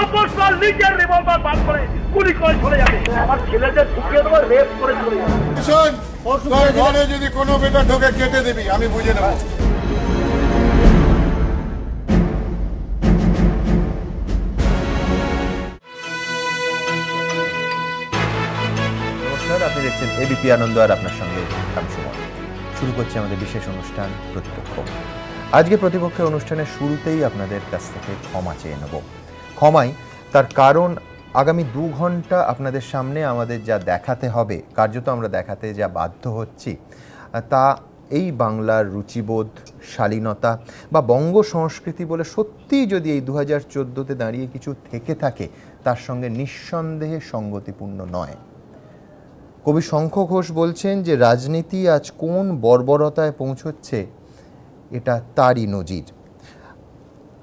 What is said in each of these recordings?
তাপস পাল নিজের রিভলভার বার করে গুলি করে চলে যাবে। আমার ছেলেদের ঢুকিয়ে দেবো, রেপ করে চলে যাবে। ঘরে যদি কোনো বেটা ঢোকে কেটে দিবি, আমি বুঝে নেব। নমস্কার, আপনি দেখছেন এবিপি আনন্দ, আর আপনার সঙ্গে আমি সুমন। শুরু করছি আমাদের বিশেষ অনুষ্ঠান প্রতিপক্ষ। আজকে প্রতিপক্ষের অনুষ্ঠানের শুরুতেই আপনাদের কাছ থেকে ক্ষমা চেয়ে নেব। ক্ষমাই তার কারণ, আগামী 2 ঘন্টা আপনাদের সামনে আমাদের যা দেখাতে হবে, কার্যত আমরা দেখাতে যা বাধ্য হচ্ছি, তা এই বাংলার রুচিবোধ, শালীনতা বা বঙ্গ সংস্কৃতি বলে সত্যিই যদি এই 2014তে দাঁড়িয়ে কিছু থেকে থাকে, তার সঙ্গে নিঃসন্দেহে সঙ্গতিপূর্ণ নয়। কবি শঙ্খ ঘোষ বলছেন যে রাজনীতি আজ কোন বর্বরতায় পৌঁছচ্ছে, এটা তারই নজির।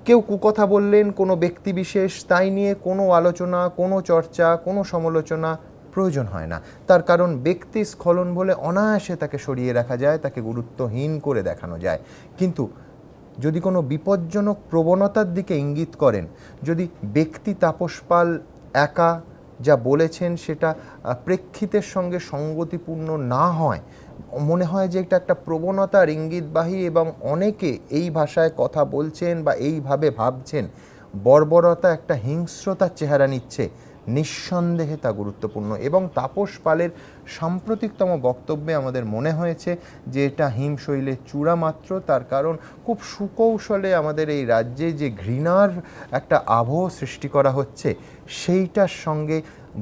কেউ কুকথা বললেন, কোনো ব্যক্তিবিশেষ, তাই নিয়ে কোনো আলোচনা, কোনো চর্চা, কোনো সমালোচনা প্রয়োজন হয় না। তার কারণ ব্যক্তি স্খলন বলে অনায়াসে তাকে সরিয়ে রাখা যায়, তাকে গুরুত্বহীন করে দেখানো যায়। কিন্তু যদি কোনো বিপজ্জনক প্রবণতার দিকে ইঙ্গিত করেন, যদি ব্যক্তি তাপস পাল একা যা বলেছেন সেটা প্রেক্ষিতের সঙ্গে সঙ্গতিপূর্ণ না হয়, মনে হয় যে এটা একটা প্রবণতার ইঙ্গিতবাহী এবং অনেকে এই ভাষায় কথা বলছেন বা এইভাবে ভাবছেন, বর্বরতা একটা হিংস্রতার চেহারা নিচ্ছে, নিঃসন্দেহে তা গুরুত্বপূর্ণ। এবং তাপস পালের সাম্প্রতিকতম বক্তব্যে আমাদের মনে হয়েছে যে এটা হিমশৈলের চূড়া মাত্র। তার কারণ খুব সুকৌশলে আমাদের এই রাজ্যে যে ঘৃণার একটা আবহ সৃষ্টি করা হচ্ছে, সেইটার সঙ্গে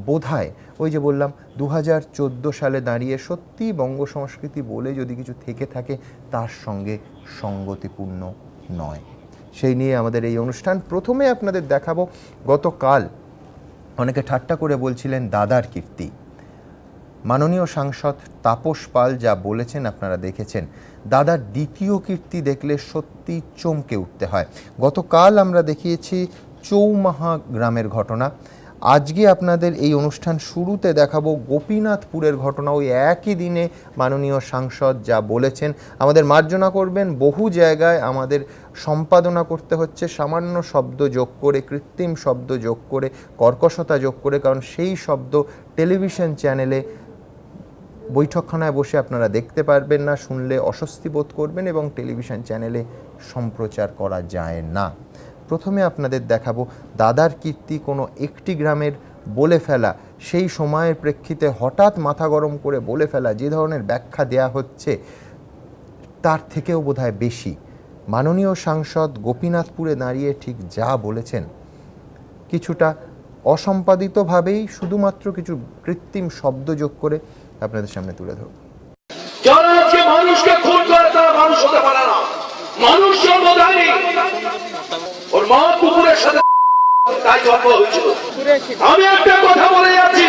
বোধহয় ওই যে বললাম 2014 সালে দাঁড়িয়ে সত্যি বঙ্গ সংস্কৃতি বলে যদি কিছু থেকে থাকে, তার সঙ্গে সঙ্গতিপূর্ণ নয়। সেই নিয়ে আমাদের এই অনুষ্ঠান। প্রথমে আপনাদের দেখাবো, গতকাল অনেকে ঠাট্টা করে বলছিলেন দাদার কীর্তি। মাননীয় সাংসদ তাপস পাল যা বলেছেন আপনারা দেখেছেন। দাদার দ্বিতীয় কীর্তি দেখলে সত্যি চমকে উঠতে হয়। গতকাল আমরা দেখিয়েছি চৌমাহা গ্রামের ঘটনা। আজকে আপনাদের এই অনুষ্ঠান শুরুতে দেখাবো গোপীনাথপুরের ঘটনা। ওই একই দিনে মাননীয় সাংসদ যা বলেছেন, আমাদের মার্জনা করবেন, বহু জায়গায় আমাদের সম্পাদনা করতে হচ্ছে সামান্য শব্দ যোগ করে, কৃত্রিম শব্দ যোগ করে, কর্কশতা যোগ করে, কারণ সেই শব্দ টেলিভিশন চ্যানেলে বৈঠকখানায় বসে আপনারা দেখতে পারবেন না, শুনলে অস্বস্তি বোধ করবেন এবং টেলিভিশন চ্যানেলে সম্প্রচার করা যায় না। প্রথমে আপনাদের দেখাবো দাদার কীর্তি কোনো একটি গ্রামের বলে ফেলা, সেই সময়ের প্রেক্ষিতে হঠাৎ মাথা গরম করে বলে ফেলা, যে ধরনের ব্যাখ্যা দেয়া হচ্ছে তার থেকেও বোধহয় বেশি মাননীয় সাংসদ গোপীনাথপুরে দাঁড়িয়ে ঠিক যা বলেছেন, কিছুটা অসম্পাদিতভাবেই শুধুমাত্র কিছু কৃত্রিম শব্দ যোগ করে আপনাদের সামনে তুলে ধরব। যারা আজকে মানুষকে খুন করে তারা মানুষ হতে পারে না। মানুষ জন্মদায়ী, ওর মা কুকুরের সাথে তাই জন্ম হয়েছিল। আমি একটা কথা বলে যাচ্ছি,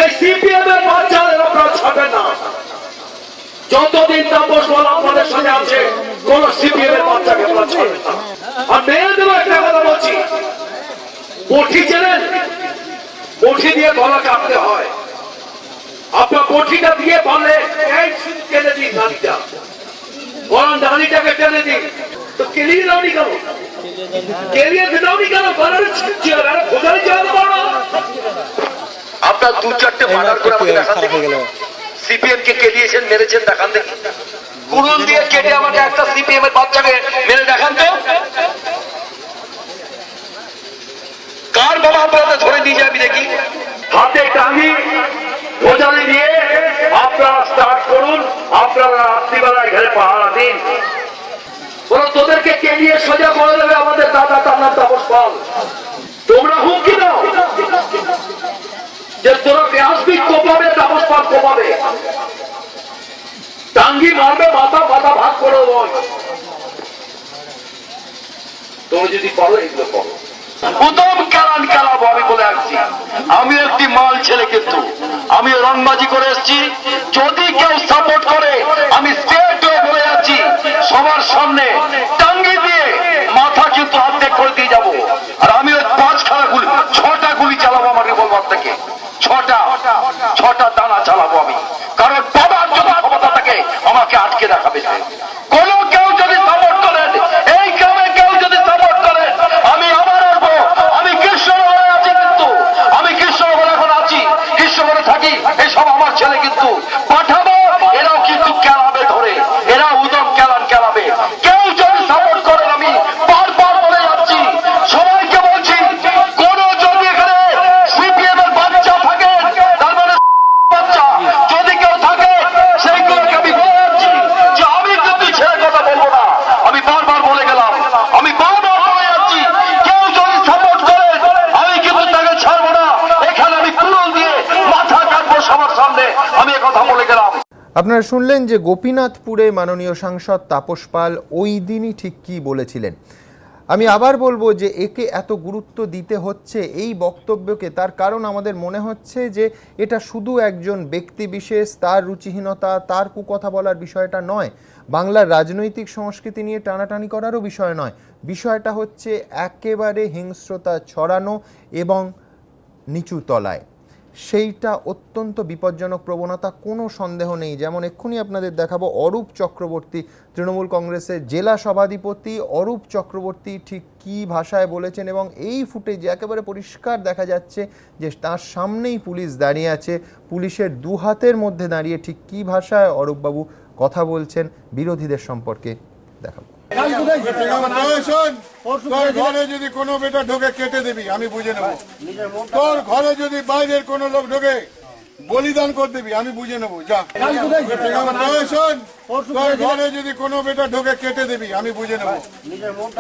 এই সিপিএম এর বাচ্চাদের আপনারা ছাড়বেন না। যতদিন তাপস পাল আপনাদের সাথে আছে, কোন সিপিএম এর বাচ্চাকে আপনারা ছাড়বেন না। আর মেয়েদেরও একটা কথা বলছি, বটি চেনেন? বটি দিয়ে গলা কাটতে হয়। আপনার বটিটা দিয়ে বলে এই টেনে দিন দাঁড়িটা, বরং দাঁড়িটাকে টেনে দিন। তো কেলিয়ে দাওনি কেন? কেলিয়ে দাওনি কেন? আপনার 2-4টে মার্ডার করে আমাকে দেখান দেখি। সিপিএম কে কেলিয়েছেন, মেরেছেন, দেখান দেখি। কুড়ুল দিয়ে কেটে আমাকে একটা সিপিএম এর বাচ্চাকে মেরে দেখান তো। কার বাবা আপনাদের ধরে নিয়ে যাবি দেখি, হাতে টাঙি বোঝালি দিয়ে আপনারা স্টার্ট করুন। আপনারা রাত্রিবেলায় ঘরে পাহারা দিন। ওরা তোদেরকে কেলিয়ে সোজা করে দেবে আমাদের দাদা তার তাপস পাল। তোমরা হুমকি দাও যে তোরা পেঁয়াজবিক কোপাবে, তাপস পাল কোপাবে, টাঙ্গি মারবে, মাথা মাথা ভাগ করে বল। তুমি যদি পারো এগুলো করো। প্রথম কালান কালাবো আমি বলে আসছি, আমি একটি মাল ছেলে, কিন্তু আমি রংবাজি করে এসছি। যদি কেউ সাপোর্ট করে, আমি স্টেট হয়ে বলে যাচ্ছি সবার সামনে, টাঙ্গি দিয়ে মাথা কিন্তু অর্ধেক করে দিয়ে যাবো। আর আমি ওই 5খানা গুলি, 6টা গুলি চালাবো আমার রিভলভার থেকে, 6টা দানা চালাবো আমি। কারণ বাবার যদি ক্ষমতা থাকে আমাকে আটকে রাখাবে। কোন কেউ যদি সাপোর্ট করেন, এই গ্রামে কেউ যদি সাপোর্ট করে, আপনারা শুনলেন যে গোপীনাথপুরে মাননীয় সাংসদ তাপস পাল ওই দিনই ঠিক কী বলেছিলেন। আমি আবার বলবো যে একে এত গুরুত্ব দিতে হচ্ছে এই বক্তব্যকে, তার কারণ আমাদের মনে হচ্ছে যে এটা শুধু একজন ব্যক্তি বিশেষ, তার রুচিহীনতা, তার কুকথা বলার বিষয়টা নয়, বাংলার রাজনৈতিক সংস্কৃতি নিয়ে টানাটানি করারও বিষয় নয়। বিষয়টা হচ্ছে একেবারে হিংস্রতা ছড়ানো এবং নিচু তলায়, সেইটা অত্যন্ত বিপজ্জনক প্রবণতা, কোনো সন্দেহ নেই। যেমন এক্ষুনি আপনাদের দেখাবো অরূপ চক্রবর্তী, তৃণমূল কংগ্রেসের জেলা সভাধিপতি অরূপ চক্রবর্তী ঠিক কী ভাষায় বলেছেন, এবং এই ফুটেজে একেবারে পরিষ্কার দেখা যাচ্ছে যে তার সামনেই পুলিশ দাঁড়িয়ে আছে, পুলিশের দু হাতের মধ্যে দাঁড়িয়ে ঠিক কী ভাষায় অরূপবাবু কথা বলছেন বিরোধীদের সম্পর্কে দেখাবো। তোর ঘরে যদি কোনো বেটা ঢোকে কেটে দিবি, আমি বুঝে নেবো। তোর ঘরে যদি বাইরের কোনো লোক ঢোকে বলিদান করে দিবি, আমি বুঝে নেবো। যা তোর ঘরে যদি কোনো বেটা ঢোকে কেটে দিবি, আমি বুঝে নেবো।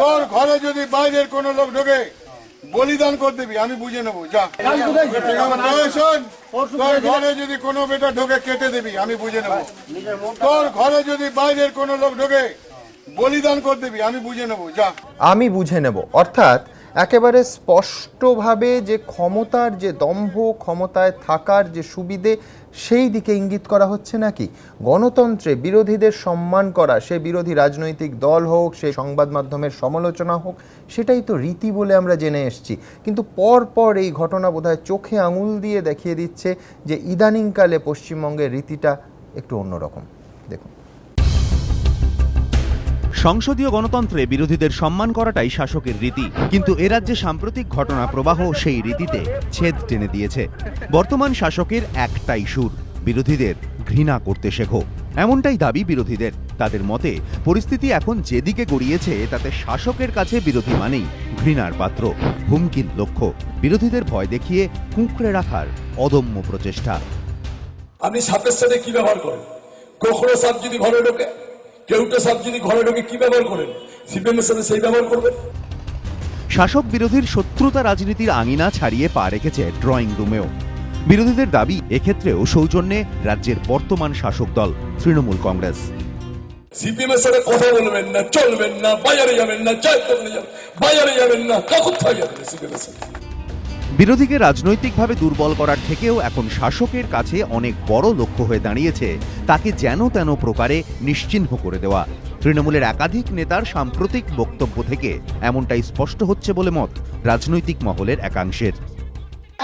তোর ঘরে যদি বাইরের কোনো লোক ঢোকে বলিদান করে দিবি, আমি বুঝে নেবো। যা তোর ঘরে যদি কোনো বেটা ঢোকে কেটে দিবি, আমি বুঝে নেবো। তোর ঘরে যদি বাইরের কোনো লোক ঢোকে বলিদান করে দিবি, আমি বুঝে নেবো। যা আমি বুঝে নেব, অর্থাৎ একেবারে স্পষ্টভাবে যে ক্ষমতার যে দম্ভ, ক্ষমতায় থাকার যে সুবিধে, সেই দিকে ইঙ্গিত করা হচ্ছে নাকি? গণতন্ত্রে বিরোধীদের সম্মান করা, সে বিরোধী রাজনৈতিক দল হোক, সে সংবাদ মাধ্যমের সমালোচনা হোক, সেটাই তো রীতি বলে আমরা জেনে এসেছি। কিন্তু পরপর এই ঘটনা বোধহয় চোখে আঙুল দিয়ে দেখিয়ে দিচ্ছে যে ইদানিংকালে পশ্চিমবঙ্গের রীতিটা একটু অন্যরকম। দেখুন, সংসদীয় গণতন্ত্রে বিরোধীদের সম্মান করাটাই শাসকের রীতি, কিন্তু এ রাজ্যে সাম্প্রতিক ঘটনা প্রবাহ সেই রীতিতে ছেদ টেনে দিয়েছে। বর্তমান শাসকের একটাই সুর, বিরোধীদের ঘৃণা করতে শেখো। এমনটাই দাবি বিরোধীদের। তাদের মতে পরিস্থিতি এখন যেদিকে গড়িয়েছে তাতে শাসকের কাছে বিরোধী মানেই ঘৃণার পাত্র, হুমকির লক্ষ্য, বিরোধীদের ভয় দেখিয়ে কুঁকড়ে রাখার অদম্য প্রচেষ্টা। আপনি সাপের সাথে কি ব্যবহার করেন? কখনো সাপ যদি ঘরে ঢোকে, কেউটা সাপ যদি ঘরে ঢোকে, কি ব্যবহার করেন? সিপিএমের সাথে সেই ব্যবহার করবেন। শাসক বিরোধীর শত্রুতা রাজনীতির আঙিনা ছাড়িয়ে পা রেখেছে ড্রয়িং রুমেও। বিরোধীদের দাবি এক্ষেত্রেও সৌজন্যে রাজ্যের বর্তমান শাসক দল তৃণমূল কংগ্রেস। সিপিএমের সাথে কথা বলবেন না, চলবেন না, বাজারে যাবেন না, বাজারে যাবেন না, কোথায় যাবেন সিপিএমের সাথে? বিরোধীকে রাজনৈতিকভাবে দুর্বল করার থেকেও এখন শাসকের কাছে অনেক বড় লক্ষ্য হয়ে দাঁড়িয়েছে তাকে যেন তেন প্রকারে নিশ্চিহ্ন করে দেওয়া। তৃণমূলের একাধিক নেতার সাম্প্রতিক বক্তব্য থেকে এমনটাই স্পষ্ট হচ্ছে বলে মত রাজনৈতিক মহলের একাংশের।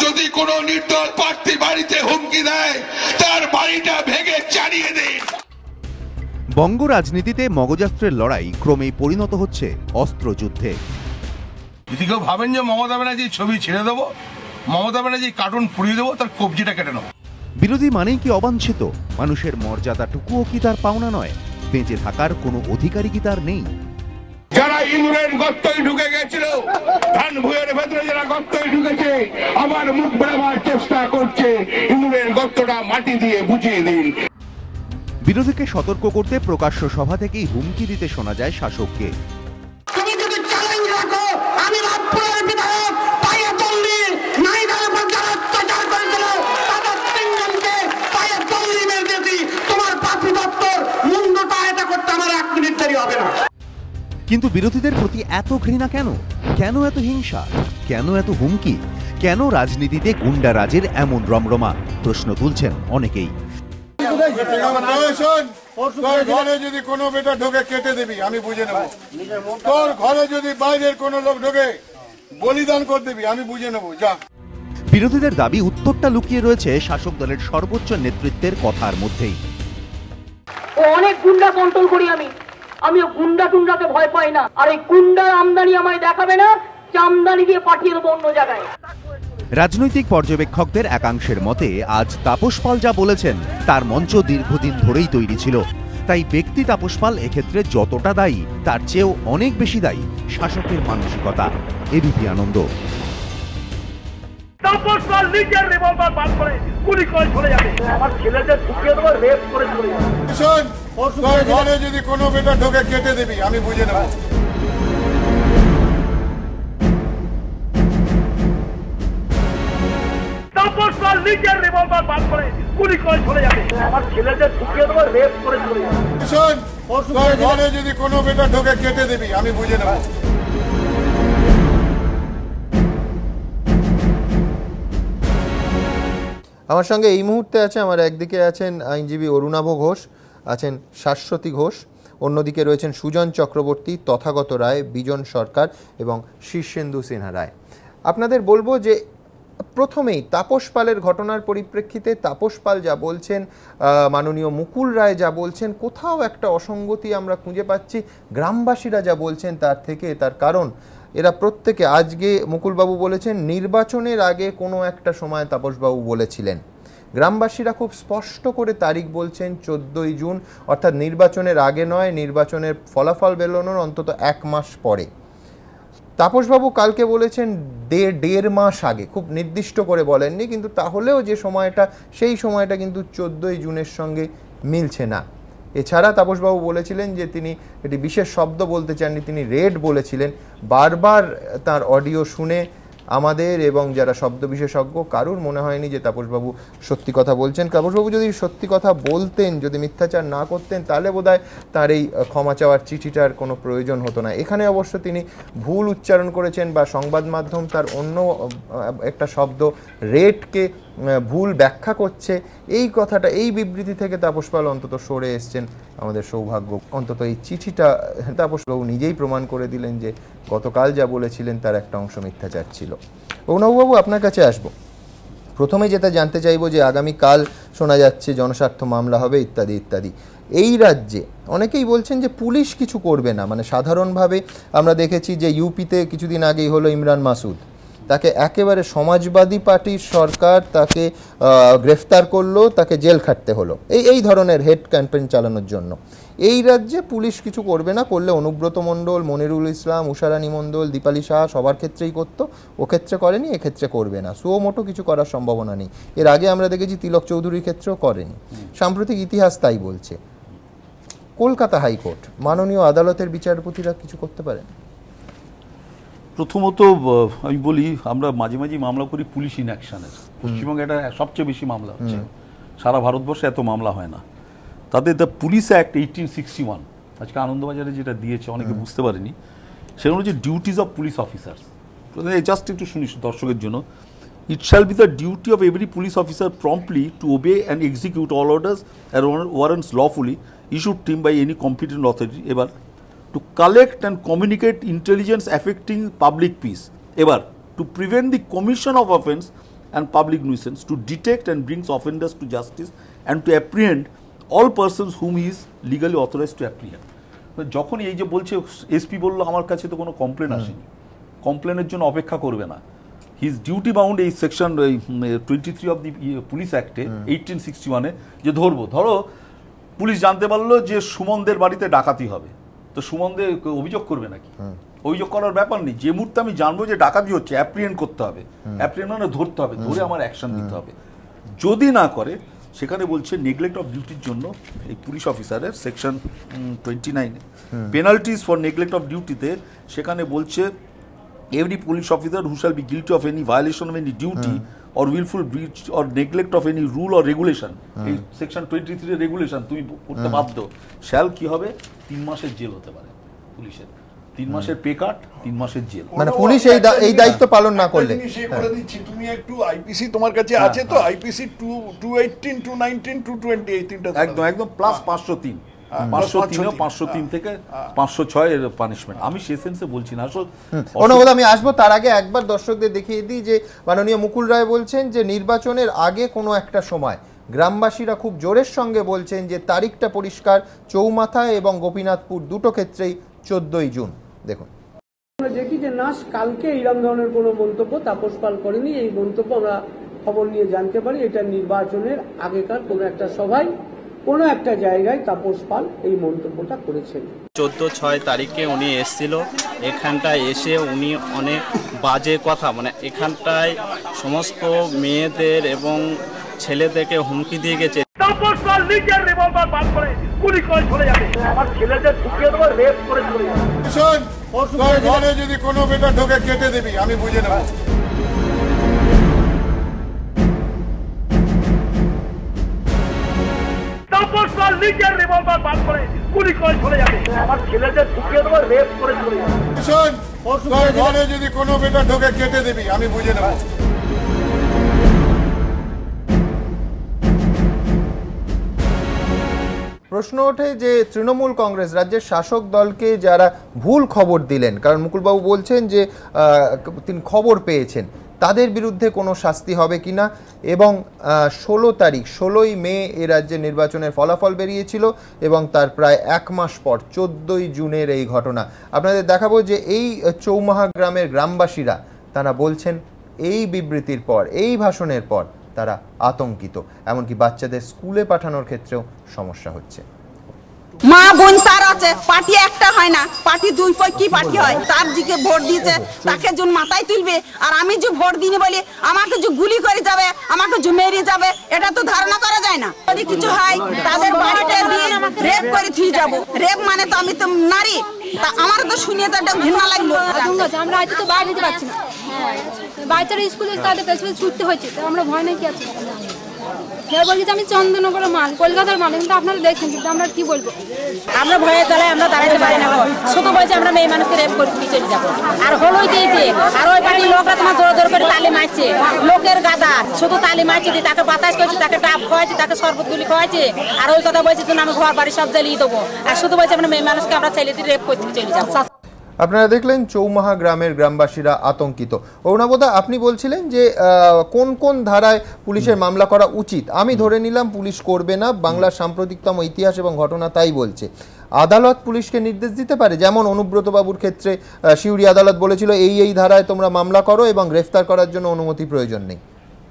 যদি কোনো নির্দল প্রার্থী বাড়িতে হুমকি দেয়, তার বাড়িটা ভেঙে চালিয়ে দিন। বঙ্গ রাজনীতিতে মগজাস্ত্রের লড়াই ক্রমেই পরিণত হচ্ছে অস্ত্রযুদ্ধে। যদি কেউ ভাবেন যে মমতা ব্যানার্জির ছবি ছেড়ে দেবো, মমতা ব্যানার্জির কার্টুন পুড়িয়ে দেবো, তার কবজিটা কেটে নেবো। বিরোধী মানেই কি অবাঞ্ছিত? মানুষের মর্যাদাটুকুও কি তার পাওনা নয়? বেঁচে থাকার কোনো অধিকারই কি তার নেই? যারা ইন্দুরের গর্তই ঢুকে গেছিল, ধান ভুঁয়ের ভেতরে যারা গর্তই ঢুকেছে, আবার মুখ বেড়াবার চেষ্টা করছে, ইন্দুরের গর্তটা মাটি দিয়ে বুঝিয়ে দিন। বিরোধীকে সতর্ক করতে প্রকাশ্য সভা থেকেই হুমকি দিতে শোনা যায় শাসককে। তুমি যদি চ্যালেঞ্জ রাখো, আমি রামপুরের বিধায়ক পায়ে পল্লী নাইডার উপর যারা অত্যাচার করেছিল তাদের তিনজনকে পায়ে পল্লী মেরে দিই, তোমার প্রার্থী দপ্তর মুন্ডটা এটা করতে আমার 1 মিনিট দেরি হবে না। কিন্তু বিরোধীদের প্রতি এত ঘৃণা কেন? কেন এত হিংসা? কেন এত হুমকি? কেন রাজনীতিতে গুন্ডা রাজের এমন রমরমা? প্রশ্ন তুলছেন অনেকেই। তোর ঘরে যদি কোনো বেটা ঢোকে কেটে দিবি, আমি বুঝে নেবো। তোর ঘরে যদি বাইরের কোনো লোক ঢোকে বলিদান করে দিবি, আমি বুঝে নেবো। যা বিরোধীদের দাবি উত্তরটা লুকিয়ে রয়েছে শাসক দলের সর্বোচ্চ নেতৃত্বের কথার মধ্যেই। ও অনেক গুন্ডা কন্ট্রোল করি আমিও গুন্ডা টুন্ডাকে ভয় পাই না, আর এই গুন্ডার আমদানি আমায় দেখাবে না, চামদানি দিয়ে পাঠিয়ে দেবো অন্য জায়গায়। রাজনৈতিক পর্যবেক্ষকদের একাংশের মতে আজ তাপস পাল যা বলেছেন তার মঞ্চ দীর্ঘদিন ধরেই তৈরি ছিল, তাই ব্যক্তি তাপস পাল এক্ষেত্রে যতটা দায়ী তার চেয়েও অনেক বেশি দায়ী শাসকের মানসিকতা। এবিপি আনন্দ। তাপস পাল নিজের রিভলভার বার করে গুলি করে চলে যাবে, আমার ছেলেদের ঢুকিয়ে দেবো, রেপ করে চলে যাবে। তোর ঘরে যদি কোনো বেটা ঢোকে কেটে দিবি, আমি বুঝে নেবো। তাপস পাল নিজের রিভলভার বার করে গুলি করে চলে যাবে, আমার ছেলেদের ঢুকিয়ে দেবো, রেপ করে চলে যাবে। শোন, তোর ঘরে যদি কোনো বেটা ঢোকে কেটে দিবি, আমি বুঝে নেব। আমার সঙ্গে এই মুহূর্তে আছে, আমার একদিকে আছেন আইনজীবী অরুণাভ ঘোষ, আছেন শাশ্বতী ঘোষ, অন্যদিকে রয়েছেন সুজন চক্রবর্তী, তথাগত রায়, বিজন সরকার এবং শীর্ষেন্দু সিনহা রায়। আপনাদের বলবো যে প্রথমেই তাপস পালের ঘটনার পরিপ্রেক্ষিতে তাপস পাল যা বলছেন, মাননীয় মুকুল রায় যা বলছেন, কোথাও একটা অসঙ্গতি আমরা খুঁজে পাচ্ছি। গ্রামবাসীরা যা বলছেন তার কারণ এরা প্রত্যেকে, আজকে মুকুলবাবু বলেছেন নির্বাচনের আগে কোনো একটা সময় তাপসবাবু বলেছিলেন। গ্রামবাসীরা খুব স্পষ্ট করে তারিখ বলছেন 14ই জুন, অর্থাৎ নির্বাচনের আগে নয়, নির্বাচনের ফলাফল বেরোনোর অন্তত 1 মাস পরে। তাপসবাবু কালকে বলেছেন দেড় মাস আগে, খুব নির্দিষ্ট করে বলেননি, কিন্তু তাহলেও যে সময়টা, সেই সময়টা কিন্তু 14ই জুনের সঙ্গে মিলছে না। এছাড়া তাপসবাবু বলেছিলেন যে তিনি একটি বিশেষ শব্দ বলতে চাননি, তিনি রেড বলেছিলেন। বারবার তার অডিও শুনে আমাদের এবং যারা শব্দ বিশেষজ্ঞ কারুর মনে হয়নি যে তাপসবাবু সত্যি কথা বলছেন। তাপসবাবু যদি সত্যি কথা বলতেন, যদি মিথ্যাচার না করতেন, তাহলে বোধহয় তার এই ক্ষমা চাওয়ার চিঠিটার কোনো প্রয়োজন হতো না। এখানে অবশ্য তিনি ভুল উচ্চারণ করেছেন, বা সংবাদ মাধ্যম তার অন্য একটা শব্দ রেডকে ভুল ব্যাখ্যা করছে, এই কথাটা, এই বিবৃতি থেকে তাপস পাল অন্তত সরে এসছেন। আমাদের সৌভাগ্য, অন্তত এই চিঠিটা তাপসবাবু নিজেই প্রমাণ করে দিলেন যে গতকাল যা বলেছিলেন তার একটা অংশ মিথ্যাচার ছিল। অরুণবাবু, আপনার কাছে আসব। প্রথমে যেটা জানতে চাইব যে আগামীকাল শোনা যাচ্ছে জনস্বার্থ মামলা হবে ইত্যাদি ইত্যাদি। এই রাজ্যে অনেকেই বলছেন যে পুলিশ কিছু করবে না, মানে সাধারণভাবে আমরা দেখেছি যে ইউপিতে কিছুদিন আগেই হলো ইমরান মাসুদ, তাকে একেবারে সমাজবাদী পার্টির সরকার তাকে গ্রেফতার করলো, তাকে জেল খাটতে হলো এই ধরনের হেড ক্যাম্পেইন চালানোর জন্য। এই রাজ্যে পুলিশ কিছু করবে না, করলে অনুব্রত মণ্ডল, মনিরুল ইসলাম, উষারানী মণ্ডল, দীপালি সাহা সবার ক্ষেত্রেই করতো, ও ক্ষেত্রে করেনি, এক্ষেত্রে করবে না। সুও মোটো কিছু করার সম্ভাবনা নেই। এর আগে আমরা দেখেছি তিলক চৌধুরীর ক্ষেত্রেও করেনি। সাম্প্রতিক ইতিহাস তাই বলছে। কলকাতা হাইকোর্ট, মাননীয় আদালতের বিচারপতিরা কিছু করতে পারেন? প্রথমত আমি বলি, আমরা মাঝে মাঝে মামলা করি পুলিশ ইনঅ্যাকশনের। পশ্চিমবঙ্গে এটা সবচেয়ে বেশি মামলা হচ্ছে, সারা ভারতবর্ষে এত মামলা হয় না। তাদের দ্য পুলিশ অ্যাক্ট 1861 আজকে আনন্দবাজারে যেটা দিয়েছে, অনেকে বুঝতে পারেনি, সেগুলো হচ্ছে duties of police officers. Just একটু শুনি দর্শকের জন্য। It shall be the duty of every police officer promptly to obey and execute all orders and warrants lawfully issued team by any competent authority. এবার to collect and communicate intelligence affecting public peace. Ever to prevent the commission of offence and public nuisance, to detect and bring offenders to justice, and to apprehend all persons whom he is legally authorized to apprehend. যখন এই যে বলছে, SP বললো আমার কাছে তো কোনো complain আসেনি, কমপ্লেনের জন্য অপেক্ষা করবে না। হিজ ডিউটি বাউন্ড এই সেকশন 23 অফ দি পুলিশ অ্যাক্টে 1861-এ যে ধরো পুলিশ জানতে পারলো যে সুমনদের বাড়িতে ডাকাতি হবে, তো সুমনদের অভিযোগ করবে নাকি? অভিযোগ করার ব্যাপার নেই। যে মুহূর্তে আমি জানবো যে ডাকাতি হচ্ছে, অ্যাপ্রিহেন্ড করতে হবে, অ্যাপ্রিহেন্ড মানে ধরতে হবে, ধরে আমার অ্যাকশন দিতে হবে। যদি না করে, সেখানে বলছে নেগলেক্ট অফ ডিউটির জন্য এই পুলিশ অফিসারের section 29 penalties for neglect of ডিউটিতে সেখানে বলছে every police officer who shall be guilty of any violation of any duty or willful breach or neglect of any rule or regulation, এই section 23 এর regulation তুমি করতে বাধ্য, shall কি হবে 3 মাসের জেল হতে পারে পুলিশের, 3 মাসের পে কাট, 3 মাসের জেল। মানে পুলিশ এই দায়িত্ব পালন না করলে। করে দিচ্ছি, তুমি একটু আইপিসি তোমার কাছে আছে তো, আইপিসি 218 219 220 এই তিনটা একদম প্লাস 503 503 থেকে 506 এর পানিশমেন্ট। আমি সেই সেন্সে বলছি না আসলে। আমি আসবো, তার আগে একবার দর্শকদের দেখিয়ে দিই যে মাননীয় মুকুল রায় বলছেন যে নির্বাচনের আগে কোনো একটা সময়, গ্রামবাসীরা খুব জোরের সঙ্গে বলছেন যে তারিখটা পরিষ্কার, চৌমাথা এবং গোপীনাথপুর দুটো ক্ষেত্রেই 14ই জুন। দেখুন, আমরা দেখি যে নাস কালকে এইরকম ধরনের কোনো মন্তব্য তাপস পাল করেনি। এই মন্তব্য আমরা খবর নিয়ে জানতে পারি এটা নির্বাচনের আগেকার কোনো একটা সভায় কোনো একটা জায়গায় তাপস পাল এই মন্তব্যটা করেছেন। 14-6 তারিখে উনি এসেছিল, এখানটায় এসে উনি অনেক বাজে কথা, মানে এখানটায় সমস্ত মেয়েদের এবং ছেলেদেরকে হুমকি দিয়ে গেছে। তাপস পাল নিজের রিভলভার বার করে গুলি করে চলে যাবে, আমার ছেলেদের ঢুকিয়ে দেবো, রেপ করে চলে যাবে। শোন, তোর ঘরে যদি কোনো বেটা ঢোকে কেটে দিবি, আমি বুঝে নেব। তাপস পাল নিজের রিভলভার বার করে গুলি করে চলে যাবে, আমার ছেলেদের ঢুকিয়ে দেবো, রেপ করে চলে যাবে। শোন, তোর ঘরে যদি কোনো বেটা ঢোকে কেটে দিবি, আমি বুঝে নেবো। প্রশ্ন ওঠে যে তৃণমূল কংগ্রেস রাজ্যের শাসক দলকে যারা ভুল খবর দিলেন, কারণ মুকুলবাবু বলছেন যে তিনি খবর পেয়েছেন, তাদের বিরুদ্ধে কোনো শাস্তি হবে কিনা, এবং 16ই মে এ রাজ্যের নির্বাচনের ফলাফল বেরিয়েছিল এবং তার প্রায় 1 মাস পর 14ই জুনের এই ঘটনা। আপনাদের দেখাবো যে এই চৌমাহা গ্রামের গ্রামবাসীরা তারা বলছেন এই বিবৃতির পর, এই ভাষণের পর তারা আতঙ্কিত, এমনকি বাচ্চাদের স্কুলে পাঠানোর ক্ষেত্রেও সমস্যা হচ্ছে। মা বোন তার আছে, পার্টি একটা হয় না, পার্টি দুই কি পার্টি হয়, তার দিকে ভোট দিয়েছে তাকে যে মাথায় তুলবে, আর আমি যে ভোট দিনে বলি আমাকে যে গুলি করে যাবে, আমাকে যে মেরে যাবে, এটা তো ধারণা করা যায় না। যদি কিছু হয় তাদের বাড়িতে দিয়ে রেপ করে থুই যাব, রেপ মানে তো আমি তো নারী, তা আমার তো শুনিয়ে তো একটা ঘৃণা লাগলো। আমরা হয়তো তো বাইরে যেতে পারছি না, বাচ্চারা স্কুলে তাদের পেছনে ছুটতে হচ্ছে, তো আমরা ভয় নাকি আছি। বলছি আমি চন্দননগরের মাল, কলকাতার মাল, কিন্তু আপনারা দেখছেন, কিন্তু আমরা কি বলবো, আমরা ভয়ে তলায় আমরা দাঁড়াতে পারি না, শুধু বলছে আমরা মেয়ে মানুষকে রেপ করে চলে যাবো, আর হলোই দিয়েছে, আর ওই পার্টির লোকরা তোমার জোর জোর করে তালি মারছে, লোকের গাদা শুধু তালি মারছে, তাকে বাতাস করছে, তাকে ডাব খাওয়াচ্ছে, তাকে শরবত গুলি খাওয়াচ্ছে, আর ওই কথা বলছে আমি ঘর বাড়ি সব জ্বালিয়ে দেবো, আর শুধু বলছে আমরা মেয়ে মানুষকে আমরা ছেলেদের রেপ করতে চলে যাবো। আপনারা দেখলেন চৌমাহা গ্রামের গ্রামবাসীরা আতঙ্কিত। অরুণাবদা, আপনি বলছিলেন যে কোন কোন ধারায় পুলিশের মামলা করা উচিত, আমি ধরে নিলাম পুলিশ করবে না, বাংলার সাম্প্রতিকতম ইতিহাস এবং ঘটনা তাই বলছে। আদালত পুলিশকে নির্দেশ দিতে পারে, যেমন অনুব্রত বাবুর ক্ষেত্রে সিউড়ি আদালত বলেছিল এই ধারায় তোমরা মামলা করো এবং গ্রেফতার করার জন্য অনুমতি প্রয়োজন নেই।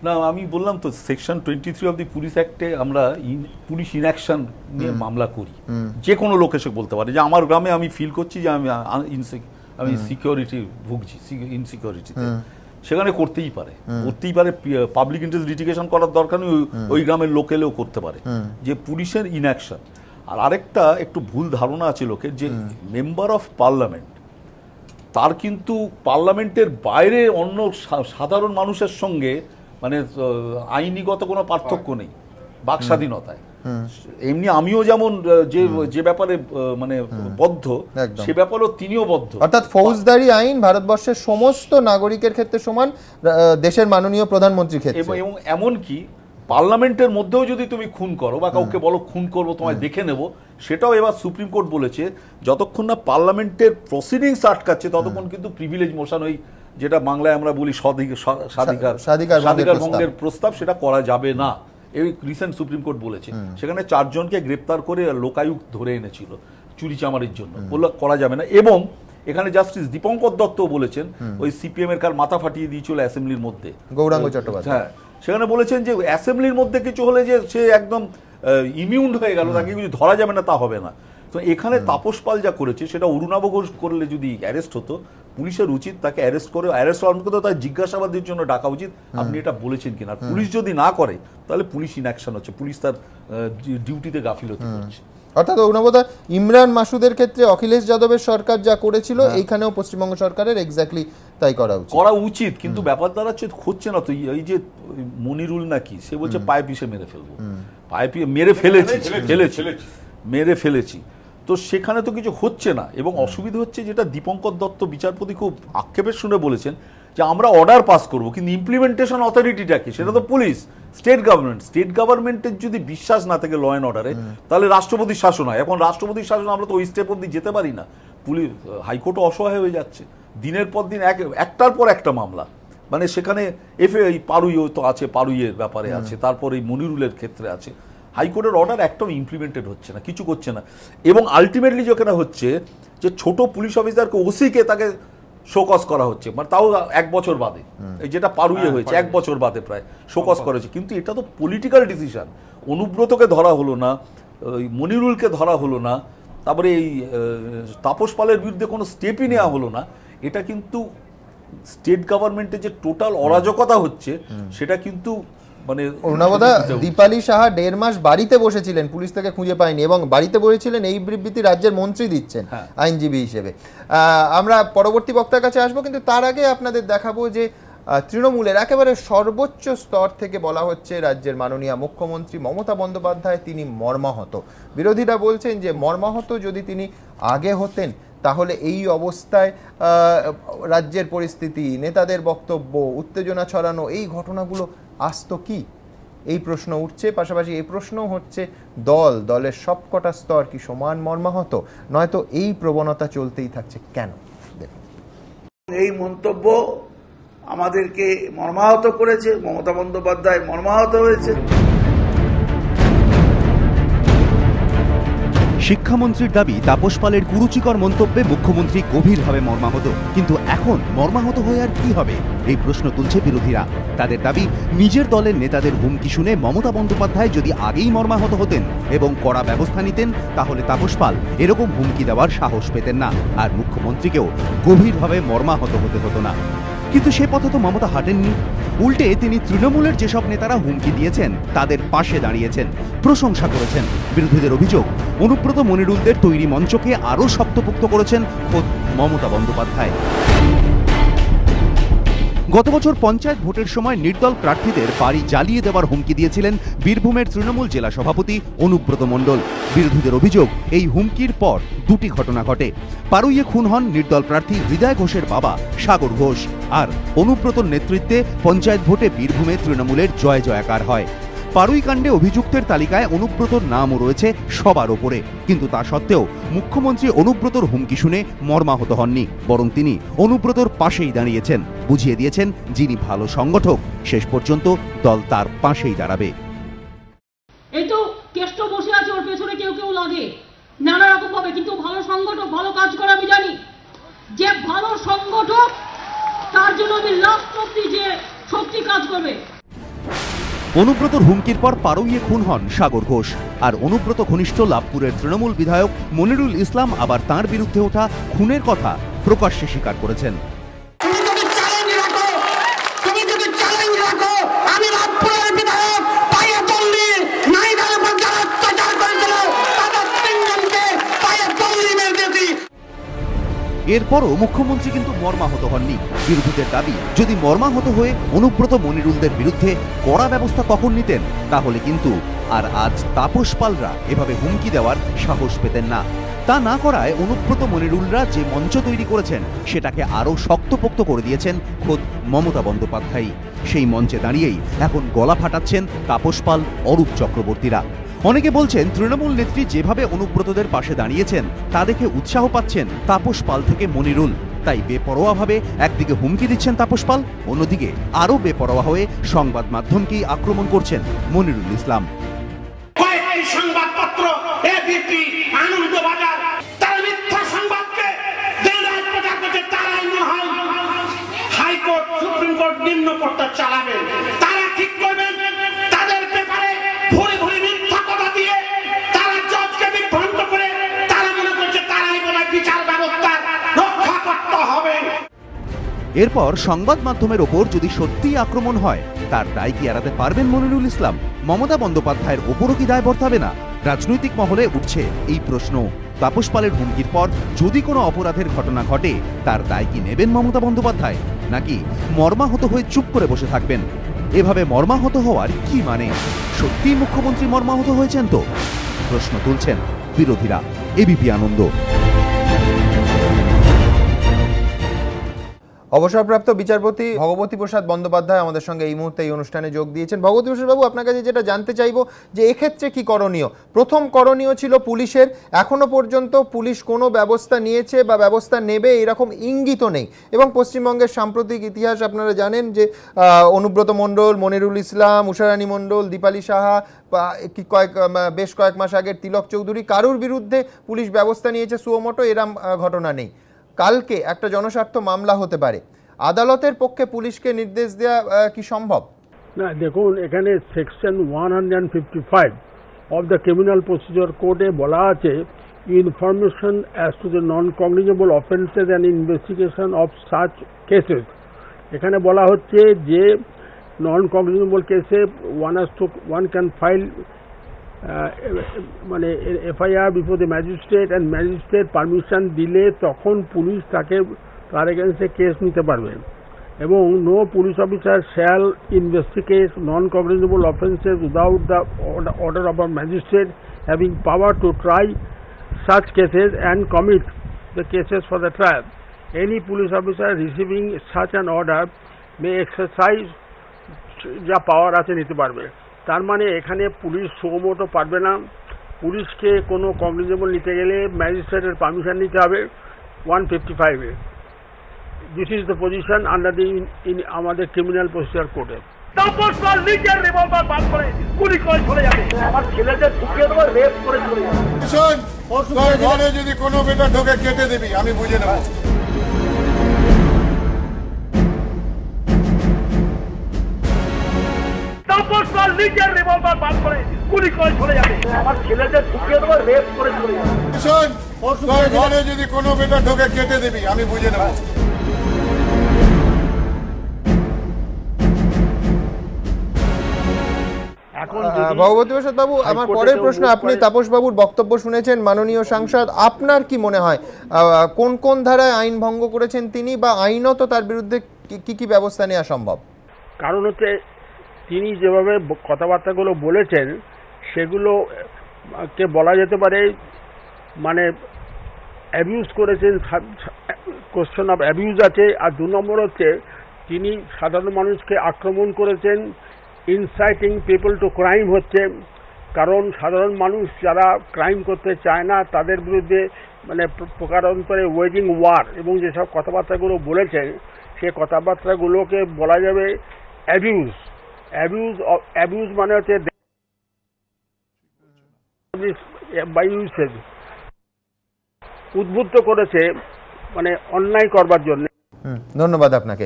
না, আমি বললাম তো সেকশন 23 অফ দি পুলিশ অ্যাক্টে আমরা পুলিশ ইনঅ্যাকশন নিয়ে মামলা করি। যে কোনো লোক এসে বলতে পারে যে আমার গ্রামে আমি ফিল করছি যে আমি সিকিউরিটি ভুগছি, ইনসিকিউরিটিতে, সেখানে করতেই পারে। পাবলিক ইন্টারেস্ট লিটিগেশন করার দরকার নেই, ওই গ্রামের লোক এলেও করতে পারে, যে পুলিশের ইনঅ্যাকশন। আর আরেকটা একটু ভুল ধারণা আছে লোকের, যে মেম্বার অফ পার্লামেন্ট তার কিন্তু পার্লামেন্টের বাইরে অন্য সাধারণ মানুষের সঙ্গে মানে আইনিগত কোনো পার্থক্য নেই বাক স্বাধীনতায়। এমনি আমিও যেমন যে ব্যাপারে মানে বদ্ধ, সে ব্যাপারেও তিনিও বদ্ধ। অর্থাৎ ফৌজদারি আইন ভারতবর্ষের সমস্ত নাগরিকের ক্ষেত্রে সমান, দেশের মাননীয় প্রধানমন্ত্রীর ক্ষেত্রে, এবং এমনকি পার্লামেন্টের মধ্যেও যদি তুমি খুন করো বা কাউকে বলো খুন করবো তোমায় দেখে নেব, সেটাও এবার সুপ্রিম কোর্ট বলেছে যতক্ষণ না পার্লামেন্টের প্রসিডিংস আটকাচ্ছে ততক্ষণ কিন্তু প্রিভিলেজ মোশন, ওই যেটা বাংলায় আমরা বলি স্বাধিকার ভঙ্গের প্রস্তাব, সেটা করা যাবে না। এই রিসেন্ট সুপ্রিম কোর্ট বলেছে। সেখানে 4 জনকে গ্রেপ্তার করে লোকায়ুক্ত ধরে এনেছিল চুরি চামারির জন্য, বললো করা যাবে না। এবং এখানে জাস্টিস দীপঙ্কর দত্ত বলেছেন, ওই সিপিএম এর কার মাথা ফাটিয়ে দিয়েছিল অ্যাসেম্বলির মধ্যে গৌরাঙ্গ চট্টোপাধ্যায়, হ্যাঁ, সেখানে বলেছেন যে অ্যাসেম্বলির মধ্যে কিছু হলে যে সে একদম ইমিউন হয়ে গেল, তাকে কিছু ধরা যাবে না, তা হবে না। তো এখানে তাপস পাল যা করেছে সেটা অরুণাভ ঘোষ করলে যদি অ্যারেস্ট হতো, পুলিশের উচিত তাকে অ্যারেস্ট করে, অ্যারেস্ট অন্তত তার জিজ্ঞাসাবাদের জন্য ডাকা উচিত, আপনি এটা বলেছেন কিনা। পুলিশ যদি না করে তাহলে পুলিশ ইনঅ্যাকশন হচ্ছে, পুলিশ তার ডিউটিতে গাফিলতি করছে। অর্থাৎ অরুণাবদা, ইমরান মাসুদের ক্ষেত্রে অখিলেশ যাদবের সরকার যা করেছিল, এইখানেও পশ্চিমবঙ্গ সরকারের এক্স্যাক্টলি তাই করা উচিত। কিন্তু ব্যাপার দ্বারা হচ্ছে না তো। এই যে মনিরুল নাকি সে বলছে পায়ে পিষে মেরে ফেলবো, পায়ে পিষে মেরে ফেলেছি, তো সেখানে তো কিছু হচ্ছে না। এবং অসুবিধা হচ্ছে যেটা দীপঙ্কর দত্ত বিচারপতি খুব আক্ষেপের শুনে বলেছেন, যে আমরা অর্ডার পাস করব, কিন্তু ইমপ্লিমেন্টেশন অথরিটিটা কি, সেটা তো পুলিশ, স্টেট গভর্নমেন্টের যদি বিশ্বাস না থাকে ল অ্যান্ড অর্ডারে, তাহলে রাষ্ট্রপতির শাসন হয়। এখন রাষ্ট্রপতির শাসন আমরা তো ওই স্টেপ অব্দি যেতে পারি না, পুলিশ হাইকোর্টও অসহায় হয়ে যাচ্ছে, দিনের পর দিন একটার পর একটা মামলা। মানে সেখানে পারুইও তো আছে, পারুইয়ের ব্যাপারে আছে, তারপর এই মনিরুলের ক্ষেত্রে আছে। হাইকোর্টের অর্ডার একদম ইমপ্লিমেন্টেড হচ্ছে না, কিছু করছে না। এবং আলটিমেটলি যেখানে হচ্ছে যে ছোট পুলিশ অফিসারকে ওসিকে তাকে শোকজ করা হচ্ছে, মানে তাও 1 বছর বাদে, এই যেটা পারুইয়ে হয়েছে 1 বছর বাদে প্রায় শোকজ করা হয়েছে। কিন্তু এটা তো পলিটিক্যাল ডিসিশন। অনুব্রতকে ধরা হলো না, মনিরুলকে ধরা হলো না, তারপরে এই তাপস পালের বিরুদ্ধে কোনো স্টেপই নেওয়া হলো না। এটা কিন্তু স্টেট গভর্নমেন্টের যে টোটাল অরাজকতা হচ্ছে, সেটা কিন্তু মানে অরুণাবদা, দীপালি সাহা 1.5 মাস বাড়িতে বসেছিলেন, পুলিশ থেকে খুঁজে পায়নি, এবং বাড়িতে বসেছিলেন এই বিবৃতি রাজ্যের মন্ত্রী দিচ্ছেন আইনজীবী হিসেবে। আমরা পরবর্তী বক্তার কাছে আসবো, কিন্তু তার আগে আপনাদের দেখাবো যে তৃণমূলের একেবারে সর্বোচ্চ স্তর থেকে বলা হচ্ছে রাজ্যের মাননীয় মুখ্যমন্ত্রী মমতা বন্দ্যোপাধ্যায় তিনি মর্মাহত। বিরোধীরা বলছেন যে মর্মাহত যদি তিনি আগে হতেন তাহলে এই অবস্থায় রাজ্যের পরিস্থিতি, নেতাদের বক্তব্য, উত্তেজনা ছড়ানো এই ঘটনাগুলো আসতো কি, এই প্রশ্ন উঠছে। পাশাপাশি এই প্রশ্ন হচ্ছে দলের সবকটা স্তর কি সমান মর্মাহত, নয়তো এই প্রবণতা চলতেই থাকছে কেন? দেখুন, এই মন্তব্য আমাদেরকে মর্মাহত করেছে, মমতা বন্দ্যোপাধ্যায় মর্মাহত হয়েছে। শিক্ষামন্ত্রীর দাবি তাপস পালের কুরুচিকর মন্তব্যে মুখ্যমন্ত্রী গভীরভাবে মর্মাহত, কিন্তু এখন মর্মাহত হয়ে আর কি হবে এই প্রশ্ন তুলছে বিরোধীরা। তাদের দাবি নিজের দলের নেতাদের হুমকি শুনে মমতা বন্দ্যোপাধ্যায় যদি আগেই মর্মাহত হতেন এবং কড়া ব্যবস্থা নিতেন তাহলে তাপস পাল এরকম হুমকি দেওয়ার সাহস পেতেন না, আর মুখ্যমন্ত্রীকেও গভীরভাবে মর্মাহত হতে হতো না। কিন্তু সে পথে তো মমতা হাঁটেননি, উল্টে তিনি তৃণমূলের যেসব নেতারা হুমকি দিয়েছেন তাদের পাশে দাঁড়িয়েছেন, প্রশংসা করেছেন। বিরোধীদের অভিযোগ অনুব্রত মনিরুলদের তৈরি মঞ্চকে আরও শক্তপোক্ত করেছেন খোদ মমতা বন্দ্যোপাধ্যায়। গত বছর পঞ্চায়েত ভোটের সময় নির্দল প্রার্থীদের বাড়ি জ্বালিয়ে দেওয়ার হুমকি দিয়েছিলেন বীরভূমের তৃণমূল জেলা সভাপতি অনুব্রত মণ্ডল। বিরোধীদের অভিযোগ এই হুমকির পর দুটি ঘটনা ঘটে। পারুইয়ে খুন হন নির্দল প্রার্থী হৃদয় ঘোষের বাবা সাগর ঘোষ, আর অনুব্রতর নেতৃত্বে পঞ্চায়েত ভোটে বীরভূমে তৃণমূলের জয় জয়াকার হয়। পারুই কাণ্ডে অভিযুক্তের তালিকায় অনুব্রতর নামও রয়েছে সবার ওপরে, কিন্তু তা সত্ত্বেও মুখ্যমন্ত্রী অনুব্রতর হুমকি শুনে মর্মাহত হননি, বরং তিনি অনুব্রতর পাশেই দাঁড়িয়েছেন, বুঝিয়ে দিয়েছেন যিনি ভালো সংগঠক শেষ পর্যন্ত দল তার পাশেই দাঁড়াবে। এই তো কেষ্ট বসে আছে, ওর পেছনে কেউ কেউ লাগে নানা রকম ভাবে, কিন্তু ভালো সংগঠক, ভালো কাজ করে আমি জানি যে ভালো সংগঠক তার জন্য আমি লাস্ট অব্দি যে সত্যি কাজ করবে। অনুব্রতর হুমকির পর পারুইয়ে খুন হন সাগর ঘোষ, আর অনুব্রত ঘনিষ্ঠ লাভপুরের তৃণমূল বিধায়ক মনিরুল ইসলাম আবার তাঁর বিরুদ্ধে ওঠা খুনের কথা প্রকাশ্যে স্বীকার করেছেন। এরপরও মুখ্যমন্ত্রী কিন্তু মর্মাহত হননি। বিরোধীদের দাবি যদি মর্মাহত হয়ে অনুব্রত মনিরুলদের বিরুদ্ধে কড়া ব্যবস্থা কখন নিতেন তাহলে কিন্তু আর আজ তাপস পালরা এভাবে হুমকি দেওয়ার সাহস পেতেন না। তা না করায় অনুব্রত মনিরুলরা যে মঞ্চ তৈরি করেছেন সেটাকে আরও শক্তপোক্ত করে দিয়েছেন খোদ মমতা বন্দ্যোপাধ্যায়। সেই মঞ্চে দাঁড়িয়েই এখন গলা ফাটাচ্ছেন তাপস পাল, অরূপ চক্রবর্তীরা। অনেকে বলছেন তৃণমূল নেত্রী যেভাবে অনুব্রতদের পাশে দাঁড়িয়েছেন তা দেখে উৎসাহ পাচ্ছেন তাপস পাল থেকে মনিরুল, তাই বেপরোয়াভাবে একদিকে হুমকি দিচ্ছেন তাপস পাল, অন্যদিকে আরও বেপরোয়া হয়ে সংবাদ মাধ্যমকেই আক্রমণ করছেন মনিরুল ইসলাম। কয়েকটি সংবাদপত্র এবিপি, আনন্দবাজার তারা মিথ্যা সংবাদকে দেওয়ার প্রচার করছে। তারাই মহান হাইকোর্ট, সুপ্রিম কোর্ট, নিম্ন কোর্ট চালাবে, তারা ঠিক করবেন। তাদের ব্যাপারে ভুরি ভুরি মিথ্যা কথা দিয়ে তারা জজকে বিভ্রান্ত করে তারা মনে করছে তারাই বলে বিচার ব্যবস্থা রক্ষা করতে হবে। এরপর সংবাদ মাধ্যমের ওপর যদি সত্যিই আক্রমণ হয় তার দায় কি এড়াতে পারবেন মনিরুল ইসলাম? মমতা বন্দ্যোপাধ্যায়ের ওপরও কি দায় বর্তাবে না? রাজনৈতিক মহলে উঠছে এই প্রশ্ন। তাপস পালের হুমকির পর যদি কোনো অপরাধের ঘটনা ঘটে তার দায় কি নেবেন মমতা বন্দ্যোপাধ্যায়, নাকি মর্মাহত হয়ে চুপ করে বসে থাকবেন? এভাবে মর্মাহত হওয়ার কি মানে? সত্যিই মুখ্যমন্ত্রী মর্মাহত হয়েছেন তো? প্রশ্ন তুলছেন বিরোধীরা। এবিপি আনন্দ। অবসরপ্রাপ্ত বিচারপতি ভগবতী প্রসাদ বন্দ্যোপাধ্যায় আমাদের সঙ্গে এই মুহূর্তে এই অনুষ্ঠানে যোগ দিয়েছেন। ভগবতী প্রসাদ বাবু, আপনার কাছে যেটা জানতে চাইবো যে এক্ষেত্রে কি করণীয়? প্রথম করণীয় ছিল পুলিশের, এখনো পর্যন্ত পুলিশ কোনো ব্যবস্থা নিয়েছে বা ব্যবস্থা নেবে এরকম ইঙ্গিতও নেই। এবং পশ্চিমবঙ্গের সাম্প্রতিক ইতিহাস আপনারা জানেন যে অনুব্রত মণ্ডল, মনিরুল ইসলাম, উষারানী মণ্ডল, দীপালি সাহা, বেশ কয়েক মাস আগের তিলক চৌধুরী, কারুর বিরুদ্ধে পুলিশ ব্যবস্থা নিয়েছে সুমোটো, এরম ঘটনা নেই। কালকে একটা জনস্বার্থ মামলা হতে পারে, আদালতের পক্ষে পুলিশকে নির্দেশ দেওয়া কি সম্ভব? না, দেখুন, এখানে section 155 of the criminal procedure কোডে বলা আছে information as to the non cognizable offences and investigation of such cases. এখানে বলা হচ্ছে যে নন কগনিজেবল কেসে ওয়ান ক্যান ফাইল মানে FIR before the magistrate, and magistrate permission দিলে তখন পুলিশ তার এগেন্সে কেস নিতে পারবে। এবং no police officer shall investigate non cognizable offences without the order of a magistrate having power to try such cases and commit the cases for the trial. Any police officer receiving such an order may exercise যা পাওয়ার আছে নিতে পারবে। তার মানে এখানে police suo motu পারবে না, পুলিশকে কোনো কগনিজেবল নিতে গেলে ম্যাজিস্ট্রেটের পারমিশন নিতে হবে 155-এ। This is the position under the আমাদের ক্রিমিনাল প্রসিডিউর কোডে। নিজের রিভলভার বার করে গুলি করে চলে যাবে, আমার ছেলেদের ঢুকিয়ে দেবো, রেপ করে চলে যাবে। তোর ঘরে যদি কোনো বেটা ঢোকে কেটে দিবি, আমি বুঝে নেব। নিজের রিভলভার বার করে গুলি করে চলে যাবে, আমার ছেলেদের ঢুকিয়ে দেবো, রেপ করে চলে যাবে। তোর ঘরে যদি কোনো বেটা ঢোকে কেটে দিবি, আমি বুঝে নেব। ভগবতী প্রসাদ বাবু, আমার পরের প্রশ্ন, আপনি তাপস বাবুর বক্তব্য শুনেছেন, মাননীয় সাংসদ, আপনার কি মনে হয় কোন কোন ধারায় আইন ভঙ্গ করেছেন তিনি, বা আইনত তার বিরুদ্ধে কি কি ব্যবস্থা নেওয়া সম্ভব? কারণ হচ্ছে তিনি যেভাবে কথাবার্তাগুলো বলেছেন সেগুলো কে বলা যেতে পারে মানে অ্যাবিউজ করেছেন, কোশ্চেন অফ অ্যাবিউজ আছে। আর 2 নম্বর হচ্ছে তিনি সাধারণ মানুষকে আক্রমণ করেছেন, ইনসাইটিং পিপল টু ক্রাইম হচ্ছে। কারণ সাধারণ মানুষ যারা ক্রাইম করতে চায় না তাদের বিরুদ্ধে মানে প্রকারান্তরে ওয়েজিং ওয়ার, এবং যেসব কথাবার্তাগুলো বলেছেন সে কথাবার্তাগুলোকে বলা যাবে অ্যাবিউজ। অ্যাবিউজ মানে হচ্ছে উদ্বুদ্ধ করেছে মানে অন্যায় করবার জন্য। ধন্যবাদ আপনাকে।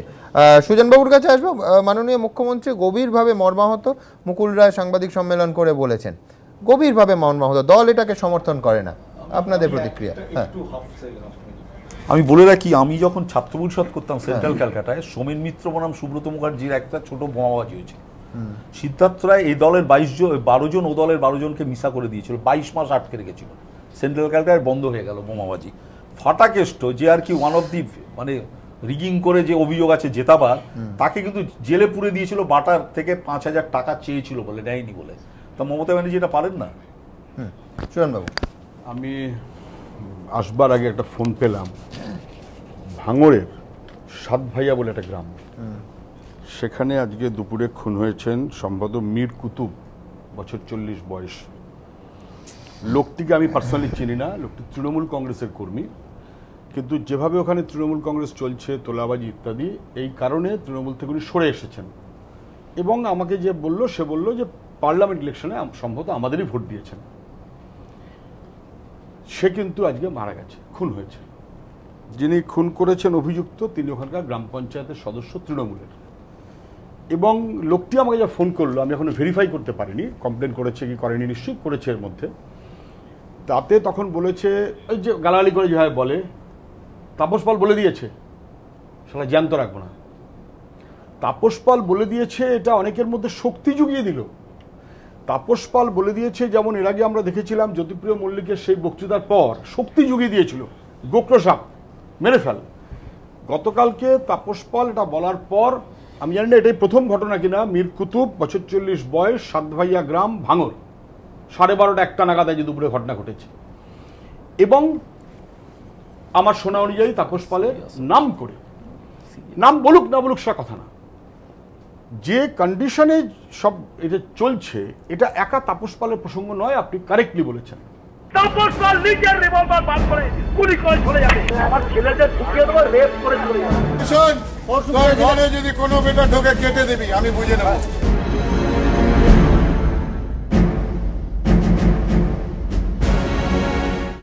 সুজনবাবুর কাছে আসবো। মাননীয় মুখ্যমন্ত্রী গভীরভাবে মর্মাহত, মুকুল রায় সাংবাদিক সম্মেলন করে বলেছেন গভীরভাবে মর্মাহত, দল এটাকে সমর্থন করে না, আপনাদের প্রতিক্রিয়া? আমি বলে রাখি, আমি যখন ছাত্র পরিষদ করতাম সেন্ট্রাল ক্যালকাটায়, সোমেন মিত্র বনাম সুব্রত মুখার্জির একটা ছোট বোমাবাজি হয়েছে। সিদ্ধার্থ রায় এই দলের 12 জন ও দলের 12 জনকে মিশা করে দিয়েছিল, 22 মাস আটকে রেখেছিল। সেন্ট্রাল ক্যালকাটায় বন্ধ হয়ে গেল বোমাবাজি। ফাটাকেষ্ট যে আর কি ওয়ান অফ দি মানে রিগিং করে যে অভিযোগ আছে জেতাবার, তাকে কিন্তু জেলে পুরে দিয়েছিল, বাটার থেকে 5,000 টাকা চেয়েছিল বলে, নেয়নি বলে। তা মমতা ব্যানার্জি এটা পারেন না? সুজনবাবু, আমি আসবার আগে একটা ফোন পেলাম ভাঙড়ের সাতভাইয়া বলে একটা গ্রাম, সেখানে আজকে দুপুরে খুন হয়েছেন সম্ভবত মীর কুতুব, বছর 40 বয়স। লোকটিকে আমি পার্সোনালি চিনি না, লোকটি তৃণমূল কংগ্রেসের কর্মী, কিন্তু যেভাবে ওখানে তৃণমূল কংগ্রেস চলছে, তোলাবাজি ইত্যাদি, এই কারণে তৃণমূল থেকে উনি সরে এসেছেন। এবং আমাকে যে বললো, সে বলল যে পার্লামেন্ট ইলেকশনে সম্ভবত আমাদেরই ভোট দিয়েছেন। সে কিন্তু আজকে মারা গেছে, খুন হয়েছে। যিনি খুন করেছেন অভিযুক্ত, তিনি ওখানকার গ্রাম পঞ্চায়েতের সদস্য তৃণমূলের। এবং লোকটি আমাকে যা ফোন করলো, আমি এখনো ভেরিফাই করতে পারিনি কমপ্লেন করেছে কি করেনি, নিশ্চয়ই করেছে এর মধ্যে। তাতে তখন বলেছে, ওই যে গালাগালি করে যেভাবে বলে, তাপস পাল বলে দিয়েছে সেটা জ্যান্ত রাখবো না। তাপস পাল বলে দিয়েছে, এটা অনেকের মধ্যে শক্তি জুগিয়ে দিল। তাপস পাল বলে দিয়েছে, যেমন এর আগে আমরা দেখেছিলাম জ্যোতিপ্রিয় মল্লিকের সেই বক্তৃতার পর শক্তি জুগিয়ে দিয়েছিল, গোকর সাপ মেরে ফেল। গতকালকে তাপস পাল এটা বলার পর, আমি জানি না এটাই প্রথম ঘটনা কিনা, মীর কুতুব, বছর 40 বয়স, সাতভাইয়া গ্রাম, ভাঙড়, 12:30-1টা নাগাদ আজ দুপুরে ঘটনা ঘটেছে। এবং আমার শোনা অনুযায়ী তাপস পালের নাম করে, নাম বলুক না বলুক সেটা কথা না, যে কন্ডিশনে সব এটা চলছে, এটা একা তাপস পালের প্রসঙ্গ নয়, আপনি কারেক্টলি বলেছেন। তাপস পাল নিজের রিভলভার বার করে গুলি করে চলে যাবে, আমার ছেলেদের ঢুকিয়ে দেবো, রেপ করে চলে যাবে। তোর ঘরে যদি কোনো বেটা ঢোকে কেটে দিবি, আমি বুঝে নেব।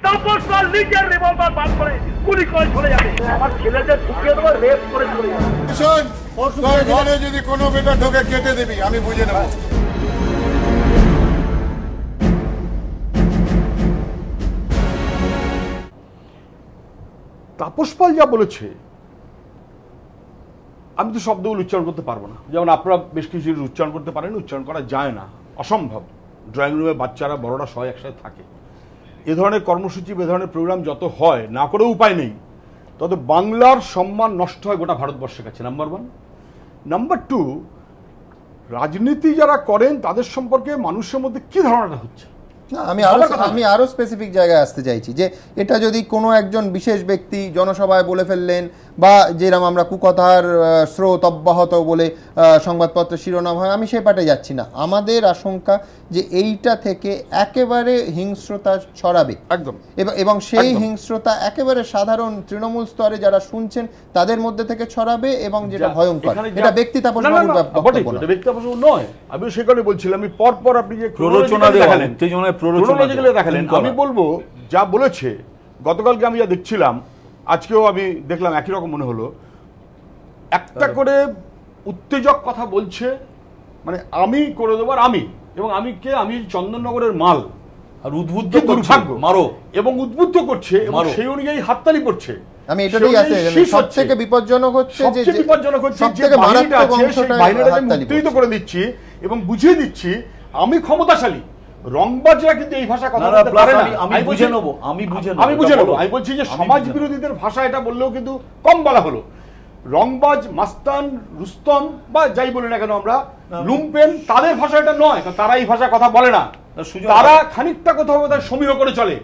তাপস পাল নিজের রিভলভার বার করে গুলি করে চলে যাবে, আমার ছেলেদের ঢুকিয়ে দেবো, রেপ করে চলে যাবে। তোর ঘরে যদি কোনো বেটা ঢোকে কেটে দিবি, আমি বুঝে নেব। তাপস পাল যা বলেছে, আমি তো শব্দগুলো উচ্চারণ করতে পারবো না। যেমন আপনারা বেশ কিছু উচ্চারণ করতে পারেন, উচ্চারণ করা যায় না, অসম্ভব। ড্রয়িং রুমে বাচ্চারা বড়রা সবাই একসাথে থাকে, এ ধরনের কর্মসূচি, এ ধরনের প্রোগ্রাম যত হয়, না করেও উপায় নেই, তত বাংলার সম্মান নষ্ট হয় গোটা ভারতবর্ষের কাছে, নাম্বার 1। নাম্বার 2, রাজনীতি যারা করেন তাদের সম্পর্কে মানুষের মধ্যে কি ধারণাটা হচ্ছে। না, আমি আরো স্পেসিফিক জায়গায় আসতে চাইছি যে এটা যদি কোনো একজন বিশেষ ব্যক্তি জনসভায় বলে ফেললেন, বা যেরকম আমরা কুকথার স্রোত অব্যাহত বলে সংবাদপত্রের শিরোনাম হয়, আমি সে পাটে যাচ্ছি না। আমাদের আশঙ্কা যে এইটা থেকে একেবারে হিংস্রতা ছড়াবে একদম, এবং সেই হিংস্রতা একেবারে সাধারণ তৃণমূল স্তরে যারা শুনছেন তাদের মধ্যে থেকে ছড়াবে, এবং যেটা ভয়ঙ্কর, এটা ব্যক্তি তাপস নয়। আমি সেখানে বলছিলাম, আমি পরপর আপনি যে প্ররোচনা দেখালেন, আমি বলবো যা বলেছে গতকালকে আমি যা দেখছিলাম, আজকেও আমি দেখলাম একই রকম মনে হলো। একটা করে উত্তেজক কথা বলছে, মানে আমি করে দেবো, আর আমি এবং আমি চন্দননগরের মাল, আর উদ্বুদ্ধ দুর্ভাগ্য মারো, এবং উদ্বুদ্ধ করছে, এবং সেই অনুযায়ী হাততালি পড়ছে। আমি এটাতেই আছে, সবথেকে বিপজ্জনক হচ্ছে যে উত্তেজিত করে দিচ্ছি এবং বুঝিয়ে দিচ্ছি আমি ক্ষমতাশালী। রংবাজরা কিন্তু এই ভাষা কথা বলতে পারে না। আমি বুঝে নেব। আমি বলছি যে সমাজ বিরোধীদের ভাষা এটা বললেও কিন্তু কম বলা হলো। রংবাজ, মাস্তান, রুস্তম বা যাই বলি না কেন আমরা, লুম্পেন, তাদের ভাষা এটা নয়, তারা এই ভাষা কথা বলে না। তারা খানিকটা কোথাও তার সমীহ করে চলে।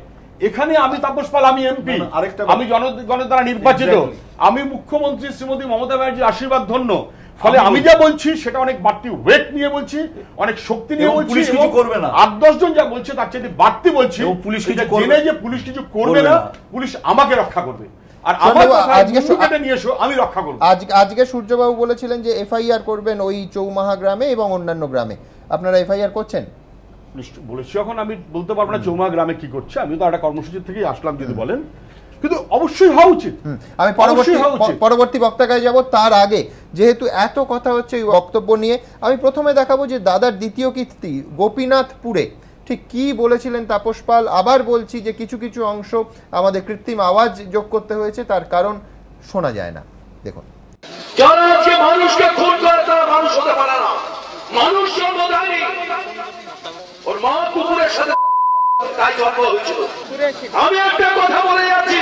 এখানে আমি তাপস পাল, আমি এমপি, আমি জনগণের দ্বারা নির্বাচিত, আমি মুখ্যমন্ত্রী শ্রীমতী মমতা ব্যানার্জির আশীর্বাদ ধন্য। ফলে আমি যা বলছি সেটা অনেক বাড়তি ওয়েট নিয়ে বলছি, অনেক শক্তি নিয়ে বলছি। পুলিশ কিছু করবে না। 8-10 জন যা বলছে তার চেয়ে বাড়তি বলছি। পুলিশ জেনে যে পুলিশ কিছু করবে না, পুলিশ আমাকে রক্ষা করবে, আর আমার নিয়ে এসো, আমি রক্ষা করবো। আজকে সূর্যবাবু বলেছিলেন যে এফআইআর করবেন ওই চৌমাহা গ্রামে এবং অন্যান্য গ্রামে। আপনারা এফআইআর করছেন? বলেছি, এখন আমি বলতে পারবো না চৌমাহা গ্রামে কি করছে, আমি তো একটা কর্মসূচি থেকেই আসলাম যদি বলেন, কিন্তু অবশ্যই হওয়া উচিত। আমি পরবর্তী বক্তব্যে যাব, তার আগে যেহেতু এত কথা হচ্ছে এই বক্তব্য নিয়ে, আমি প্রথমে দেখাবো যে দাদার দ্বিতীয় কীর্তি গোপীনাথপুরে ঠিক কি বলেছিলেন তাপস পাল। আবার বলছি যে কিছু কিছু অংশ আমাদের কৃত্রিম আওয়াজ যোগ করতে হয়েছে, তার কারণ শোনা যায় না। দেখুন, যারা আজকে মানুষকে খুন করে তারা মানুষ হতে পারে না। মানুষ জন্ম দেয়নি, ওর মা কুকুরের সাথে তাই জন্ম হয়েছিল। আমি একটা কথা বলে যাচ্ছি,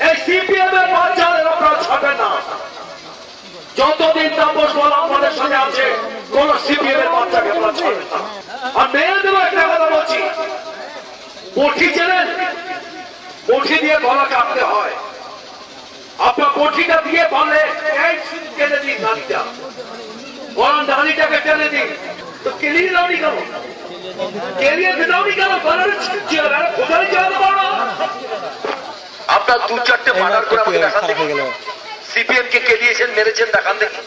এই সিপিএম এর বাচ্চাদের আপনারা ছাড়বেন না। যতদিন তাপস পাল আপনাদের সঙ্গে আছে, কোন সিপিএম এর বাচ্চাকে আপনারা ছাড়বেন না। আর মেয়েদেরও একটা কথা বলছি, বটি চেনেন? বটি দিয়ে গলা কাটতে হয়। আপনার বটিটা দিয়ে বলে টেনে দিন দাঁড়িটা, বরং দাঁড়িটাকে টেনে দিন। তো কেলিয়ে দাঁড়ি কেন? কেলিয়ে দাঁড়ি কেন? আপনার 2-4টে মার্ডার করে আমাকে দেখান দেখি। সিপিএম কে কেলিয়েছেন, মেরেছেন, দেখান দেখি।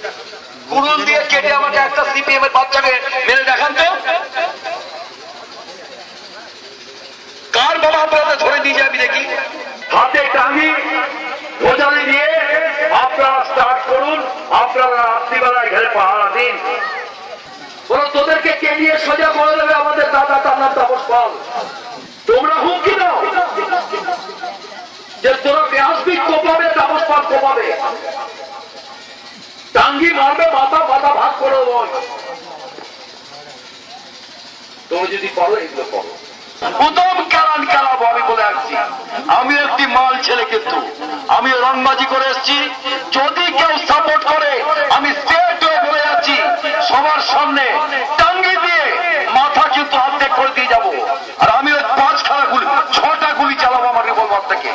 কুড়ুল দিয়ে কেটে আমাকে একটা সিপিএম এর বাচ্চাকে মেরে দেখান তো। কার বাবা আপনাদের ধরে নিয়ে যাবি দেখি, হাতে টাঙি বোঝালি দিয়ে আপনারা স্টার্ট করুন। আপনারা রাত্রিবেলায় ঘরে পাহারা দিন। বলো তোদেরকে কে নিয়ে সোজা করে দেবে আমাদের দাদা, তার নাম তাপস পাল। তোমরা হুমকি দাও যে তোরা পেঁয়াজবি কোপাবে, তাপস পাল কোপাবে, টাঙ্গি মারবে, মাথা ভাগ করে দেবো। তুমি যদি পারো এগুলো করো। প্রথম কেলান খেলাবো আমি বলে আসছি, আমি একটি মাল ছেলে, কিন্তু আমি রংবাজি করে এসছি। যদি কেউ সাপোর্ট করে, আমি স্টেট হয়ে বলে যাচ্ছি সবার সামনে, টাঙ্গি দিয়ে মাথা কিন্তু অর্ধেক করে দিয়ে যাবো। আর আমি ওই 6টা গুলি চালাবো আমার রিভলভার থেকে,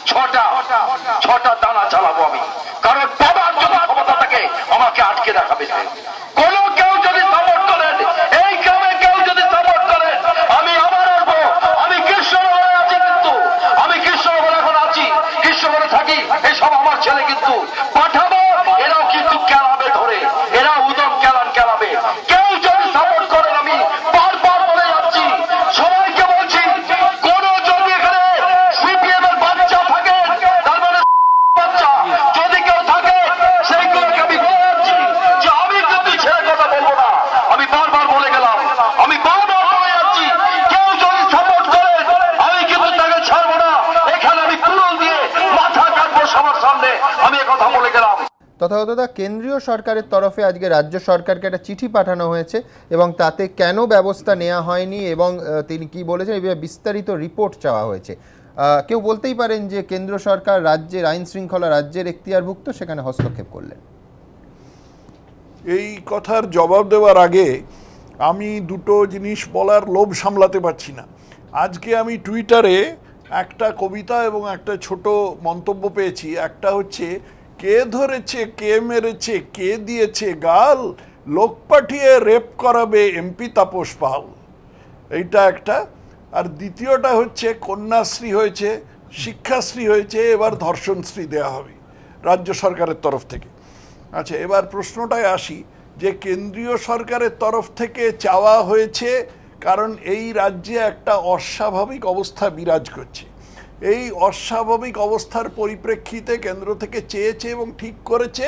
6টা দানা চালাবো আমি। কারণ বাবার যদি ক্ষমতা থাকে আমাকে আটকে রাখাবে। কোন কেউ যদি সাপোর্ট করেন, এই গ্রামে কেউ যদি সাপোর্ট করেন, আমি আবার আসবো। আমি কৃষ্ণনগরে আছি, কিন্তু আমি কৃষ্ণনগরে এখন আছি, কৃষ্ণনগরে থাকি। এসব আমার ছেলে কিন্তু পাঠাবো, এরাও কিন্তু খেলাবে ধরে, এরা উদম খেলাবে। কেউ যদি সাপোর্ট করেন, আমি বারবার বলে যাচ্ছি, সবাইকে বলছি, কোন যদি এখানে সিপিএম এর বাচ্চা থাকে, তার মানে বাচ্চা যদি কেউ থাকে, সেইগুলোকে আমি বলে যাচ্ছি যে আমি কিন্তু ছেড়ে কথা বলবো না। আমি বারবার বলে গেলাম, আমি বারবার বলে যাচ্ছি, কেউ যদি সাপোর্ট করে আমি কিন্তু তাকে ছাড়বো না। এখানে আমি কুড়ুল দিয়ে মাথা কাটবো সবার সামনে, আমি কথা বলে গেলাম। তথাগতদা, কেন্দ্রীয় সরকারের তরফে আজকে রাজ্য সরকারকে একটা চিঠি পাঠানো হয়েছে এবং তাতে কেন ব্যবস্থা নেওয়া হয়নি এবং তিনি কি বলেছেন এই বিস্তারিত রিপোর্ট চাওয়া হয়েছে। কেউ বলতেই পারেন যে কেন্দ্র সরকার রাজ্যের আইন শৃঙ্খলা রাজ্যের এখতিয়ারভুক্ত, সেখানে হস্তক্ষেপ করলেন। এই কথার জবাব দেওয়ার আগে আমি দুটো জিনিস বলার লোভ সামলাতে পারছি না। আজকে আমি টুইটারে একটা কবিতা এবং একটা ছোট মন্তব্য পেয়েছি। একটা হচ্ছে, কে ধরেছে, কে মেরেছে, কে দিয়েছে গাল, লোক পাঠিয়ে রেপ করাবে এমপি তাপস পাল, এইটা একটা। আর দ্বিতীয়টা হচ্ছে, কন্যাশ্রী হয়েছে, শিক্ষাশ্রী হয়েছে, এবার ধর্ষণশ্রী দেওয়া হবে রাজ্য সরকারের তরফ থেকে। আচ্ছা, এবার প্রশ্নটায় আসি যে কেন্দ্রীয় সরকারের তরফ থেকে চাওয়া হয়েছে কারণ এই রাজ্যে একটা অস্বাভাবিক অবস্থা বিরাজ করছে। এই অস্বাভাবিক অবস্থার পরিপ্রেক্ষিতে কেন্দ্র থেকে চেয়েছে এবং ঠিক করেছে।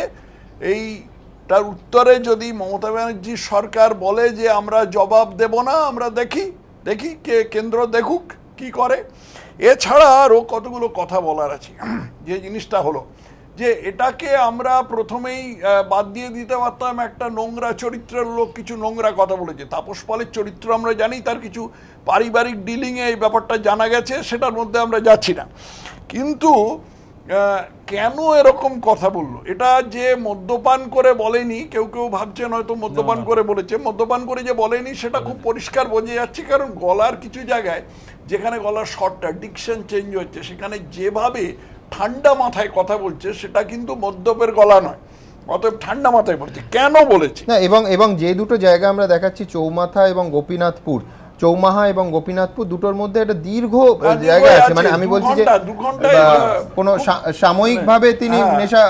এইটার উত্তরে যদি মমতা ব্যানার্জি সরকার বলে যে আমরা জবাব দেব না, আমরা দেখি কে কেন্দ্র দেখুক কি করে। এছাড়া আরও কতগুলো কথা বলার আছে। যে জিনিসটা হলো যে এটাকে আমরা প্রথমেই বাদ দিয়ে দিতে পারতাম, একটা নোংরা চরিত্রের লোক কিছু নোংরা কথা বলেছে। তাপস পালের চরিত্র আমরা জানি, তার কিছু পারিবারিক ডিলিংয়ে এই ব্যাপারটা জানা গেছে, সেটার মধ্যে আমরা যাচ্ছি না। কিন্তু কেন এরকম কথা বললো, এটা যে মদ্যপান করে বলেনি, কেউ কেউ ভাবছেন হয়তো মদ্যপান করে বলেছে। মদ্যপান করে যে বলেনি সেটা খুব পরিষ্কার বোঝা যাচ্ছে, কারণ গলার কিছু জায়গায় যেখানে গলার স্বরটা ডিকশন চেঞ্জ হচ্ছে, সেখানে যেভাবে ঠান্ডা মাথায় কথা বলছে সেটা কিন্তু মদ্যপের গলা নয়, অতএব ঠান্ডা মাথায় বলছে। কেন বলেছে না, এবং যে দুটো জায়গা আমরা দেখাচ্ছি, চৌমাথা এবং গোপীনাথপুর, চৌমাহা এবং গোপীনাথপুর দুটোর মধ্যে একটা দীর্ঘ জায়গা আছে। মানে আমি বলছি যে কোনো সাময়িক ভাবে তিনি নেশা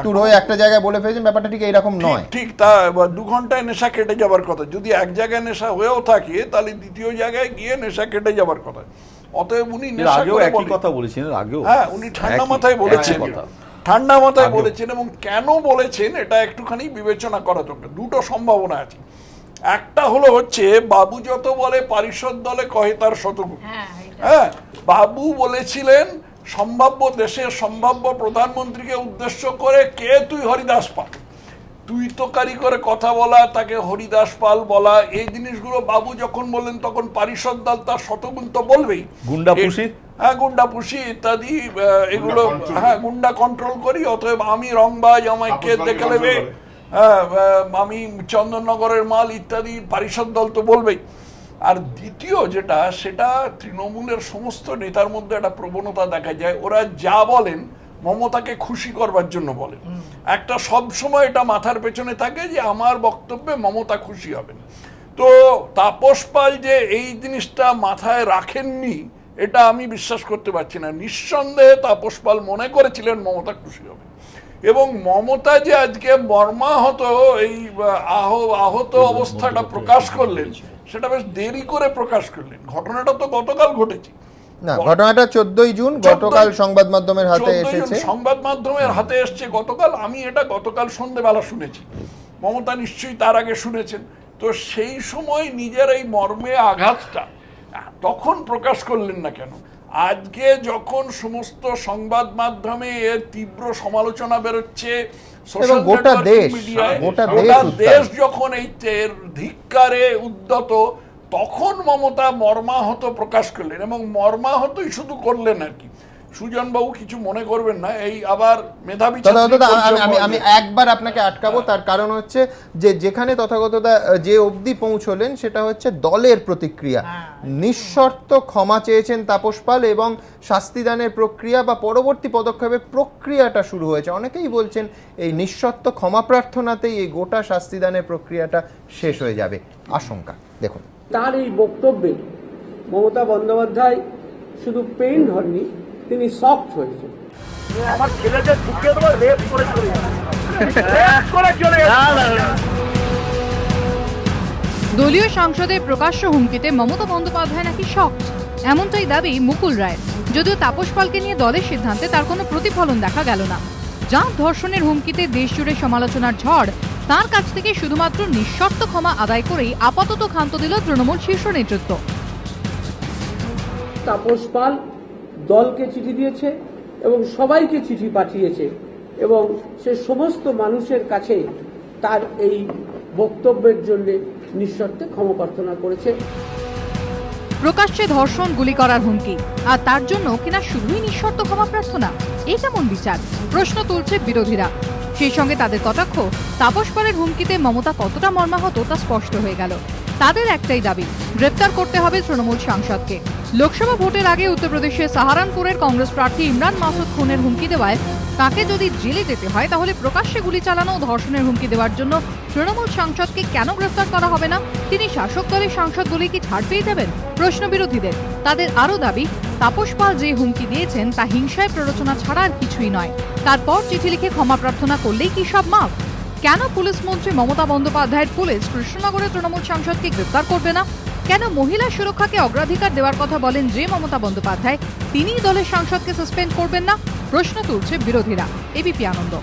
টুর হয়ে একটা জায়গায় বলে ফেলেছেন, ব্যাপারটা ঠিক এইরকম নয়। ঠিক তা 2 ঘন্টায় নেশা কেটে যাবার কথা। যদি এক জায়গায় নেশা হয়েও থাকে তাহলে দ্বিতীয় জায়গায় গিয়ে নেশা কেটে যাবার কথা। অতএব উনি কথা বলেছেন আগেও, হ্যাঁ উনি ঠান্ডা মাথায় বলেছেন, ঠান্ডা মাথায় বলেছেন। এবং কেন বলেছেন এটা একটুখানি বিবেচনা করা দরকার। দুটো সম্ভাবনা আছে। একটা হলো হচ্ছে, বাবু যত বলে পারিষদ দলে কহে তার শতগুণ। হ্যাঁ, বাবু বলেছিলেন সম্ভাব্য দেশের সম্ভাব্য প্রধানমন্ত্রীকে উদ্দেশ্য করে, কে তুই হরিদাস পাল, তুই তো কারি করে কথা বলা, তাকে হরিদাস পাল বলা, এই জিনিসগুলো বাবু যখন বললেন তখন পারিষদ দল তার শতগুণ তো বলবেই। গুন্ডাপুষি, হ্যাঁ গুন্ডাপুষি ইত্যাদি, এগুলো হ্যাঁ গুন্ডা কন্ট্রোল করি, অতএব আমি রংবাজ, আমায় কে দেখে নেবে, আমি চন্দননগরের মাল ইত্যাদি পারিষদ দল তো বলবেই। আর দ্বিতীয় যেটা, সেটা তৃণমূলের সমস্ত নেতার মধ্যে একটা প্রবণতা দেখা যায়, ওরা যা বলেন মমতাকে খুশি করবার জন্য বলেন। একটা সব সময় এটা মাথার পেছনে থাকে যে আমার বক্তব্যে মমতা খুশি হবেন। তো তাপস পাল যে এই জিনিসটা মাথায় রাখেননি, এটা আমি বিশ্বাস করতে পারছি না। নিঃসন্দেহে তাপস পাল মনে করেছিলেন মমতা খুশি হবে। এবং মমতা যে আজকে মর্মাহত এই আহত অবস্থাটা প্রকাশ করলেন, সেটা বেশ দেরি করে প্রকাশ করলেন। ঘটনাটা তো গতকাল ঘটেছে না, ঘটনাটা 14ই জুন গতকাল সংবাদ মাধ্যমের হাতে এসেছে, সংবাদ মাধ্যমের হাতে এসছে গতকাল। আমি এটা গতকাল সন্ধ্যেবেলা শুনেছি, মমতা নিশ্চয়ই তার আগে শুনেছেন। তো সেই সময় নিজের এই মর্মে আঘাতটা তখন প্রকাশ করলেন না কেন? আজকে যখন সমস্ত সংবাদ মাধ্যমে এর তীব্র সমালোচনা বেরোচ্ছে, গোটা দেশ যখন এই ধিক্কারে উদ্যত, তখন মমতা মর্মাহত প্রকাশ করলেন। এবং মর্মাহতই শুধু করলেন আর কি। সুজনবাবু কিছু মনে করবেন না, এই আবার মেধাবী আমি একবার আপনাকে আটকাবো। তার কারণ হচ্ছে যে যেখানে তথাগতদা যে অবধি পৌঁছলেন সেটা হচ্ছে দলের প্রতিক্রিয়া। নিঃশর্ত ক্ষমা চেয়েছেন তাপস পাল এবং শাস্তিদানের প্রক্রিয়া বা পরবর্তী পদক্ষেপের প্রক্রিয়াটা শুরু হয়েছে। অনেকেই বলছেন এই নিঃশর্ত ক্ষমা প্রার্থনাতেই এই গোটা শাস্তিদানের প্রক্রিয়াটা শেষ হয়ে যাবে, আশঙ্কা। দেখুন, তার এই বক্তব্যে মমতা বন্দ্যোপাধ্যায় শুধু পেইন্ট হননি, তিনি শকড হয়েছেন। আমার ছেলেদের ঢুকিয়ে দেবো, রেপ করে চলে দলীয় সাংসদের প্রকাশ্য হুমকিতে মমতা বন্দ্যোপাধ্যায় নাকি শকড, এমনটাই দাবি মুকুল রায়ের। যদিও তাপস পালকে নিয়ে দলের সিদ্ধান্তে তার কোনো প্রতিফলন দেখা গেল না। যার ধর্ষণের হুমকিতে দেশ জুড়ে সমালোচনার ঝড়, তার কাছ থেকে শুধুমাত্র নিঃশর্ত ক্ষমা আদায় করেই আপাতত ক্ষান্ত দিল তৃণমূল শীর্ষ নেতৃত্ব। তাপস পাল দলকে চিঠি দিয়েছে এবং সবাইকে চিঠি পাঠিয়েছে এবং সে সমস্ত মানুষের কাছে তার এই বক্তব্যের জন্য নিঃশর্তে ক্ষমা প্রার্থনা করেছে। প্রকাশ্যে ধর্ষণ, গুলি করার হুমকি, আর তার জন্য কিনা শুধুই নিঃশর্ত ক্ষমা প্রার্থনা? এই কেমন বিচার? প্রশ্ন তুলছে বিরোধীরা। সেই সঙ্গে তাদের কটাক্ষ, তাপস পালের হুমকিতে মমতা কতটা মর্মাহত তা স্পষ্ট হয়ে গেল। তাদের একটাই দাবি, গ্রেপ্তার করতে হবে তৃণমূল সাংসদকে। লোকসভা ভোটের আগে উত্তরপ্রদেশের সাহারানপুরের কংগ্রেস প্রার্থী ইমরান মাসুদ খুনের হুমকি দেওয়ায় তাকে যদি জেলে যেতে হয়, তাহলে প্রকাশ্যে গুলি চালানো ও ধর্ষণের হুমকি দেওয়ার জন্য তৃণমূল সাংসদকে কেন গ্রেফতার করা হবে না? তিনি শাসক দলের সাংসদ বলে কি ছাড় পেয়ে যাবেন? প্রশ্ন বিরোধীদের। তাদের আরও দাবি, তাপস পাল যে হুমকি দিয়েছেন তা হিংসায় প্ররোচনা ছাড়া আর কিছুই নয়। তারপর চিঠি লিখে ক্ষমা প্রার্থনা করলেই কি সব মাফ? কেন পুলিশ মন্ত্রী মমতা বন্দ্যোপাধ্যায়ের পুলিশ কৃষ্ণনগরের তৃণমূল সাংসদকে গ্রেফতার করবে না? কেন মহিলা সুরক্ষাকে অগ্রাধিকার দেওয়ার কথা বলেন যে মমতা বন্দ্যোপাধ্যায়, তিনিই দলের সাংসদকে সাসপেন্ড করবেন না? প্রশ্ন তুলছে বিরোধীরা। এবিপি আনন্দ।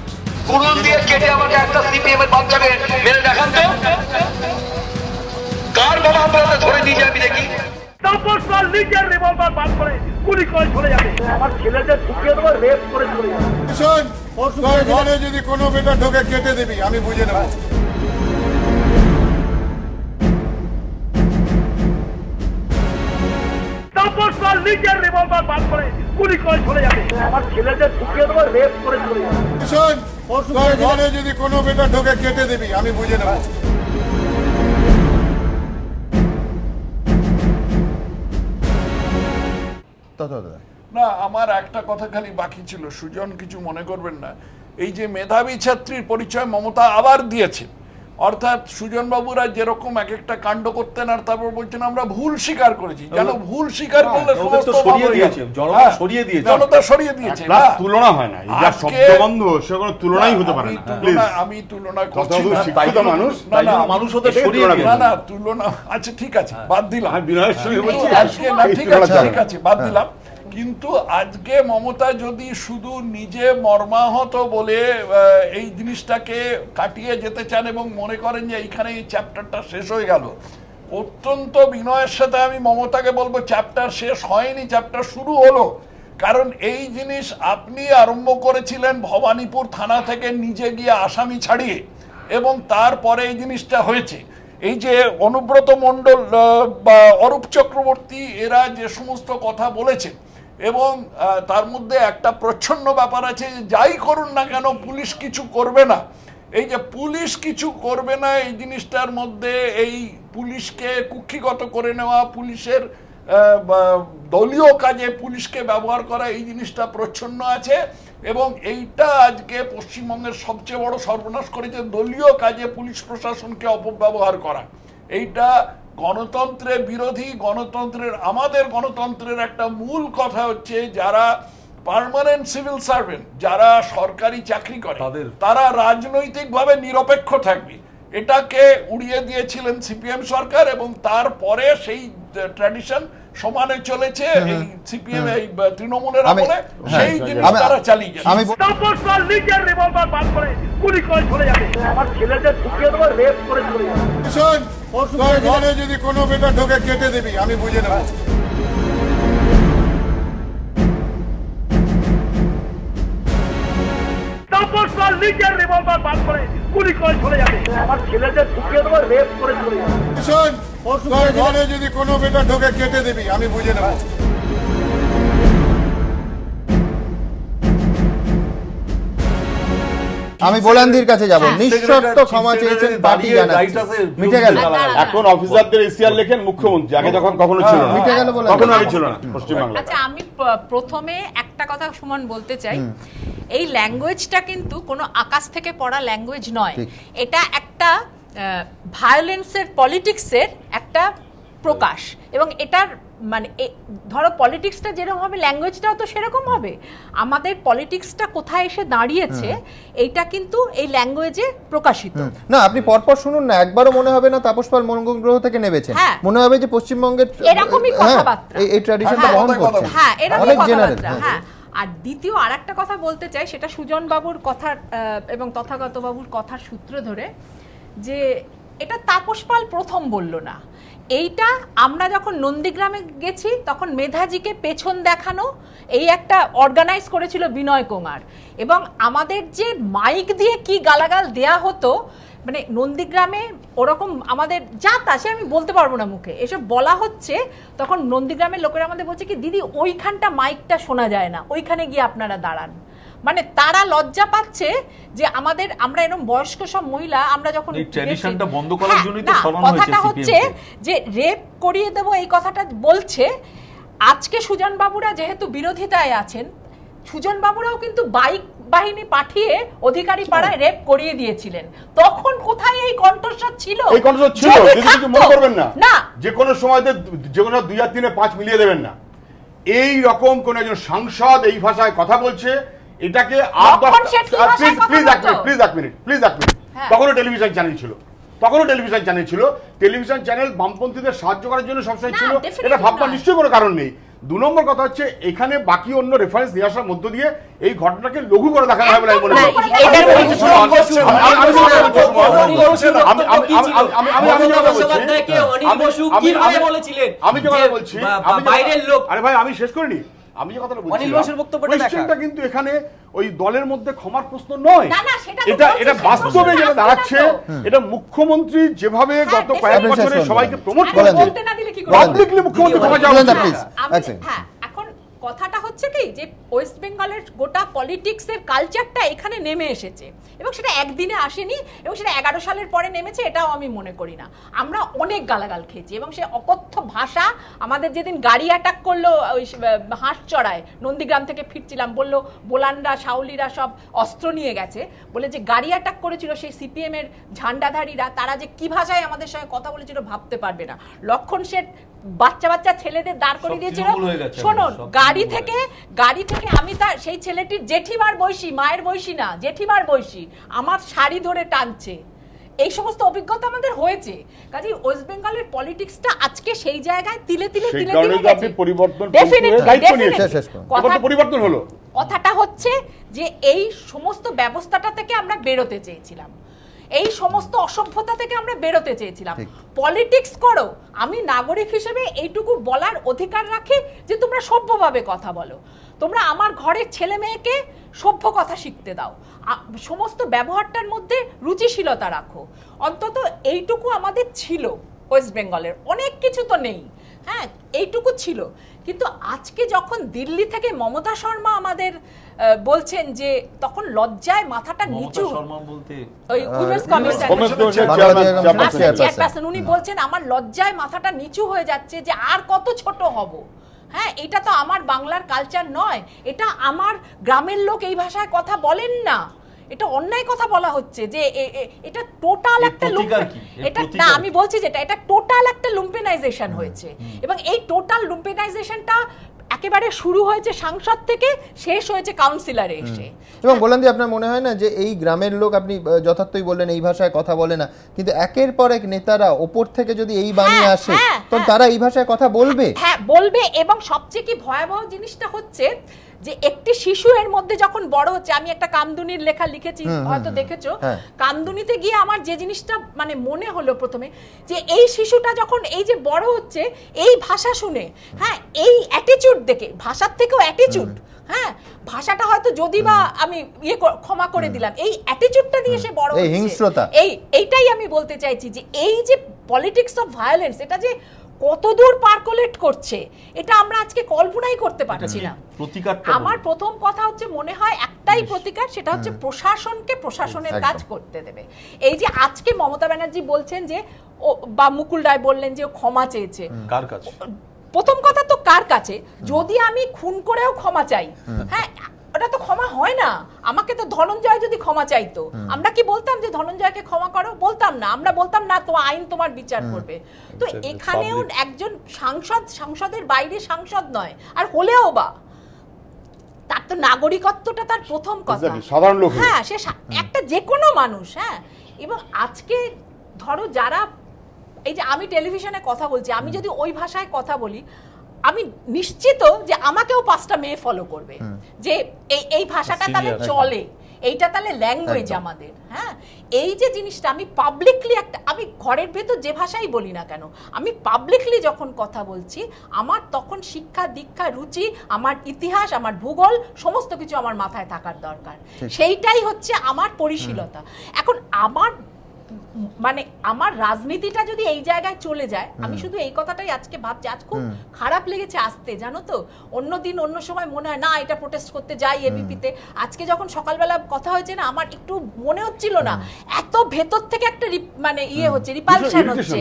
কুড়ুল দিয়ে কেটে আমাকে একটা সিপিএম এর বাচ্চাকে মেরে দেখান তো, কার বাবা আপনারা ধরে নিয়ে যাবি দেখি। তাপস পাল নিজের রিভলভার বার করে গুলি করে চলে যাবে, আমার ছেলেদের ঢুকিয়ে দেবো, রেপ করে চলে যাবে। শোন, তোর ঘরে যদি কোনো বেটা ঢোকে কেটে দিবি, আমি বুঝে নেব। তাপস পাল নিজের রিভলভার বার করে গুলি করে চলে যাবে, আমার ছেলেদের ঢুকিয়ে দেবো, রেপ করে চলে যাবে। শোন, তোর ঘরে যদি কোনো বেটা ঢোকে কেটে দিবি, আমি বুঝে নেব। না, আমার একটা কথা খালি বাকি ছিল, সুজন কিছু মনে করবেন না। এই যে মেধাবী ছাত্রীর পরিচয় মমতা আবার দিয়েছে, অর্থাৎ সুজন বাবুরা যেরকম এক একটা কাণ্ড করতেন আর তারপর বলছেন আমরা ভুল স্বীকার করেছি। যেন ভুল স্বীকার করলে জনতা সরিয়ে দিয়েছে, তুলনা হয় না, শব্দবন্ধ সে কোনো তুলনাই হতে পারে না। আমি তুলনা করছি না, না তুলনা, আচ্ছা ঠিক আছে বাদ দিলাম, ঠিক আছে বাদ দিলাম। কিন্তু আজকে মমতা যদি শুধু নিজে মর্মাহত বলে এই জিনিসটাকে কাটিয়ে যেতে চান এবং মনে করেন যে এইখানে এই চ্যাপ্টারটা শেষ হয়ে গেল, অত্যন্ত বিনয়ের সাথে আমি মমতাকে বলবো চ্যাপ্টার শেষ হয়নি, চ্যাপ্টার শুরু হলো। কারণ এই জিনিস আপনি আরম্ভ করেছিলেন ভবানীপুর থানা থেকে নিজে গিয়ে আসামি ছাড়িয়ে, এবং তারপরে এই জিনিসটা হয়েছে। এই যে অনুব্রত মণ্ডল বা অরূপ চক্রবর্তী এরা যে সমস্ত কথা বলেছেন, এবং তার মধ্যে একটা প্রচ্ছন্ন ব্যাপার আছে যে যাই করুন না কেন পুলিশ কিছু করবে না। এই যে পুলিশ কিছু করবে না, এই জিনিসটার মধ্যে এই পুলিশকে কুক্ষিগত করে নেওয়া, পুলিশের দলীয় কাজে পুলিশকে ব্যবহার করা, এই জিনিসটা প্রচ্ছন্ন আছে। এবং এইটা আজকে পশ্চিমবঙ্গের সবচেয়ে বড় সর্বনাশ করেছে, দলীয় কাজে পুলিশ প্রশাসনকে অপব্যবহার করা। এইটা গণতন্ত্রের বিরোধী। গণতন্ত্রের, আমাদের গণতন্ত্রের একটা মূল কথা হচ্ছে যারা পার্মানেন্ট সিভিল সার্ভেন্ট, যারা সরকারি চাকরি করে, তারা রাজনৈতিকভাবে নিরপেক্ষ থাকবে। এটাকে উড়িয়ে দিয়েছিলেন সিপিএম সরকার, এবং তারপরে সেই ট্র্যাডিশন সমানে চলেছে এই সিপিএম এই তৃণমূলের আমলে, সেই জিনিস তারা চালিয়ে যাচ্ছে। তাপস পাল নিজের রিভলভার বার করে গুলি করে চলে যাবে, আমার ছেলেদের ঢুকিয়ে দেবো, রেপ করে চলে যাবে। শোন, তোর ঘরে যদি কোনো বেটা ঢোকে কেটে দিবি, আমি বুঝে নেব। তাপস পাল নিজের রিভলভার বার করে গুলি করে চলে যাবে, আমার ছেলেদের ঢুকিয়ে দেবো, রেপ করে চলে যাবে। শোন, তোর ঘরে যদি কোনো বেটা ঢোকে কেটে দিবি, আমি বুঝে নেব। আমি বোলান্দির কাছে যাব, নিঃশর্ত ক্ষমা চেয়েছেন, পার্টি জানাচ্ছে, মিটে গেল। এখন অফিসারদের এসিআর লেখেন মুখ্যমন্ত্রী, আগে যখন কখনো ছিল না, মিটে গেল, কখনো আগে ছিল না পশ্চিমবাংলা। আচ্ছা, আমি প্রথমে একটা কথা সুমন বলতে চাই, এই ল্যাঙ্গুয়েজটা কিন্তু কোনো আকাশ থেকে পড়া ল্যাঙ্গুয়েজ নয়, এটা একটা ভায়োলেন্সের, পলিটিক্সের একটা প্রকাশ। এবং এটার মানে ধরো পলিটিক্সটা যেরকম হবে, ল্যাঙ্গুয়েজটাও তো সেরকম হবে। আমাদের পলিটিক্সটা কোথায় এসে দাঁড়িয়েছে এইটা কিন্তু এই ল্যাঙ্গুয়েজে প্রকাশিত। না, আপনি পরপর শুনুন না, একবারও মনে হবে না তাপস পাল মঙ্গল গ্রহ থেকে নেমেছেন, মনে হবে যে পশ্চিমবঙ্গের এরকমই কথাবার্তা, এই ট্র্যাডিশনটা বহন করছে। হ্যাঁ, এরকমই কথাবার্তা। হ্যাঁ, আর দ্বিতীয় আরেকটা কথা বলতে চাই, সেটা সুজন বাবুর কথা এবং তথাগত বাবুর কথার সূত্র ধরে, যে এটা তাপস পাল প্রথম বলল না, এইটা আমরা যখন নন্দীগ্রামে গেছি তখন মেধাজিকে পেছন দেখানো এই একটা অর্গানাইজ করেছিল বিনয় কুমার, এবং আমাদের যে মাইক দিয়ে কি গালাগাল দেয়া হতো, মানে নন্দীগ্রামে ওরকম আমাদের যা তা সে আমি বলতে পারবো না মুখে, এসব বলা হচ্ছে, তখন নন্দীগ্রামের লোকেরা আমাদের বলছে কি দিদি ওইখানটা মাইকটা শোনা যায় না, ওইখানে গিয়ে আপনারা দাঁড়ান। মানে তারা লজ্জা পাচ্ছে যে আমরা এরকম বয়স্ক সব মহিলা আমরা যখন ট্র্যাডিশনটা বন্ধ করার জন্যই তো সরানো হয়েছে। কথাটা হচ্ছে যে রেপ করিয়ে দেব এই কথাটা বলছে। আজকে সুজন বাবুরা যেহেতু বিরোধিতায় আছেন, সুজন বাবুরাও কিন্তু বাইক বাহিনী পাঠিয়ে অধিকারী পাড়ায় রেপ করিয়ে দিয়েছিলেন, তখন কোথায় এই কণ্ঠস্বর ছিল? এই কণ্ঠস্বর ছিল, যদি কিছু মনে করবেন না, যে কোনো সময়তে যে কোনো 2 আর 3 5 মিলিয়ে দেবেন না। এই রকম কোন একজন সাংসদ এই ভাষায় কথা বলছে, এটাকে প্লিজ এক মিনিট তখনও টেলিভিশন চ্যানেল ছিল, টেলিভিশন চ্যানেল বামপন্থীদের সাহায্য করার জন্য সবসময় ছিল, এটা ভাববার নিশ্চয়ই কোনো কারণ নেই। 2 নম্বর কথা হচ্ছে এখানে বাকি অন্য রেফারেন্স নিয়ে আসার মধ্য দিয়ে এই ঘটনাকে লঘু করে দেখানো হবে বলে আমি মনে করি। আমি শেষ করিনি, আমি যে কথাটা বলছি কিন্তু এখানে ওই দলের মধ্যে ক্ষমার প্রশ্ন নয়, এটা বাস্তবে যেটা দাঁড়াচ্ছে, এটা মুখ্যমন্ত্রী যেভাবে গত কয়েক বছরে সবাইকে প্রমোট করেছে, পাবলিকলি মুখ্যমন্ত্রী ক্ষমা চাওয়া উচিত। এখন কথাটা হচ্ছে কি যে ওয়েস্ট বেঙ্গলের গোটা পলিটিক্সের কালচারটা এখানে নেমে এসেছে, এবং সেটা একদিনে আসেনি, এবং সেটা 11 সালের পরে নেমেছে, এটাও আমি মনে করি না। আমরা অনেক গালাগাল খেয়েছি, এবং সে অকথ্য ভাষা আমাদের যেদিন গাড়ি অ্যাটাক করলো ওই হাঁসচড়ায়, নন্দীগ্রাম থেকে ফিরছিলাম, বললো বোলানরা শাউলিরা সব অস্ত্র নিয়ে গেছে, বলে যে গাড়ি অ্যাটাক করেছিল সেই সিপিএম এর ঝান্ডাধারীরা, তারা যে কি ভাষায় আমাদের সঙ্গে কথা বলেছিল ভাবতে পারবে না। লক্ষণ শেঠ বাচ্চা ছেলেদের দাঁড় করে দিয়েছিল, শুনুন, গাড়ি থেকে আমি তার সেই ছেলেটির জেঠিমার বয়সী, মায়ের বয়সী না, জেঠিমার বয়সী, আমার শাড়ি ধরে টানছে, এই সমস্ত অভিজ্ঞতা আমাদের হয়েছে। কাজেই ওয়েস্ট বেঙ্গলের পলিটিক্সটা আজকে সেই জায়গায় তিলে তিলে পরিবর্তন হলো। কথাটা হচ্ছে যে এই সমস্ত ব্যবস্থাটা থেকে আমরা বেরোতে চেয়েছিলাম, এই সমস্ত অসভ্যতা থেকে আমরা বেরোতে চেয়েছিলাম। পলিটিক্স করো, আমি নাগরিক হিসেবে এইটুকু বলার অধিকার রাখি যে তোমরা সভ্যভাবে কথা বলো, তোমরা আমার ঘরের ছেলে মেয়েকে সভ্য কথা শিখতে দাও, সমস্ত ব্যবহারটার মধ্যে রুচিশীলতা রাখো, অন্তত এইটুকু আমাদের ছিল। ওয়েস্ট বেঙ্গলের অনেক কিছু তো নেই, হ্যাঁ এইটুকু ছিল। কিন্তু আজকে যখন দিল্লি থেকে মমতা শর্মা আমাদের বলছেন যে, তখন লজ্জায় মাথাটা নিচু, উনি বলছেন আমার লজ্জায় মাথাটা নিচু হয়ে যাচ্ছে যে আর কত ছোট হব। হ্যাঁ, এটা তো আমার বাংলার কালচার নয়, এটা আমার গ্রামের লোক এই ভাষায় কথা বলেন না, এটা অন্যায় কথা বলা হচ্ছে, যে এটা টোটাল একটা এটা না, আমি বলছি যেটা এটা টোটাল একটা লুম্পেনাইজেশন হয়েছে, এবং এই টোটাল লুম্পেনাইজেশনটা একেবারে শুরু হয়েছে সাংসদ থেকে, শেষ হয়েছে কাউন্সিলরে এসে। এবং বলেন যে আপনার মনে হয় না যে এই গ্রামের লোক, আপনি যথার্থই বললেন এই ভাষায় কথা বলে না, কিন্তু একের পর এক নেতারা ওপর থেকে যদি এই বানিয়ে আসে তখন তারা এই ভাষায় কথা বলবে, হ্যাঁ বলবে। এবং সবচেয়ে কি ভয়াবহ জিনিসটা হচ্ছে যে একটি শিশু এর মধ্যে যখন বড় হচ্ছে, আমি একটা কামদুনির লেখা লিখেছি, হয়তো দেখেছো, কামদুনিতে গিয়ে আমার যে জিনিসটা মানে মনে হলো প্রথমে, যে এই শিশুটা যখন এই যে বড় হচ্ছে এই ভাষা শুনে, হ্যাঁ এই অ্যাটিটিউড দেখে, ভাষার থেকেও অ্যাটিটিউড, হ্যাঁ ভাষাটা হয়তো যদি বা আমি ক্ষমা করে দিলাম, এই অ্যাটিটিউডটা দিয়ে সে বড় হচ্ছে, এইটাই আমি বলতে চাইছি যে এই যে পলিটিক্স অফ ভায়োলেন্স, এটা যে কতদূর পার্কোলেট করছে এটা আমরা আজকে কল্পনাই করতে পারছি না। আমার প্রথম কথা হচ্ছে মনে হয় একটাই প্রতিকার, সেটা হচ্ছে প্রশাসনকে প্রশাসনের কাজ করতে দেবে। এই যে আজকে মমতা ব্যানার্জি বলছেন যে, বা মুকুল রায় বললেন যে ও ক্ষমা চেয়েছে, কার কাছে? প্রথম কথা তো কার কাছে? যদি আমি খুন করেও ক্ষমা চাই, হ্যাঁ ওটা তো ক্ষমা হয় না। আমাকে তো ধনঞ্জয় যদি ক্ষমা চাইতো, আমরা কি বলতাম যে ধনঞ্জয়কে ক্ষমা করো? বলতাম না, আমরা বলতাম না তো আইন তোমার বিচার করবে। তো এখানেও একজন সংসদের বাইরে সাংসদ নয়, আর হলেও বা তার তো নাগরিকত্বটা তার প্রথম কথা, সাধারণ লোক, হ্যাঁ সে একটা যে কোনো মানুষ, হ্যাঁ। এবং আজকে ধরো যারা, এই যে আমি টেলিভিশনে কথা বলছি, আমি যদি ওই ভাষায় কথা বলি, আমি নিশ্চিত যে আমাকেও 5টা মেয়ে ফলো করবে, যে এই ভাষাটা তাহলে চলে, এইটা তাহলে ল্যাঙ্গুয়েজ আমাদের। হ্যাঁ, এই যে জিনিসটা আমি পাবলিকলি আমি ঘরের ভেতর যে ভাষাই বলি না কেন, আমি পাবলিকলি যখন কথা বলছি, আমার তখন শিক্ষা দীক্ষা রুচি, আমার ইতিহাস, আমার ভূগোল সমস্ত কিছু আমার মাথায় থাকার দরকার। সেইটাই হচ্ছে আমার পরিশীলতা। এখন আমার রাজনীতিটা যদি এই জায়গায় চলে যায়, আমি শুধু এই কথাটাই আজকে ভাবছি, আজ খুব খারাপ লেগেছে আসতে, জানো তো। অন্যদিন অন্য সময় মনে হয় না এটা প্রোটেস্ট করতে যাই এবিপিতে, আজকে যখন সকালবেলা কথা হয়েছে না, আমার একটু মনে হচ্ছিল না, এত ভেতর থেকে একটা হচ্ছে, রিপালশন হচ্ছে।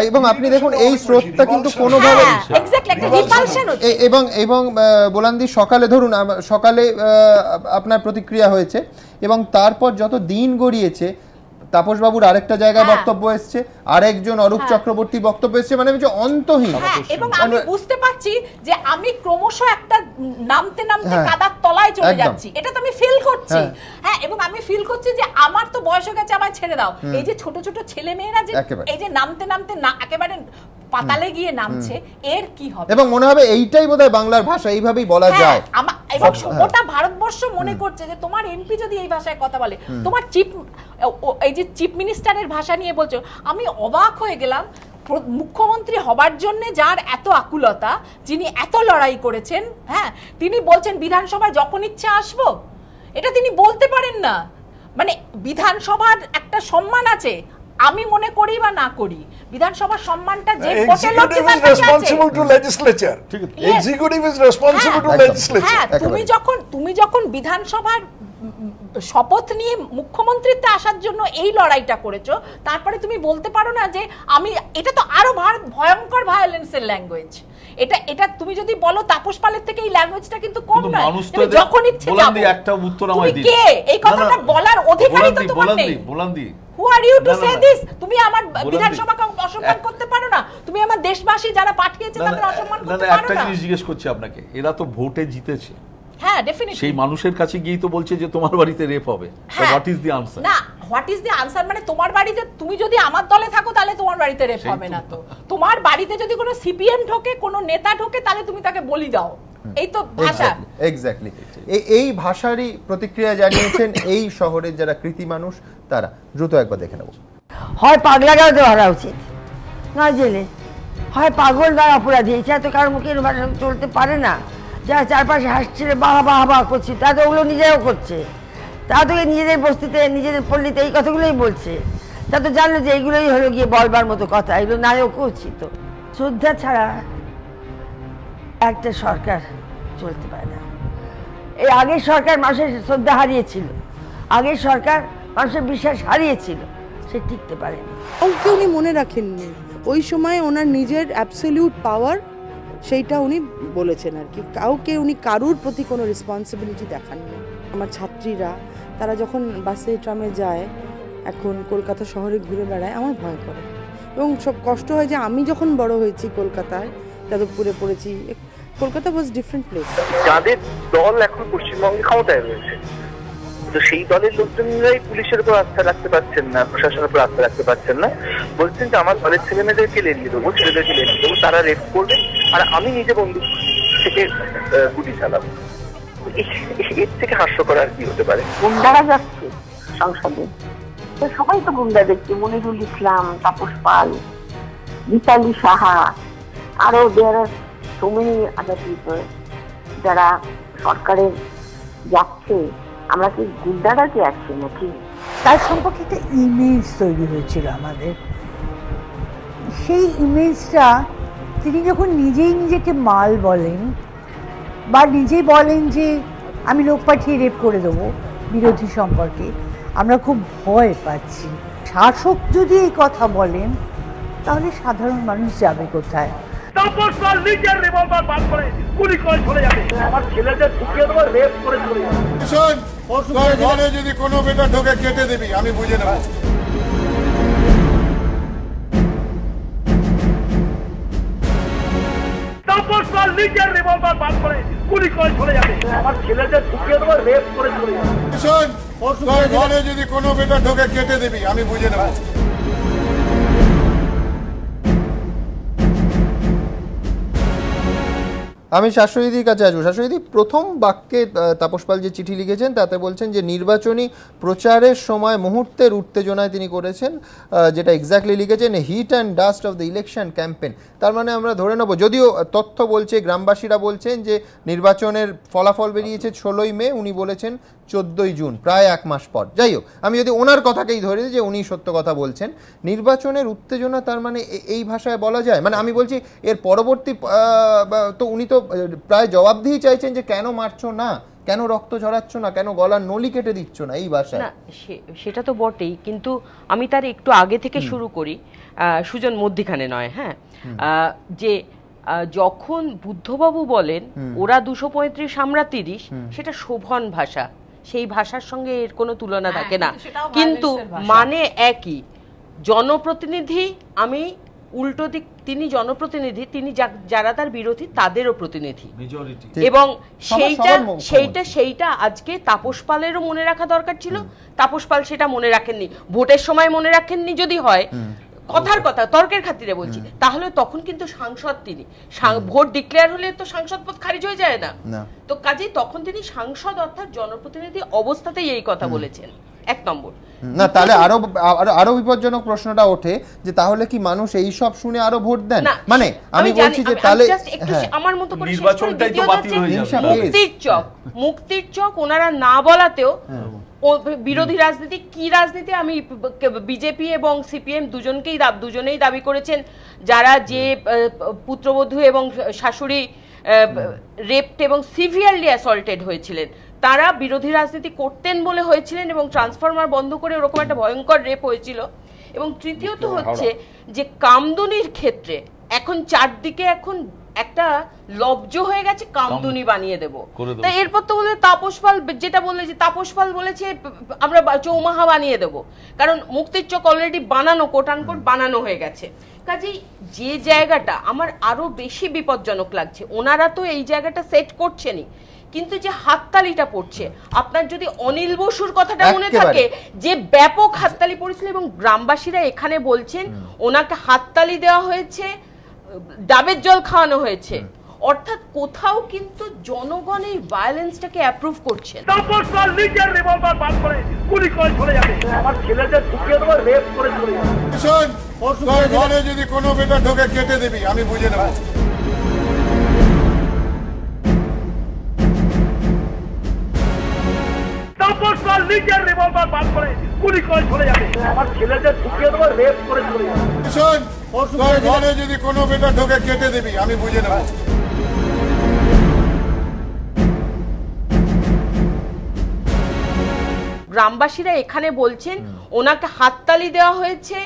এবং আপনি দেখুন এই স্রোতটা কিন্তু কোনোভাবে এক্স্যাক্টলি একটা রিপালশন হচ্ছে। এবং বোলান্দি সকালে ধরুন সকালে আপনার প্রতিক্রিয়া হয়েছে, এবং তারপর যত দিন গড়িয়েছে তাপস বাবুর আরেকটা জায়গায় বক্তব্য এসছে, আরেকজন অরূপ চক্রবর্তী বক্তব্য এসছে, মানে অন্তহীন। এবং আমি বুঝতে পারছি যে আমি ক্রমশ একটা নামতে নামতে কাদার তলায় চলে যাচ্ছি, এটা তো আমি ফিল করছি। হ্যাঁ, এবং আমি ফিল করছি যে আমার তো বয়স হয়ে গেছে, আমায় ছেড়ে দাও। এই যে ছোট ছোট ছেলে মেয়েরা যে এই যে নামতে নামতে একেবারে পাতালে গিয়ে নামছে, এর কি হবে? এবং মনে হবে এইটাই বোধহয় বাংলার ভাষা, এইভাবেই বলা যায়। এবং গোটা ভারতবর্ষ মনে করছে যে তোমার এমপি যদি এই ভাষায় কথা বলে, তোমার এই যে চিফ মিনিস্টারের ভাষা নিয়ে বলছো, আমি অবাক হয়ে গেলাম। মুখ্যমন্ত্রী হবার জন্য যার এত আকুলতা, যিনি এত লড়াই করেছেন, হ্যাঁ, তিনি বলছেন বিধানসভায় যখন ইচ্ছে আসবো। এটা তিনি বলতে পারেন না। মানে বিধানসভার একটা সম্মান আছে, আমি মনে করি বা না করি, বিধানসভার সম্মানটা যে তুমি যখন বিধানসভার শপথ নিয়ে মুখ্যমন্ত্রীতে আসার জন্য এই লড়াইটা করেছো, তারপরে তুমি বলতে পারো না যে আমি, এটা তো আরো ভয়ঙ্কর ভায়োলেন্সের ল্যাঙ্গুয়েজ। এটা তুমি যদি বলো তাপস পালের থেকে এই ল্যাঙ্গুয়েজটা কিন্তু কম নয়। যখন ইচ্ছে যাবো, একটা উত্তর আমায় দিন। কে এই কথাটা বলার অধিকারই তো তোমার নেই। Who are you to say this? তুমি আমার বিধানসভাকে অসম্মান করতে পারো না, তুমি আমার দেশবাসী যারা পাঠিয়েছে তাদের অসম্মান করতে পারো না। একটা জিনিস জিজ্ঞেস করছি আপনাকে, এরা তো ভোটে জিতেছে, হ্যাঁ, ডেফিনিটলি সেই মানুষের কাছে গিয়ে তো বলছে যে তোমার বাড়িতে রেপ হবে। What is the answer? না, হোয়াট ইজ দি আনসার মানে তোমার বাড়িতে, তুমি যদি আমার দলে থাকো তাহলে তোমার বাড়িতে রেপ হবে না। তো তোমার বাড়িতে যদি কোনো সিপিএম ঢোকে, কোনো নেতা ঢোকে, তাহলে তুমি তাকে বলি দাও। এই তো ভাষা। এক্স্যাক্টলি এই ভাষারই প্রতিক্রিয়া জানিয়েছেন এই শহরের যারা কৃতি মানুষ তারা। দ্রুত একবার দেখে নেব। হয় পাগলাগাও ধরা উচিত, না জেলে, হয় পাগল নয় অপরাধী। এছাড়া তো কারোর মুখে ভাষা চলতে পারে না। যারা চারপাশে হাসছে, বাহা করছে, তারা তো ওগুলো নিজেরাও করছে। তারা তো নিজেদের বস্তিতে, নিজেদের পল্লীতে এই কথাগুলোই বলছে। তা তো জানলো যে এইগুলোই হলো গিয়ে বলবার মতো কথা, এগুলো নায়কও উচিত। শ্রদ্ধা ছাড়া একটা সরকার চলতে পারে না। এই আগের সরকার মানুষের শ্রদ্ধা হারিয়েছিল, আগের সরকার মানুষের বিশ্বাস হারিয়েছিল, সে টিকতে পারেনি। কাউকে উনি মনে রাখেননি ওই সময়, ওনার নিজের অ্যাবসলিউট পাওয়ার সেইটা উনি বলেছেন আর কি। কাউকে উনি কারুর প্রতি কোনো রেসপন্সিবিলিটি দেখাননি। আমার ছাত্রীরা তারা যখন বাসে ট্রামে যায়, এখন কলকাতা শহরে ঘুরে বেড়ায়, আমার ভয় করে এবং সব কষ্ট হয় যে আমি যখন বড় হয়েছি কলকাতায়, যাদবপুরে পড়েছি, কলকাতা ওয়াজ ডিফারেন্ট প্লেস। যাদের দল এখন পশ্চিমবঙ্গে ক্ষমতায় রয়েছে, তো সেই দলের লোকজনরাই পুলিশের উপর আস্থা রাখতে পারছেন না, প্রশাসনের উপর আস্থা রাখতে পারছেন না। বলছেন যে আমার দলের ছেলে মেয়েদেরকে লেলিয়ে দেবো, ছেলেদেরকে লেলিয়ে দেবো, তারা রেপ করবে আর আমি নিজে বন্দুক থেকে গুলি চালাবো। এর থেকে হাস্যকর আর কি হতে পারে? গুন্ডারা যাচ্ছে সংসদে, সবাই তো গুন্ডা দেখছে। মনিরুল ইসলাম, তাপস পাল, মিতালি সাহা, আরো so many other people যারা সরকারের যাচ্ছে। আমরা কি গুন্ডারা কি আসছে নাকি? তার সম্পর্কে একটা ইমেজ তৈরি হয়েছিল আমাদের। সেই ইমেজটা তিনি যখন নিজেই নিজেকে মাল বলেন বা নিজেই বলেন যে আমি লোক পাঠিয়ে রেপ করে দেবো বিরোধী সম্পর্কে, আমরা খুব ভয় পাচ্ছি। শাসক যদি এই কথা বলেন তাহলে সাধারণ মানুষ যাবে কোথায়? তাপস পাল নিজের রিভলভার বার করে গুলি করে চলে যাবে, আমার ছেলেদের ঢুকিয়ে দেবো, রেপ করে চলে যাবে। ঘরে যদি কোনো বেটা ঢোকে কেটে দিবি, আমি বুঝে নেব। তাপস পাল নিজের রিভলভার বার করে গুলি করে চলে যাবে, আমার ছেলেদের ঢুকিয়ে দেবো, রেপ করে চলে যাবে। ঘরে যদি কোনো বেটা ঢোকে কেটে দিবি, আমি বুঝে নেব। আমি শাশ্বতীর কাছে আসবো। শাশ্বতী, প্রথম বাক্যে তাপস পাল যে চিঠি লিখেছেন তাতে বলছেন যে নির্বাচনী প্রচারের সময় মুহূর্তের উত্তেজনায় তিনি করেছেন, যেটা এক্স্যাক্টলি লিখেছেন heat and dust of the election campaign. তার মানে আমরা ধরে নেব, যদিও তথ্য বলছে, গ্রামবাসীরা বলছেন যে নির্বাচনের ফলাফল বেরিয়েছে 16ই মে, উনি বলেছেন 14ই জুন, প্রায় 1 মাস পর। যাই হোক, আমি যদি ওনার কথাকেই ধরি যে উনি সত্য কথা বলছেন, নির্বাচনের উত্তেজনা তার মানে এই ভাষায় বলা যায়? মানে আমি বলছি এর পরবর্তী তো উনি তো প্রায় জবাবদিহি চাইছেন যে কেন মারছো না, কেন রক্ত ঝরাচ্ছ না, কেন গলার নলি কেটে দিচ্ছ না, এই ভাষায়। না সেটা তো বটেই, কিন্তু আমি তার একটু আগে থেকে শুরু করি, সুজন মধ্যিখানে নয়। হ্যাঁ, যে যখন বুদ্ধবাবু বলেন ওরা 235 আমরা 30, সেটা শোভন ভাষা, সেই ভাষার সঙ্গে এর কোনো তুলনা থাকে না, কিন্তু মানে একই। জনপ্রতিনিধি, আমি উল্টো দিক, তিনি জনপ্রতিনিধি, তিনি যারা তার বিরোধী তাদেরও প্রতিনিধি, এবং সেইটা আজকে তাপস পালেরও মনে রাখা দরকার ছিল। তাপস পাল সেটা মনে রাখেননি, ভোটের সময় মনে রাখেননি যদি হয়, কথার কথা তর্কের খাতিরে বলছি, তাহলে তখন কিন্তু সাংসদ তিনি, ভোট ডিক্লেয়ার হলে তো সাংসদ পদ খারিজ হয়ে যায় না, তো কাজেই তখন তিনি সাংসদ অর্থাৎ জনপ্রতিনিধি অবস্থাতেই এই কথা বলেছেন। 1 নম্বর। না, তাহলে আরো বিপজ্জনক প্রশ্নটা ওঠে যে তাহলে কি মানুষ এই সব শুনে আরো ভোট দেন? মানে আমি বলছি যে তাহলে আমার মতো করে নির্বাচনটাই তো বাতিল হয়ে যাবে। মুক্তির চক ওনারা না বলাতেও বিরোধী রাজনীতি কি রাজনীতি, আমি বিজেপি এবং সিপিএম দুজনেই দাবি করেছেন, যারা যে পুত্রবধূ এবং শাশুড়ি রেপড এবং সিভিয়ারলি অ্যাসল্টেড হয়েছিলেন, তারা বিরোধী রাজনীতি করতেন বলে হয়েছিলেন, এবং ট্রান্সফরমার বন্ধ করে ওরকম একটা ভয়ঙ্কর রেপ হয়েছিল। এবং তৃতীয়ত হচ্ছে যে কামদুনির ক্ষেত্রে এখন চারদিকে এখন একটা লব্জ হয়ে গেছে, কামদুনি বানিয়ে দেবো। তাই এরপর তো বলে তাপস পাল যেটা বললে, যে তাপস পাল বলেছে আমরা চৌমাহা বানিয়ে দেবো, কারণ মুক্তির চক অলরেডি বানানো, কোট আনকোট বানানো হয়ে গেছে। কাজেই যে জায়গাটা আমার আরো বেশি বিপজ্জনক লাগছে, ওনারা তো এই জায়গাটা সেট করছেনই, কিন্তু যে হাততালিটা পড়ছে, আপনার যদি অনিল বসুর কথাটা মনে থাকে, যে ব্যাপক হাততালি পড়েছিল, এবং গ্রামবাসীরা এখানে বলছেন ওনাকে হাততালি দেওয়া হয়েছে, ডাবের জল খাওয়ানো হয়েছে, অর্থাৎ কোথাও কিন্তু জনগণ এই ভায়োলেন্সটাকে অ্যাপ্রুভ করছে। তাপস পাল নিজের রিভলভার বার করে গুলি করে চলে যাবে, আমার ছেলেদের ঢুকিয়ে দেবো, রেপ করে চলে যাবে। শোন, তোর ঘরে যদি কোনো বেটা ঢোকে কেটে দিবি, আমি বুঝে নেব। তাপস পাল নিজের রিভলভার বার করে গুলি করে চলে যাবে, আমার ছেলেদের ঢুকিয়ে দেবো, রেপ করে চলে যাবে। শোন, তোর ঘরে যদি কোনো বেটা ঢোকে কেটে দিবি, আমি বুঝে নেব। গ্রামবাসীরা এখানে বলছেন ওনাকে হাততালি দেওয়া হয়েছে,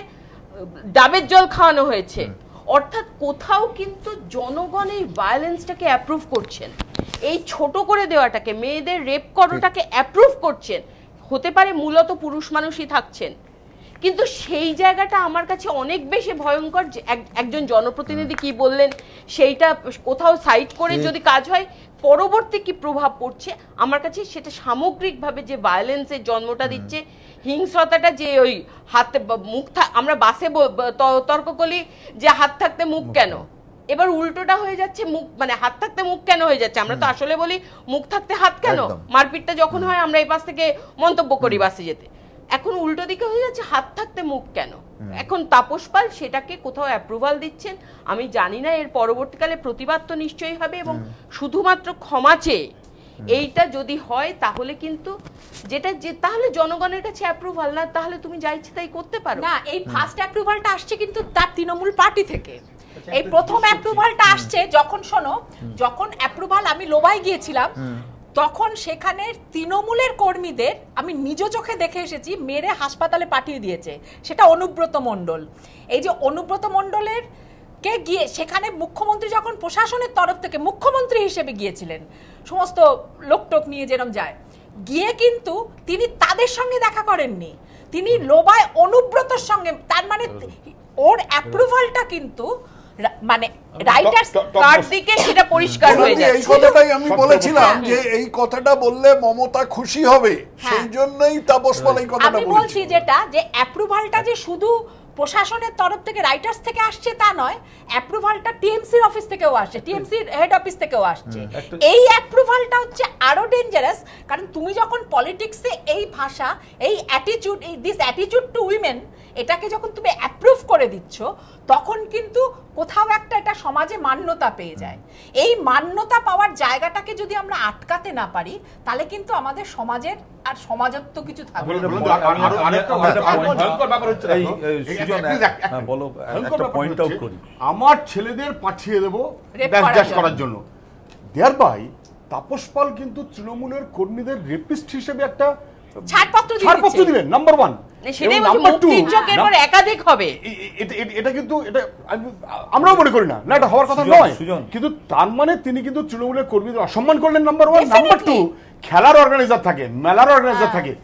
ডাবের জল খাওয়ানো হয়েছে, অর্থাৎ কোথাও কিন্তু জনগণ এই ভায়োলেন্সটাকে অ্যাপ্রুভ করছেন, এই ছোট করে দেওয়াটাকে, মেয়েদের রেপ করাটাকে অ্যাপ্রুভ করছেন। হতে পারে মূলত পুরুষ মানুষই থাকছেন, কিন্তু সেই জায়গাটা আমার কাছে অনেক বেশি ভয়ঙ্কর। যে একজন জনপ্রতিনিধি কি বললেন সেইটা কোথাও সাইড করে যদি কাজ হয়, পরবর্তী কি প্রভাব পড়ছে আমার কাছে সেটা সামগ্রিকভাবে যে ভায়োলেন্সের জন্মটা দিচ্ছে, হিংস্রতাটা, যে ওই হাতে মুখ, আমরা বাসে তর্ক করি যে হাত থাকতে মুখ কেন, এবার উল্টোটা হয়ে যাচ্ছে, মুখ মানে হাত থাকতে মুখ কেন হয়ে যাচ্ছে। আমরা তো আসলে বলি মুখ থাকতে হাত কেন, মারপিটটা যখন হয় আমরা এই পাশ থেকে মন্তব্য করি বাসে যেতে, এখন উল্টো দিকে হয়ে যাচ্ছে হাত থাকতে মুখ কেন। এখন তাপস পাল সেটাকে কোথাও অ্যাপ্রুভাল দিচ্ছেন, আমি জানি না এর পরবর্তীকালে প্রতিবাদ তো নিশ্চয়ই হবে, এবং শুধুমাত্র ক্ষমা চেয়ে এইটা যদি হয় তাহলে কিন্তু যেটা যে তাহলে জনগণের কাছে অ্যাপ্রুভাল না, তাহলে তুমি যা ইচ্ছে তাই করতে পারো না। এই ফার্স্ট অ্যাপ্রুভালটা আসছে কিন্তু তার তৃণমূল পার্টি থেকে, এই প্রথম অ্যাপ্রুভালটা আসছে যখন, শোনো, যখন অ্যাপ্রুভাল আমি লোবায় গিয়েছিলাম, তখন সেখানে তৃণমূলের কর্মীদের আমি নিজ চোখে দেখে এসেছি মেরে হাসপাতালে পাঠিয়ে দিয়েছে, সেটা অনুব্রত মণ্ডল। এই যে অনুব্রত মণ্ডলের কে গিয়ে সেখানে মুখ্যমন্ত্রী যখন প্রশাসনের তরফ থেকে মুখ্যমন্ত্রী হিসেবে গিয়েছিলেন, সমস্ত লোকটোক নিয়ে যেরকম যায়, গিয়ে কিন্তু তিনি তাদের সঙ্গে দেখা করেননি, তিনি লোবায় অনুব্রতর সঙ্গে, তার মানে ওর অ্যাপ্রুভালটা কিন্তু মানে রাইটার্স কার দিকে সেটা পরিষ্কার হয়ে যাচ্ছে। এই কথাটাই আমি বলেছিলাম যে এই কথাটা বললে মমতা খুশি হবে, সেই জন্যই তাপস পাল এই কথাটা বলেছে। আমি বলছি যেটা, যে অ্যাপ্রুভালটা যে শুধু প্রশাসনের তরফ থেকে রাইটার্স থেকে আসছে তা নয়, অ্যাপ্রুভালটা টিএমসির অফিস থেকেও আসছে, টিএমসির হেড অফিস থেকেও আসছে। এই অ্যাপ্রুভালটা হচ্ছে আরো ডেঞ্জারাস, কারণ তুমি যখন পলিটিক্সে এই ভাষা, এই attitude, this attitude two women, এটাকে যখন তুমি অ্যাপ্রুভ করে দিচ্ছ, তখন কিন্তু কোথাও একটা এটা সমাজে মান্যতা পেয়ে যায়। এই মান্যতা পাওয়ার জায়গাটাকে যদি আমরা আটকাতে না পারি, তাহলে কিন্তু আমাদের সমাজের আর সমাজত্ব কিছু থাকবে না। আমার ছেলেদের পাঠিয়ে দেবো ড্যাশ করার জন্য, দেয়ার বাই তাপস পাল কিন্তু তৃণমূলের কর্মীদের রেপিস্ট হিসেবে একটা ছাড়পত্র দিলেন, নাম্বার 1। একাধিক হবে, এটা কিন্তু এটা আমরাও মনে করি না, এটা হওয়ার কথা নয়, কিন্তু তার মানে তিনি কিন্তু তৃণমূলের কর্মীদের অসম্মান করলেন, নাম্বার 1। নাম্বার 2, খেলার অর্গানাইজার থাকে, মেলার অর্গানাইজার থাকে,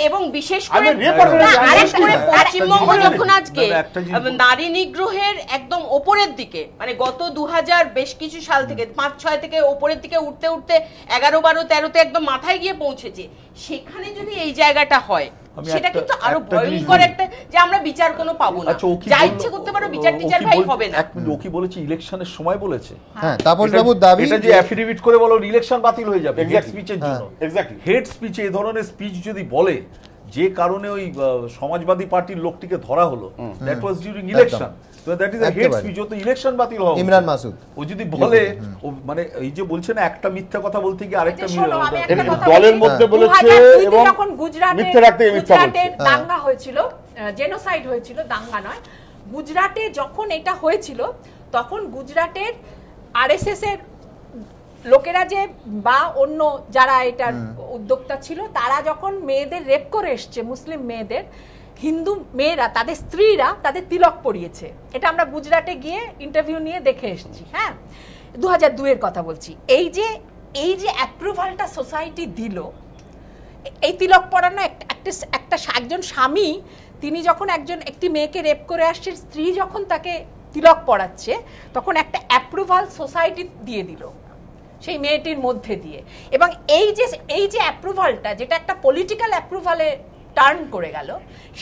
এবং বিশেষ করে পশ্চিমবঙ্গ যখন আজকে নারী নিগ্রহের একদম ওপরের দিকে, মানে গত 2000 বেশ কিছু সাল থেকে 5-6 থেকে ওপরের দিকে উঠতে উঠতে 11, 12, 13তে একদম মাথায় গিয়ে পৌঁছেছে, সেখানে যদি এই জায়গাটা হয় সেটা কিন্তু আরো ভয়ঙ্কর একটা, যে আমরা বিচার কোনো পাবো না, যা ইচ্ছে করতে পারো, বিচার টিচার ভাই হবে না। ও কি বলেছে? ইলেকশনের সময় বলেছে। হ্যাঁ, তাপস বাবুর দাবি এটা যে অ্যাফিডেভিট করে বলো ইলেকশন বাতিল হয়ে যাবে হেড স্পিচের জন্য। এক্স্যাক্টলি, হেড স্পিচে এই ধরনের স্পিচ যদি বলে, যে কারণে ওই সমাজবাদী পার্টির লোকটিকে ধরা হলো, that was during election, that is a hate speech, ও তো ইলেকশন বাতিল হবে। ইমরান মাসুদ ও যদি বলে, ও মানে এই যে বলছে না, একটা মিথ্যা কথা বলতে গিয়ে আরেকটা দলের মধ্যে বলেছে, এবং যখন গুজরাটের দাঙ্গা হয়েছিল, জেনোসাইড হয়েছিল, দাঙ্গা নয়, গুজরাটে যখন এটা হয়েছিল, তখন গুজরাটের আরএসএস এর লোকেরা যে বা অন্য যারা এটার উদ্যোক্তা ছিল, তারা যখন মেয়েদের রেপ করে এসছে, মুসলিম মেয়েদের, হিন্দু মেয়েরা তাদের স্ত্রীরা তাদের তিলক পরিয়েছে। এটা আমরা গুজরাটে গিয়ে ইন্টারভিউ নিয়ে দেখে এসেছি। হ্যাঁ, 2002 এর কথা বলছি। এই যে অ্যাপ্রুভালটা সোসাইটি দিল, এই তিলক পরানো একজন স্বামী, তিনি যখন একটি মেয়েকে রেপ করে আসছে, স্ত্রী যখন তাকে তিলক পরাচ্ছে, তখন একটা অ্যাপ্রুভাল সোসাইটি দিয়ে দিল সেই মেয়েটির মধ্যে দিয়ে। এবং এই যে অ্যাপ্রুভালটা, যেটা একটা পলিটিক্যাল অ্যাপ্রুভালে টার্ন করে গেল,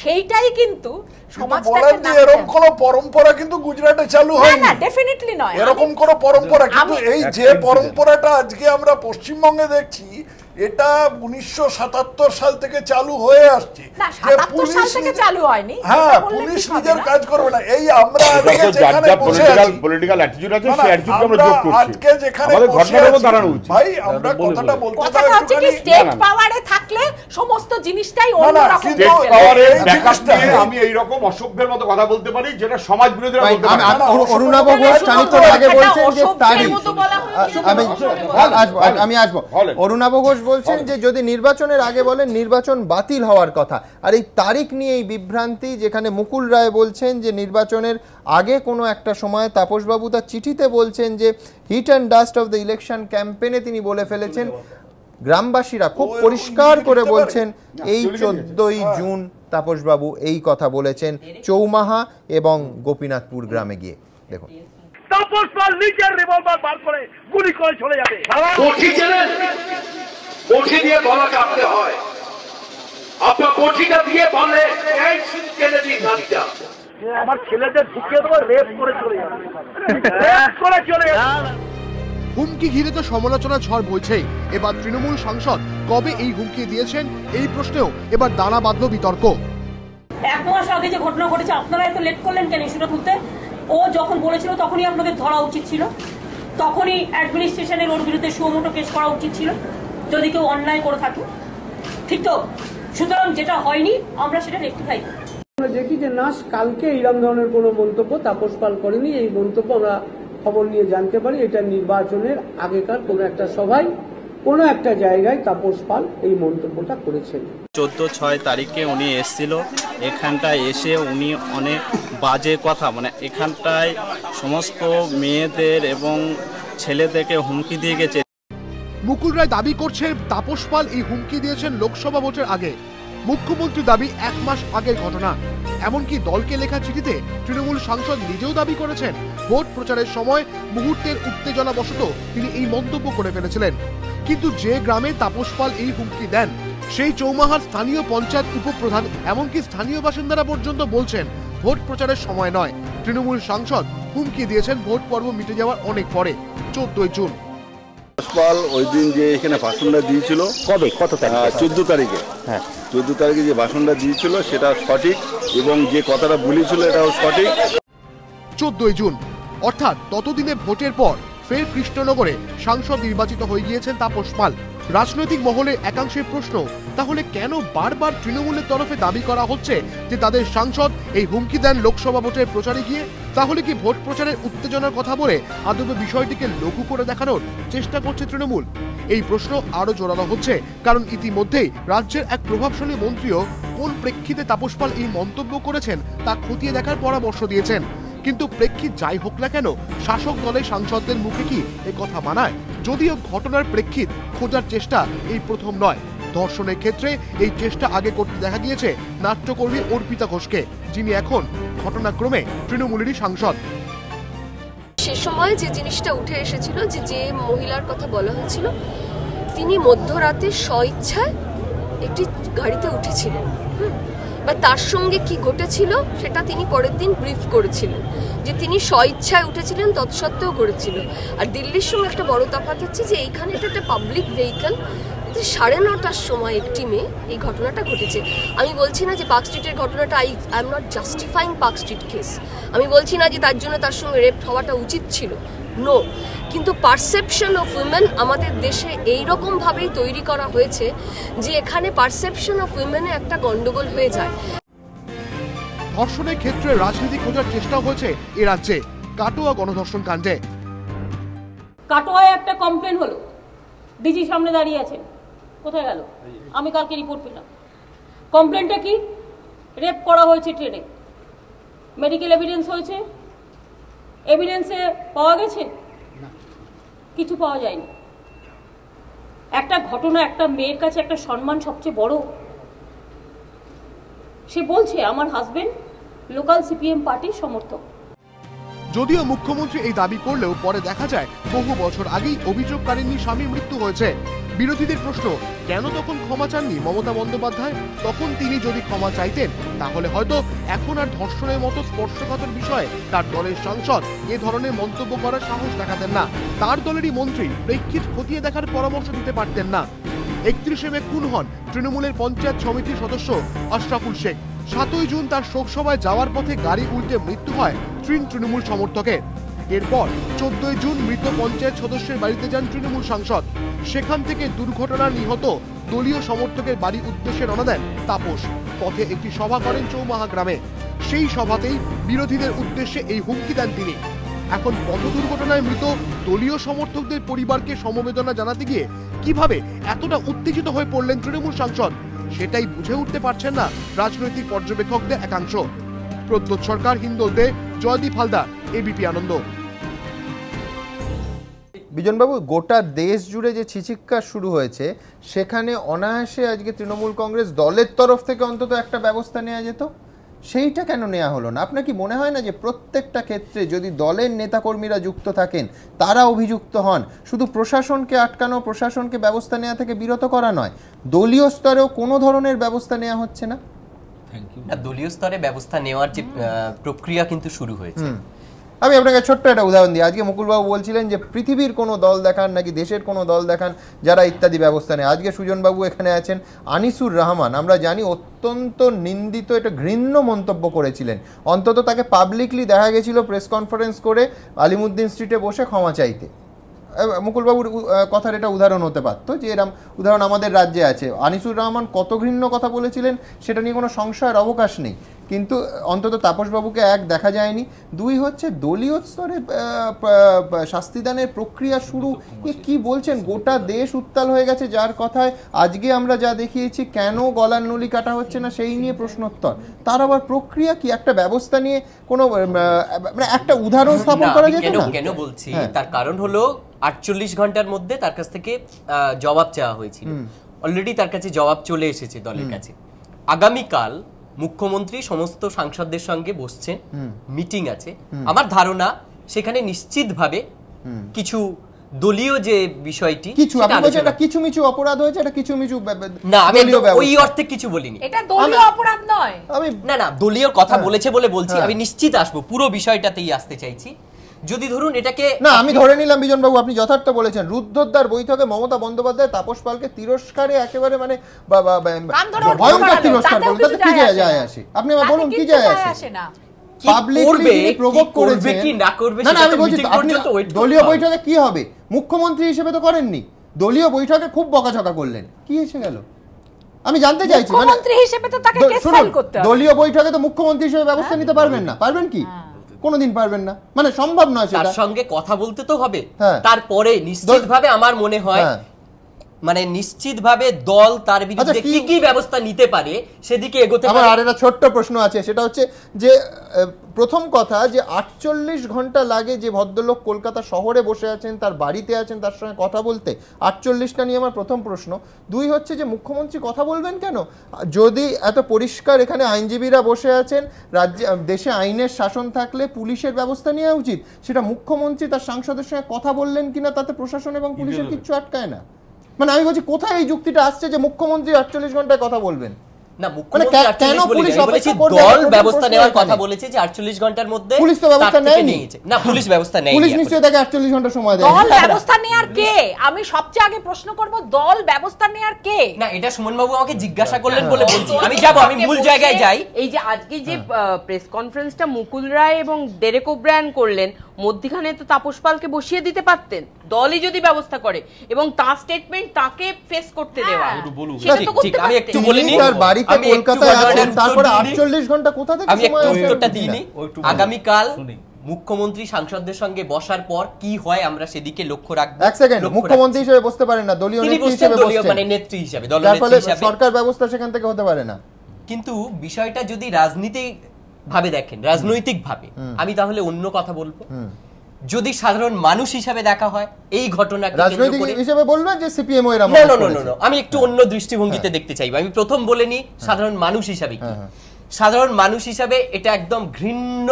সেইটাই কিন্তু সমাজটাকে এরকম কোন পরম্পরা কিন্তু গুজরাটে চালু হয় না, ডেফিনেটলি নয় এরকম কোন পরম্পরা। কিন্তু এই যে পরম্পরাটা আজকে আমরা পশ্চিমবঙ্গে দেখছি, এটা 1977 সাল থেকে চালু হয়ে আসছে। চালু হয়নি, হ্যাঁ, পুলিশ নিজের কাজ করবে না। এই আমরা আজকে যেখানে বসে আছি, পলিটিক্যাল অ্যাটিটিউড আছে, সেই অ্যাটিটিউড আমরা যোগ করছি। আজকে যেখানে বসে আছি, ভাই আমরা কথাটা বলতে চাই, হচ্ছে কি স্টেট পাওয়ারে থাকলে সমস্ত জিনিসটাই অন্যরকম। স্টেট পাওয়ারে ব্যাকআপ নিয়ে আমি এই রকম অসভ্যের মতো কথা বলতে পারি, যেটা সমাজ বিরোধীরা বলতে পারে না। অরুণাভ ঘোষ খানিকক্ষণ আগে বলছেন যে তারিখ, আমি আসবো। অরুণাভ ঘোষ বলছেন যে যদি নির্বাচনের আগে বলেন নির্বাচন বাতিল হওয়ার কথা, আর এই তারিখ নিয়ে এই বিভ্রান্তি, যেখানে মুকুল রায় বলছেন যে নির্বাচনের আগে কোনো একটা সময়, তাপসবাবু তার চিঠিতে বলছেন যে heat and dust of the election ক্যাম্পেইনে তিনি বলে ফেলেছেন, গ্রামবাসীরা খুব পরিষ্কার করে বলছেন এই 14ই জুন তাপসবাবু এই কথা বলেছেন চৌমাহা এবং গোপীনাথপুর গ্রামে গিয়ে। দেখুন, তাপস পাল নিজের রিভলভার বার করে গুলি করে চলে যাবে। বটি দিয়ে গলা কাটতে হয়, আপনার বটিটা দিয়ে বলে এই কেটে দিন নারীটা। আমার ছেলেদের ঢুকিয়ে দেবো, রেপ করে চলে যাবে, রেপ করে চলে যাবে। হুমকি ঘিরে তো সমালোচনার ঝড় বইছেই। এবার তৃণমূল সাংসদ কবে এই হুমকি দিয়েছেন, এই প্রশ্নেও এবার দানা বাঁধল বিতর্ক। 1 মাস আগে যে ঘটনা ঘটেছে, আপনারা এত লেট করলেন কেন ইস্যুটা তুলতে? ও যখন বলেছিল তখনই আপনাদের ধরা উচিত ছিল, তখনই অ্যাডমিনিস্ট্রেশনের ওর বিরুদ্ধে সুমোটো কেস করা উচিত ছিল, যদি কেউ অন্যায় করে থাকে। ঠিক তো? সুতরাং যেটা হয়নি আমরা সেটা রেকটিফাই করি। আমরা দেখি যে নাস কালকে এইরকম ধরনের কোনো মন্তব্য তাপস পাল করেনি। এই মন্তব্য আমরা খবর নিয়ে জানতে পারি এটা নির্বাচনের আগেকার কোনো একটা সভায় কোনো একটা জায়গায় তাপস পাল এই মন্তব্যটা করেছেন। 14-6 তারিখে উনি এসেছিল, এখানটায় এসে উনি অনেক বাজে কথা, মানে এখানটায় সমস্ত মেয়েদের এবং ছেলেদেরকে হুমকি দিয়ে গেছে। মুকুল রায় দাবি করছে তাপস পাল এই হুমকি দিয়েছেন লোকসভা ভোটের আগে। মুখ্যমন্ত্রী দাবি 1 মাস আগের ঘটনা। এমনকি দলকে লেখা চিঠিতে তৃণমূল সাংসদ নিজেও দাবি করেছেন ভোট প্রচারের সময় মুহূর্তের উত্তেজনাবশত তিনি এই মন্তব্য করে ফেলেছিলেন। কিন্তু যে গ্রামে তাপস পাল এই হুমকি দেন, সেই চৌমাহার স্থানীয় পঞ্চায়েত উপপ্রধান এমনকি স্থানীয় বাসিন্দারা পর্যন্ত বলছেন ভোট প্রচারের সময় নয়। তৃণমূল সাংসদ হুমকি দিয়েছেন ভোট পর্ব মিটে যাওয়ার অনেক পরে 14 জুন। তাপসপাল ওই দিন যে এখানে ভাষণটা দিয়েছিল, কবে, কত তারিখ? 14 তারিখে। হ্যাঁ, 14 তারিখে যে ভাষণটা দিয়েছিল সেটা সঠিক এবং যে কথাটা বলেছিল এটাও সঠিক। 14 জুন অর্থাৎ ততদিনে ভোটের পর ফের কৃষ্ণনগরে সাংসদ নির্বাচিত হয়ে গিয়েছেন তাপস পাল। রাজনৈতিক মহলে একাংশের প্রশ্ন, তাহলে কেন বারবার তৃণমূলের তরফে দাবি করা হচ্ছে যে তাদের সাংসদ এই হুমকি দেন লোকসভা ভোটের প্রচারে গিয়ে? তাহলে কি ভোট প্রচারের উত্তেজনার কথা বলে আদবে বিষয়টিকে লঘু করে দেখানোর চেষ্টা করছে তৃণমূল? এই প্রশ্ন আরো জোরালো হচ্ছে কারণ ইতিমধ্যেই রাজ্যের এক প্রভাবশালী মন্ত্রীও কোন প্রেক্ষিতে তাপস পাল এই মন্তব্য করেছেন তা খতিয়ে দেখার পরামর্শ দিয়েছেন। কিন্তু প্রেক্ষিত যাই হোক না কেন, শাসক দলের সাংসদদের মুখে কি এই কথা মানায়? যদিও ঘটনার প্রেক্ষিত খোঁজার চেষ্টা এই প্রথম নয়। ধর্ষণের ক্ষেত্রে এই চেষ্টা আগে করতে দেখা গিয়েছে নাট্যকর্মী অর্পিতা ঘোষকে, যিনি এখন ঘটনাক্রমে তৃণমূলেরই সাংসদ। সে সময় যে জিনিসটা উঠে এসেছিল যে মহিলার কথা বলা হয়েছিল, তিনি মধ্যরাতে স্বইচ্ছায় একটি গাড়িতে উঠেছিলেন, বা তার সঙ্গে কি ঘটেছিল সেটা তিনি পরের দিন ব্রিফ করেছিলেন যে তিনি স্বইচ্ছায় উঠেছিলেন, তৎসত্ত্বেও করেছিল। আর দিল্লির সঙ্গে একটা বড় তফাৎ হচ্ছে যে এইখানে এটা একটা পাবলিক ভেহিকল, 9:30টার সময় একটি মেয়ে এই ঘটনাটা ঘটেছে। আমি বলছি না যে পার্ক স্ট্রিটের ঘটনাটা I am not justifying Park Street case, আমি বলছি না যে তার জন্য তার সঙ্গে রেপ হওয়াটা উচিত ছিল, নো। কিন্তু পারসেপশন অফ উইমেন আমাদের দেশে এইরকম ভাবেই তৈরি করা হয়েছে যে এখানে পারসেপশন অফ উইমেনে একটা গন্ডগোল হয়ে যায়। ধর্ষণের ক্ষেত্রে রাজনীতি খোঁজার চেষ্টা হয়েছে এ রাজ্যে কাটোয়া গণধর্ষণ কাণ্ডে। কাটোয়ায় একটা কমপ্লেন হলো, ডিজি সামনে দাঁড়িয়ে আছেন, কোথায় গেল? আমি কালকে রিপোর্ট পেলাম। কমপ্লেনটা কি? রেপ করা হয়েছে ট্রেনে। মেডিকেল এভিডেন্স হয়েছে, এভিডেন্সে পাওয়া গেছে? কিছু পাওয়া যায়নি। একটা ঘটনা, একটা মেয়ের কাছে একটা সম্মান সবচেয়ে বড়। সে বলছে আমার হাজবেন্ড লোকাল সিপিএম পার্টির সমর্থক। যদিও মুখ্যমন্ত্রী এই দাবি করলেও পরে দেখা যায় বহু বছর আগেই অভিযোগকারিনীর স্বামীর মৃত্যু হয়েছে। বিরোধীদের প্রশ্ন, কেন তখন ক্ষমা চাননি মমতা বন্দ্যোপাধ্যায়? তখন তিনি যদি ক্ষমা চাইতেন তাহলে হয়তো এখন আর ধর্ষণের মতো স্পর্শকাতর বিষয়ে তার দলের সাংসদ এ ধরনের মন্তব্য করার সাহস দেখাতেন না। তার দলেরই মন্ত্রী প্রেক্ষিত খতিয়ে দেখার পরামর্শ দিতে পারতেন না। 31 মে খুন হন তৃণমূলের পঞ্চায়েত সমিতির সদস্য আশরাফুল শেখ। 7 জুন তার শোকসভায় যাওয়ার পথে গাড়ি উল্টে মৃত্যু হয় 3 তৃণমূল সমর্থকের। এরপর 14 জুন মৃত পঞ্চায়েত সদস্যের বাড়িতে যান তৃণমূল সাংসদ। সেখান থেকে দুর্ঘটনার নিহত দলীয় সমর্থকের বাড়ি উদ্দেশ্যে রওনা দেন তাপস। পথে একটি সভা করেন চৌমাহা গ্রামে। সেই সভাতেই বিরোধীদের উদ্দেশ্যে এই হুমকি দেন তিনি। এখন পথ দুর্ঘটনায় মৃত দলীয় সমর্থকদের পরিবারকে সমবেদনা জানাতে গিয়ে কিভাবে এতটা উত্তেজিত হয়ে পড়লেন তৃণমূল সাংসদ, সেটাই বুঝে উঠতে পারছেন না রাজনৈতিক পর্যবেক্ষকদের একাংশ। প্রদ্যোৎ সরকার, হিন্দোল দে, জয়দীপ হালদার, এবিপি আনন্দ। বিজনবাবু, গোটা দেশ জুড়ে যে চিচিৎকার শুরু হয়েছে সেখানে অনায়াসে আজকে তৃণমূল কংগ্রেস দলের তরফ থেকে অন্তত একটা ব্যবস্থা নেওয়া যেত, সেইটা কেন নেওয়া হলো না? আপনার কি মনে হয় না যে প্রত্যেকটা ক্ষেত্রে যদি দলের নেতাকর্মীরা যুক্ত থাকেন, তারা অভিযুক্ত হন, শুধু প্রশাসনকে আটকানো, প্রশাসনকে ব্যবস্থা নেওয়া থেকে বিরত করা নয়, দলীয় স্তরেও কোনো ধরনের ব্যবস্থা নেওয়া হচ্ছে না? দলীয় স্তরে ব্যবস্থা নেওয়ার যে প্রক্রিয়া কিন্তু শুরু হয়েছে। আমি আপনাকে ছোট্ট একটা উদাহরণ দিই। আজকে মুকুলবাবু বলছিলেন যে পৃথিবীর কোনো দল দেখান নাকি দেশের কোনো দল দেখান যারা ইত্যাদি ব্যবস্থা নেয়। আজকে সুজনবাবু এখানে আছেন, আনিসুর রহমান আমরা জানি অত্যন্ত নিন্দিত, এটা ঘৃণ্য মন্তব্য করেছিলেন। অন্তত তাকে পাবলিকলি দেখা গেছিল প্রেস কনফারেন্স করে আলিমুদ্দিন স্ট্রিটে বসে ক্ষমা চাইতে। মুকুলবাবুর কথার এটা উদাহরণ হতে পারতো যে এরম উদাহরণ আমাদের রাজ্যে আছে। আনিসুর রহমান কত ঘৃণ্য কথা বলেছিলেন সেটা নিয়ে কোনো সংশয়ের অবকাশ নেই, কিন্তু অন্তত তাপসবাবুকে এক দেখা যায়নি। 2 হচ্ছে দলীয় স্তরে শাস্তিদানের প্রক্রিয়া শুরু। কি বলছেন? গোটা দেশ উত্তাল হয়ে গেছে, যার কথায় আজকে আমরা যা দেখিয়েছি কেন গলার নলি কাটা হচ্ছে না সেই নিয়ে প্রশ্নোত্তর। তার আবার প্রক্রিয়া কি? একটা ব্যবস্থা নিয়ে কোনো মানে একটা উদাহরণ স্থাপন করা যেত না? কেন বলছি, তার কারণ হলো 48 ঘন্টার মধ্যে তার কাছ থেকে জবাব চাওয়া হয়েছিল। অলরেডি তার কাছে জবাব চলে এসেছে দলের কাছে। আগামীকাল মুখ্যমন্ত্রী সমস্ত সাংসদদের সঙ্গে বসছেন, মিটিং আছে। আমার ধারণা সেখানে নিশ্চিতভাবে কিছু দলীয় যে বিষয়টি কিছু আপনি বলছেন এটা কিছু মিছু অপরাধ হয়েছে, এটা কিছু মিছু না, আমি ওই অর্থে কিছু বলিনি। এটা দলীয় অপরাধ নয়। আমি না দলীয় কথা বলেছে বলে বলছি, আমি নিশ্চিত আসবো পুরো বিষয়টাতেই আসতে চাইছি। যদি ধরুন এটাকে না, আমি ধরে নিলাম বিজন বাবু আপনি যথার্থ বলেছেন, রুদ্ধদ্বার বৈঠকে মমতা বন্দ্যোপাধ্যায় তাপস পালকে তিরস্কারে একেবারে মানে ভয়ঙ্কর তিরস্কার বলতে তাতে কি যায় আসে? আপনি আমার বলুন কি যায় আসে? দলীয় বৈঠকে কি হবে? মুখ্যমন্ত্রী হিসেবে তো করেননি, দলীয় বৈঠকে খুব বকাঝকা করলেন, কি এসে গেল আমি জানতে চাইছি। মুখ্যমন্ত্রী হিসেবে তো তাকে কেস ফাইল করতে হবে। দলীয় বৈঠকে তো মুখ্যমন্ত্রী হিসেবে ব্যবস্থা নিতে পারবেন না, পারবেন কি? কোনোদিন পারবেন না, মানে সম্ভব নয় সেটা। তার সঙ্গে কথা বলতে তো হবে, তারপরে নিশ্চিতভাবে আমার মনে হয় মানে নিশ্চিতভাবে দল তার বিরুদ্ধে কি কি ব্যবস্থা নিতে পারে সেদিকে এগোতে পারে। আর একটা ছোট্ট প্রশ্ন আছে, সেটা হচ্ছে যে প্রথম কথা যে 48 ঘন্টা লাগে যে ভদ্রলোক কলকাতা শহরে বসে আছেন, তার বাড়িতে আছেন, তার সঙ্গে কথা বলতে, 48টা নিয়ে আমার প্রথম প্রশ্ন। দুই হচ্ছে যে মুখ্যমন্ত্রী কথা বলবেন কেন? যদি এত পরিষ্কার এখানে আইনজীবীরা বসে আছেন, রাজ্যে দেশে আইনের শাসন থাকলে পুলিশের ব্যবস্থা নেওয়া উচিত, সেটা মুখ্যমন্ত্রী তার সাংসদের সঙ্গে কথা বললেন কিনা তাতে প্রশাসন এবং পুলিশের কিচ্ছু আটকায় না। মানে আমি বলছি কোথায় এই যুক্তিটা আসছে যে মুখ্যমন্ত্রী 48 ঘন্টায় কথা বলবেন? না, মুখ্যমন্ত্রী কেন পুলিশ অপেক্ষা করবে? দল ব্যবস্থা নেওয়ার কথা বলেছে যে 48 ঘন্টার মধ্যে পুলিশ তো ব্যবস্থা নেয়নি। না, পুলিশ ব্যবস্থা নেয়নি। পুলিশ নিশ্চয়ই তাকে 48 ঘন্টা সময় দেয়। দল ব্যবস্থা নেয়ার কে? আমি সবচেয়ে আগে প্রশ্ন করব, দল ব্যবস্থা নেয়ার কে? না, এটা সুমন বাবু আমাকে জিজ্ঞাসা করলেন বলে বলছি। আমি যাব, আমি মূল জায়গায় যাই। এই যে আজকে যে প্রেস কনফারেন্সটা মুকুল রায় এবং ডেরেক ওব্রায়ান করলেন, মধ্যখানে তো তাপস পালকে বসিয়ে দিতে পারতেন, দলই যদি ব্যবস্থা করে এবং তার স্টেটমেন্ট তাকে ফেস করতে দেওয়া। সেটা তো করতে আমি একটু বলিনি, তার বাড়িতে কলকাতায় আছেন, তারপরে 48 ঘন্টা কোথা থেকে আমি একটু উত্তরটা দিইনি। আগামী কাল মুখ্যমন্ত্রী সাংসদদের সঙ্গে বসার পর কি হয় আমরা সেদিকে লক্ষ্য রাখবো। এক সেকেন্ড, মুখ্যমন্ত্রী হিসেবে বসতে পারেন না, দলীয় নেত্রী হিসেবে বসছেন, মানে নেত্রী হিসেবে, দলনেত্রী হিসেবে সরকার ব্যবস্থা সেখান থেকে হতে পারে না। কিন্তু বিষয়টা যদি রাজনীতি ভাবে দেখেন, রাজনৈতিক ভাবে, আমি তাহলে অন্য কথা বলবো। যদি সাধারণ মানুষ হিসেবে দেখা হয় এই ঘটনাকে রাজনৈতিক হিসেবে বলবেন যে সিপিএম এর আমি একটু অন্য দৃষ্টিভঙ্গিতে দেখতে চাইবো। আমি প্রথম বলেনি সাধারণ মানুষ হিসাবে কি, সাধারণ মানুষ হিসাবে এটা একদম ঘৃণ্য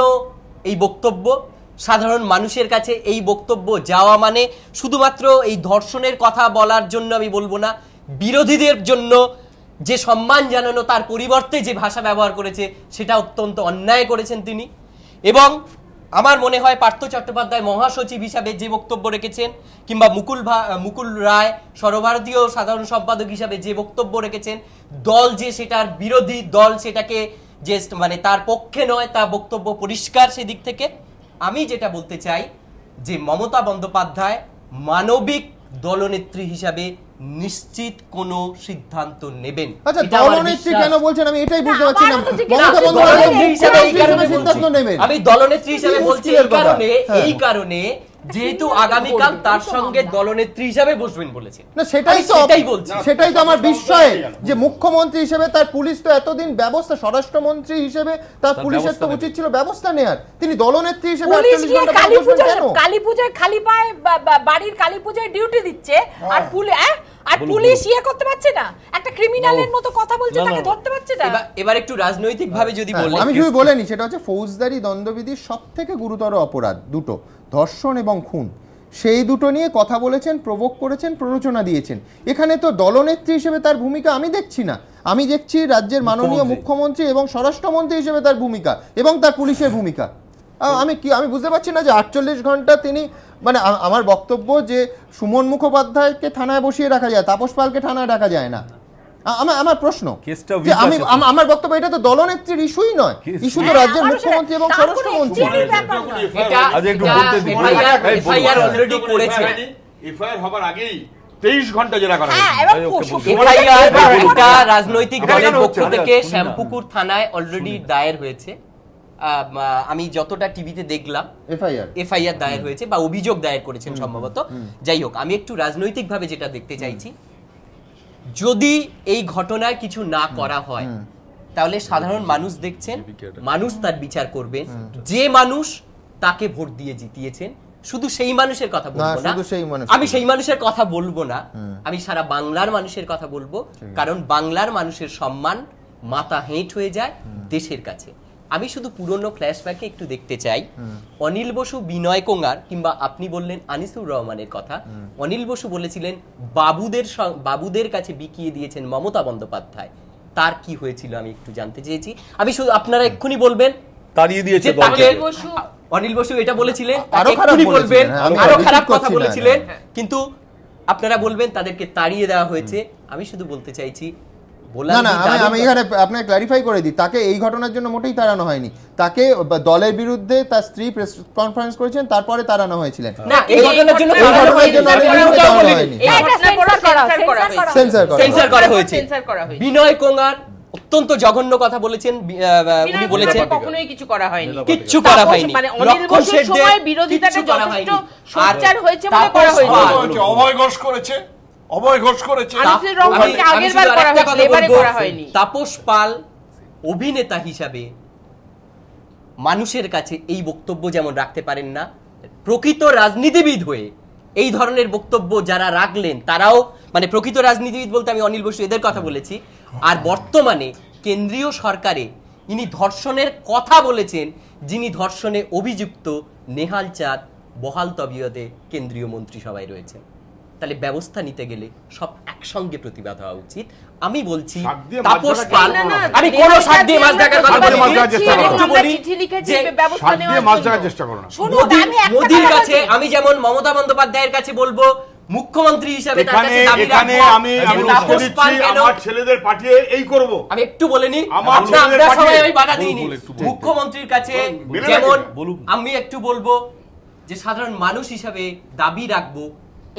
এই বক্তব্য। সাধারণ মানুষের কাছে এই বক্তব্য যাওয়া মানে শুধুমাত্র এই ধর্ষণের কথা বলার জন্য আমি বলবো না, বিরোধীদের জন্য যে সম্মান জানানো তার পরিবর্তে যে ভাষা ব্যবহার করেছে সেটা অত্যন্ত অন্যায় করেছেন তিনি। এবং আমার মনে হয় পার্থ চট্টোপাধ্যায় মহাসচিব হিসাবে যে বক্তব্য রেখেছেন, কিংবা মুকুল রায় সর্বভারতীয় সাধারণ সম্পাদক হিসাবে যে বক্তব্য রেখেছেন, দল যে সেটার বিরোধী, দল সেটাকে যে মানে তার পক্ষে নয়, তা বক্তব্য পরিষ্কার সেদিক থেকে। আমি যেটা বলতে চাই যে মমতা বন্দ্যোপাধ্যায় মানবিক দলনেত্রী হিসাবে নিশ্চিত কোন সিদ্ধান্ত নেবেন। আচ্ছা, দলনেত্রী কেন বলছেন আমি এটাই বুঝতে পারছি না। মমতা বন্দ্যোপাধ্যায় হিসাবে এই কারণে সিদ্ধান্ত নেবেন, আমি দলনেত্রী হিসাবে বলছি এই কারণে যেহেতু আগামীকাল তার সঙ্গে দলনেত্রী হিসাবে বসবেন বলেছেন। না, সেটাই তো আমার বিস্ময় যে মুখ্যমন্ত্রী হিসেবে তার পুলিশ তো এতদিন ব্যবস্থা, স্বরাষ্ট্রমন্ত্রী হিসেবে তার পুলিশের তো উচিত ছিল ব্যবস্থা নেয়ার, তিনি দলনেত্রী হিসেবে কালী পূজায় খালি পায়ে বাড়ির কালী পূজায় ডিউটি দিচ্ছে, আর পুলিশ করতে পারছে না, একটা ক্রিমিনালের মতো কথা বলছে, তাকে ধরতে পারছে না। এবার একটু রাজনৈতিক ভাবে যদি বলি, আমি যদি বলেনি সেটা হচ্ছে ফৌজদারি দণ্ডবিধির সবথেকে গুরুতর অপরাধ দুটো, ধর্ষণ এবং খুন, সেই দুটো নিয়ে কথা বলেছেন, প্রভোগ করেছেন, প্ররোচনা দিয়েছেন। এখানে তো দলনেত্রী হিসেবে তার ভূমিকা আমি দেখছি না, আমি দেখছি রাজ্যের মাননীয় মুখ্যমন্ত্রী এবং স্বরাষ্ট্রমন্ত্রী হিসেবে তার ভূমিকা এবং তার পুলিশের ভূমিকা। আমি বুঝতে পারছি না যে 48 ঘন্টা তিনি, মানে আমার বক্তব্য যে সুমন মুখোপাধ্যায়কে থানায় বসিয়ে রাখা যায়, তাপস পালকে থানায় রাখা যায় না। আমার প্রশ্ন, আমার বক্তব্য এটা তো দলনেত্রীর ইস্যুই নয়, ইস্যু তো রাজ্যের মুখ্যমন্ত্রী এবং স্বরাষ্ট্রমন্ত্রী। এফআইআর হবার আগেই 23 ঘন্টা জেরা করা হয়েছে। রাজনৈতিক দলের পক্ষ থেকে শ্যামপুকুর থানায় অলরেডি দায়ের হয়েছে, আমি যতটা টিভিতে দেখলাম এফআইআর দায়ের হয়েছে বা অভিযোগ দায়ের করেছেন সম্ভবত। যাই হোক, আমি একটু রাজনৈতিক ভাবে যেটা দেখতে চাইছি, যদি এই ঘটনায় কিছু না করা হয় তাহলে সাধারণ মানুষ দেখছেন, মানুষ তার বিচার করবেন। যে মানুষ তাকে ভোট দিয়ে জিতিয়েছেন, শুধু সেই মানুষের কথা বলবো না, আমি সেই মানুষের কথা বলবো না, আমি সারা বাংলার মানুষের কথা বলবো, কারণ বাংলার মানুষের সম্মান মাথা হেঁট হয়ে যায় দেশের কাছে। আমি শুধু পুরনো ফ্ল্যাশব্যাকে একটু দেখতে চাই অনিল বসু, বিনয় কোঙ্গার কিংবা আপনি বললেন আনিসুর রহমানের কথা। অনিল বসু বলেছিলেন বাবুদের কাছে বিকিয়ে দিয়েছেন মমতা বন্দ্যোপাধ্যায়। তার কি হয়েছিল আমি একটু জানতে চেয়েছি। আমি শুধু আপনারা এক্ষুনি বলবেন তাড়িয়ে দিয়েছে অনিল বসু এটা বলেছিলেন, এক্ষুনি বলবেন আরো খারাপ কথা বলেছিলেন, কিন্তু আপনারা বলবেন তাদেরকে তাড়িয়ে দেওয়া হয়েছে। আমি শুধু বলতে চাইছি আমি এখানে আপনাকে ক্লারিফাই করে দিই, তাকে এই ঘটনার জন্য মোটেই তাড়ানো হয়নি। তাকে দলের বিরুদ্ধে তার স্ত্রী প্রেস কনফারেন্স করেছেন, তারপরে তাড়ানো হয়েছিলেন। সেন্সর করা হয়েছে। বিনয় কোঙ্গার অত্যন্ত জঘন্য কথা বলেছেন, উনি বলেছেন কখনোই কিছু করা হয়নি, কিচ্ছু করা হয়নি, মানে অনিল বসুর সময় বিরোধিতাটা যথেষ্ট সোচ্চার হয়েছে বলে করা হয়েছে। অভয় ঘোষ করেছে, অভয় ঘোষ করেছে, তাপস পাল অভিনেতা হিসাবে মানুষের কাছে এই বক্তব্য যেমন রাখতে পারেন না, প্রকৃত রাজনীতিবিদ হয়ে এই ধরনের বক্তব্য যারা রাখলেন তারাও, মানে প্রকৃত রাজনীতিবিদ বলতে আমি অনিল বসু এদের কথা বলেছি। আর বর্তমানে কেন্দ্রীয় সরকারে ইনি ধর্ষণের কথা বলেছেন, যিনি ধর্ষণে অভিযুক্ত নেহাল চাঁদ বহাল তবিয়তে কেন্দ্রীয় মন্ত্রিসভায় রয়েছেন। তাহলে ব্যবস্থা নিতে গেলে সব একসঙ্গে প্রতিবাদ হওয়া উচিত। আমি বলছি তাপস পাল, আমি কোন শাক দিয়ে মাছ ঢাকার কথা বলিনি, একটু বলি যে ব্যবস্থা নেওয়ার মাছ ঢাকার চেষ্টা করো না। মোদির কাছে আমি যেমন মমতা বন্দ্যোপাধ্যায়ের কাছে বলবো, মুখ্যমন্ত্রী হিসেবে তার কাছে দাবি রাখবো, তাপস পাল কেন আমার ছেলেদের পাঠিয়ে এই করব, আমি একটু বলে নি, আপনারা সবাই আমি বাধা দিইনি। মুখ্যমন্ত্রীর কাছে যেমন আমি একটু বলবো যে সাধারণ মানুষ হিসেবে দাবি রাখবো,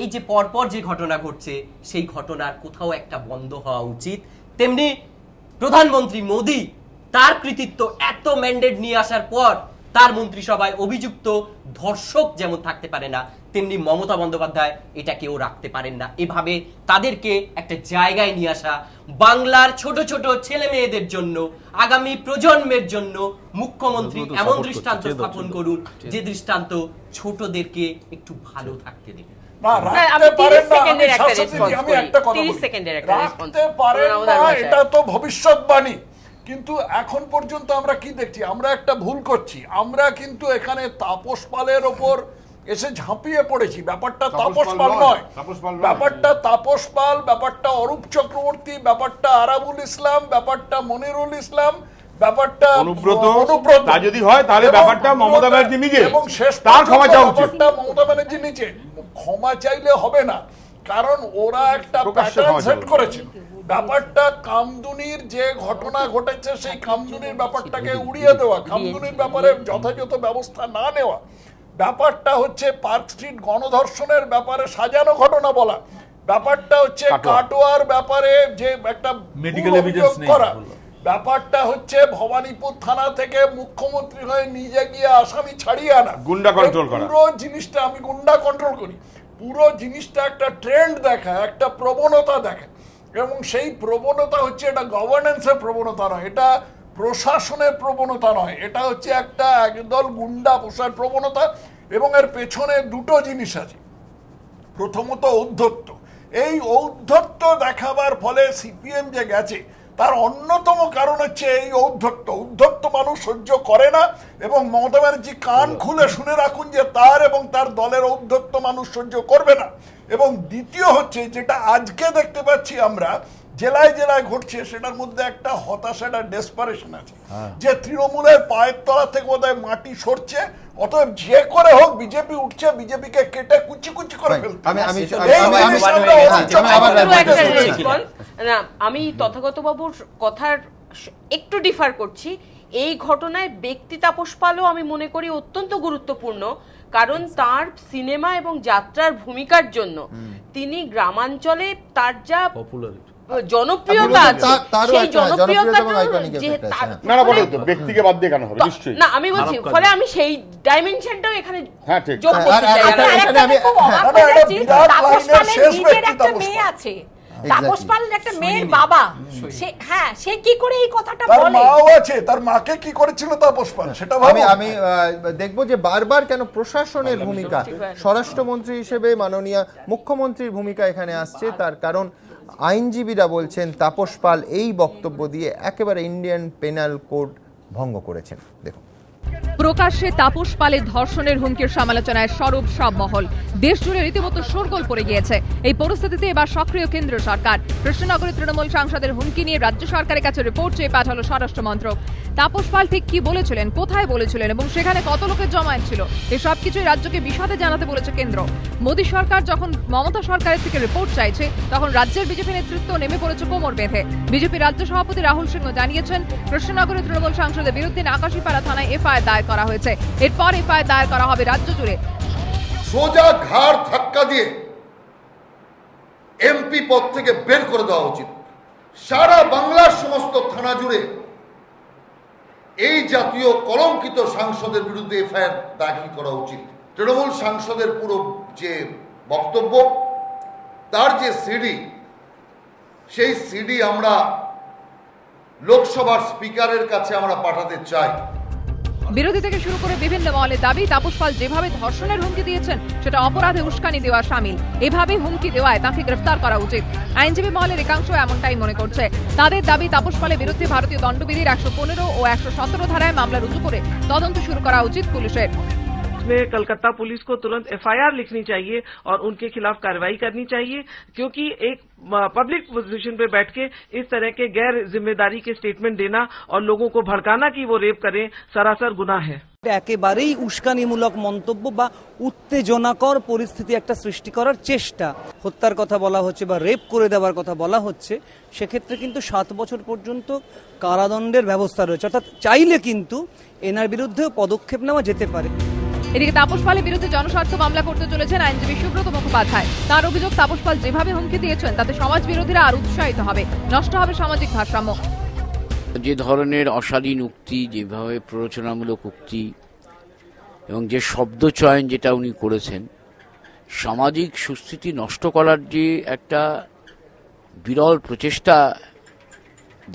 এই যে পরপর যে ঘটনা ঘটছে সেই ঘটনার কোথাও একটা বন্ধ হওয়া উচিত। তেমনি প্রধানমন্ত্রী মোদি, তার কৃতিত্ব এত ম্যান্ডেট নিয়ে আসার পর তার মন্ত্রিসভায় অভিযুক্ত ধর্ষক যেমন থাকতে পারে না, তেমনি মমতা বন্দ্যোপাধ্যায় এটা কেউ রাখতে পারেন না। এভাবে তাদেরকে একটা জায়গায় নিয়ে আসা, বাংলার ছোট ছোট ছেলে মেয়েদের জন্য, আগামী প্রজন্মের জন্য মুখ্যমন্ত্রী এমন দৃষ্টান্ত স্থাপন করুন যে দৃষ্টান্ত ছোটদেরকে একটু ভালো থাকতে দেবে। এটা তো ভবিষ্যৎবাণী, কিন্তু এখন পর্যন্ত আমরা কি দেখছি, আমরা একটা ভুল করছি। আমরা কিন্তু এখানে তাপস পালের ওপর এসে ঝাঁপিয়ে পড়েছি। ব্যাপারটা তাপস পাল নয়, ব্যাপারটা তাপস পাল, ব্যাপারটা অরূপ চক্রবর্তী, ব্যাপারটা আরাবুল ইসলাম, ব্যাপারটা মনিরুল ইসলাম, ব্যাপারটা অনুব্রত। তা যদি হয় তাহলে ব্যাপারটা মমতা ব্যানার্জি নিজে, এবং শেষ তার ক্ষমা চাওয়া উচিত। ব্যাপারটা মমতা ব্যানার্জি নিজে ক্ষমা চাইলে হবে না, কারণ ওরা একটা প্যাটার্ন সেট করেছে। ব্যাপারটা কামদুনির যে ঘটনা ঘটেছে সেই কামদুনির ব্যাপারটাকে উড়িয়ে দেওয়া, কামদুনির ব্যাপারে যথাযথ ব্যবস্থা না নেওয়া, ব্যাপারটা হচ্ছে পার্ক স্ট্রিট গণধর্ষণের ব্যাপারে সাজানো ঘটনা বলা, ব্যাপারটা হচ্ছে কাটোয়ার ব্যাপারে যে একটা মেডিকেল এভিডেন্স করা, ব্যাপারটা হচ্ছে ভবানীপুর থানা থেকে মুখ্যমন্ত্রী হয়ে নিজে গিয়ে আসামি ছাড়িয়ে আনা, গুন্ডা কন্ট্রোল করা। পুরো জিনিসটা আমি গুন্ডা কন্ট্রোল করি, পুরো জিনিসটা একটা ট্রেন্ড দেখা, একটা প্রবণতা দেখা, এবং সেই প্রবণতা হচ্ছে এটা গভর্নেন্সের প্রবণতা নয়, এটা প্রশাসনের প্রবণতা নয়, এটা হচ্ছে একটা একদল গুন্ডা পোষার প্রবণতা। এবং এর পেছনে দুটো জিনিস আছে। প্রথমত ঔদ্ধত্য। এই ঔদ্ধত্য দেখাবার ফলে সিপিএম যে গেছে তার অন্যতম কারণ হচ্ছে এই ঔদ্ধত্য। ঔদ্ধত্য মানুষ সহ্য করে না, এবং মমতা ব্যানার্জি কান খুলে শুনে রাখুন যে তার এবং তার দলের ঔদ্ধত্য মানুষ সহ্য করবে না। এবং দ্বিতীয় হচ্ছে যেটা আজকে দেখতে পাচ্ছি আমরা জেলায় জেলায় ঘটছে, সেটার মধ্যে একটা হতাশা, একটা ডেসপারেশন আছে যে তৃণমূলের পায়ের তলা থেকে বোধহয় মাটি সরছে, অতএব যে করে হোক বিজেপি উঠছে, বিজেপিকে কেটে কুচি কুচি করে ফেলতে। আমি তথাগত বাবুর কথার একটু ডিফার করছি। এই ঘটনায় ব্যক্তি তাপস পালও আমি মনে করি অত্যন্ত গুরুত্বপূর্ণ, কারণ তার সিনেমা এবং যাত্রার ভূমিকার জন্য তিনি গ্রামাঞ্চলে তার যা জনপ্রিয়তা আছে, সেই জনপ্রিয়তা ব্যক্তিকে বাদ দিয়ে কেন হবে, নিশ্চয়ই না আমি বলছি, ফলে আমি সেই ডাইমেনশনটাও এখানে যোগ করতে চাই। তাপস পাল একটা মেয়ের বাবা, সে কি করে এই কথাটা বলে, তার মাও আছে, তার মাকে কি করেছিল তাপস পাল সেটা আমি দেখব যে বারবার কেন প্রশাসনের ভূমিকা, স্বরাষ্ট্রমন্ত্রী হিসেবে মাননীয় মুখ্যমন্ত্রীর ভূমিকা এখানে আসছে। তার কারণ আইনজীবীরা বলছেন তাপস পাল এই বক্তব্য দিয়ে একেবারে ইন্ডিয়ান পেনাল কোড ভঙ্গ করেছেন। দেখুন, প্রকাশ্যে তাপস পালের ধর্ষণের হুমকির সমালোচনায় সরব সব মহল, দেশ জুড়ে রীতিমতো শোরগোল পড়ে গিয়েছে। এই পরিস্থিতিতে এবার সক্রিয় কেন্দ্র সরকার। কৃষ্ণনগরের তৃণমূল সাংসদের হুমকি নিয়ে রাজ্য সরকারের কাছে রিপোর্ট চেয়ে পাঠালো স্বরাষ্ট্র মন্ত্রক। তাপস পাল ঠিক কি বলেছিলেন, কোথায় বলেছিলেন এবং সেখানে কত লোকের জমায়েত ছিল, এই সবকিছুই রাজ্যকে বিশদে জানাতে বলেছে কেন্দ্র। মোদী সরকার যখন মমতা সরকারের থেকে রিপোর্ট চাইছে, তখন রাজ্যের বিজেপি নেতৃত্ব নেমে পড়েছে কোমর বেঁধে। বিজেপি রাজ্য সভাপতি রাহুল সিংহ জানিয়েছেন, কৃষ্ণনগরের তৃণমূল সাংসদের বিরুদ্ধে আকাশীপাড়া থানায় এফআইআর দায়ের করা হয়েছে। এরপর এফআইআর দায়ের করা হবে রাজ্য জুড়ে। সোজা ঘাড় ধাক্কা দিয়ে এমপি পদ থেকে বের করে দেওয়া উচিত। সারা বাংলার সমস্ত থানা জুড়ে এই জাতীয় কলঙ্কিত সাংসদের বিরুদ্ধে এফআইআর দাখিল করা উচিত। তৃণমূল সাংসদের পুরো যে বক্তব্য, তার যে সিডি, সেই সিডি আমরা লোকসভার স্পিকারের কাছে আমরা পাঠাতে চাই। বিরোধী থেকে শুরু করে বিভিন্ন মহলের দাবি, তাপস পাল যেভাবে ধর্ষণের হুমকি দিয়েছেন সেটা অপরাধে উস্কানি দেওয়া শামিল। এভাবে হুমকি দেওয়ায় তাকে গ্রেফতার করা উচিত। আইনজীবী মহলের একাংশ এমনটাই মনে করছে। তাদের দাবি, তাপস পালের বিরুদ্ধে ভারতীয় দণ্ডবিধির 115 ও 117 ধারায় মামলা রুজু করে তদন্ত শুরু করা উচিত পুলিশের। में कलकत्ता पुलिस को तुरंत एफआईआर लिखनी चाहिए और उनके खिलाफ कार्रवाई करनी चाहिए, क्योंकि एक पब्लिक पोजीशन पे बैठ के इस तरह के गैर जिम्मेदारी के स्टेटमेंट देना और लोगों को भड़काना कि वो रेप करें सरासर गुनाह है। একেবারেই উস্কানিমূলক মন্তব্য বা উত্তেজনাকর পরিস্থিতি একটা সৃষ্টি করার চেষ্টা। হত্যার কথা বলা হচ্ছে বা রেপ করে দেওয়ার কথা বলা হচ্ছে, সেক্ষেত্রে কিন্তু 7 বছর পর্যন্ত কারাদণ্ডের ব্যবস্থা রয়েছে। অর্থাৎ চাইলে কিন্তু এনার বিরুদ্ধেও পদক্ষেপ নেওয়া যেতে পারে। এদিকে তাপস পালের বিরুদ্ধে জনস্বার্থ মামলা করতে চলেছেন আইনজীবী সুব্রত মুখোপাধ্যায়। তার অভিযোগ, তাপস পাল যেভাবে হুমকি দিয়েছেন তাতে সমাজ বিরোধীরা আর উৎসাহিত হবে, নষ্ট হবে সামাজিক ভারসাম্য। যে ধরনের অশালীন উক্তি, যেভাবে প্ররোচনামূলক উক্তি এবং যে শব্দ চয়ন যেটা উনি করেছেন, সামাজিক সুস্থিতি নষ্ট করার যে একটা বিরল প্রচেষ্টা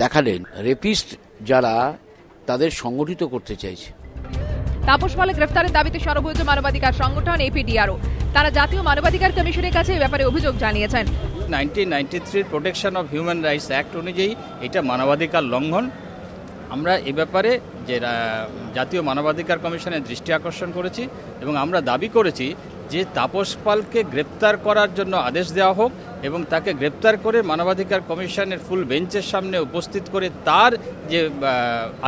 দেখালেন। রেপিস্ট যারা, তাদের সংগঠিত করতে চাইছে। তাপস পালের গ্রেফতারের দাবিতে সরব হয়েছে মানবাধিকার সংগঠন এপিডিআরও। তারা জাতীয় মানবাধিকার কমিশনের কাছে এই ব্যাপারে অভিযোগ জানিয়েছেন। 1993 protection of human rights act অনুযায়ী এটা মানবাধিকার লঙ্ঘন। আমরা এ ব্যাপারে যে জাতীয় মানবাধিকার কমিশনের দৃষ্টি আকর্ষণ করেছি এবং আমরা দাবি করেছি যে তাপস পালকে গ্রেপ্তার করার জন্য আদেশ দেওয়া হোক এবং তাকে গ্রেপ্তার করে মানবাধিকার কমিশনের ফুল বেঞ্চের সামনে উপস্থিত করে তার যে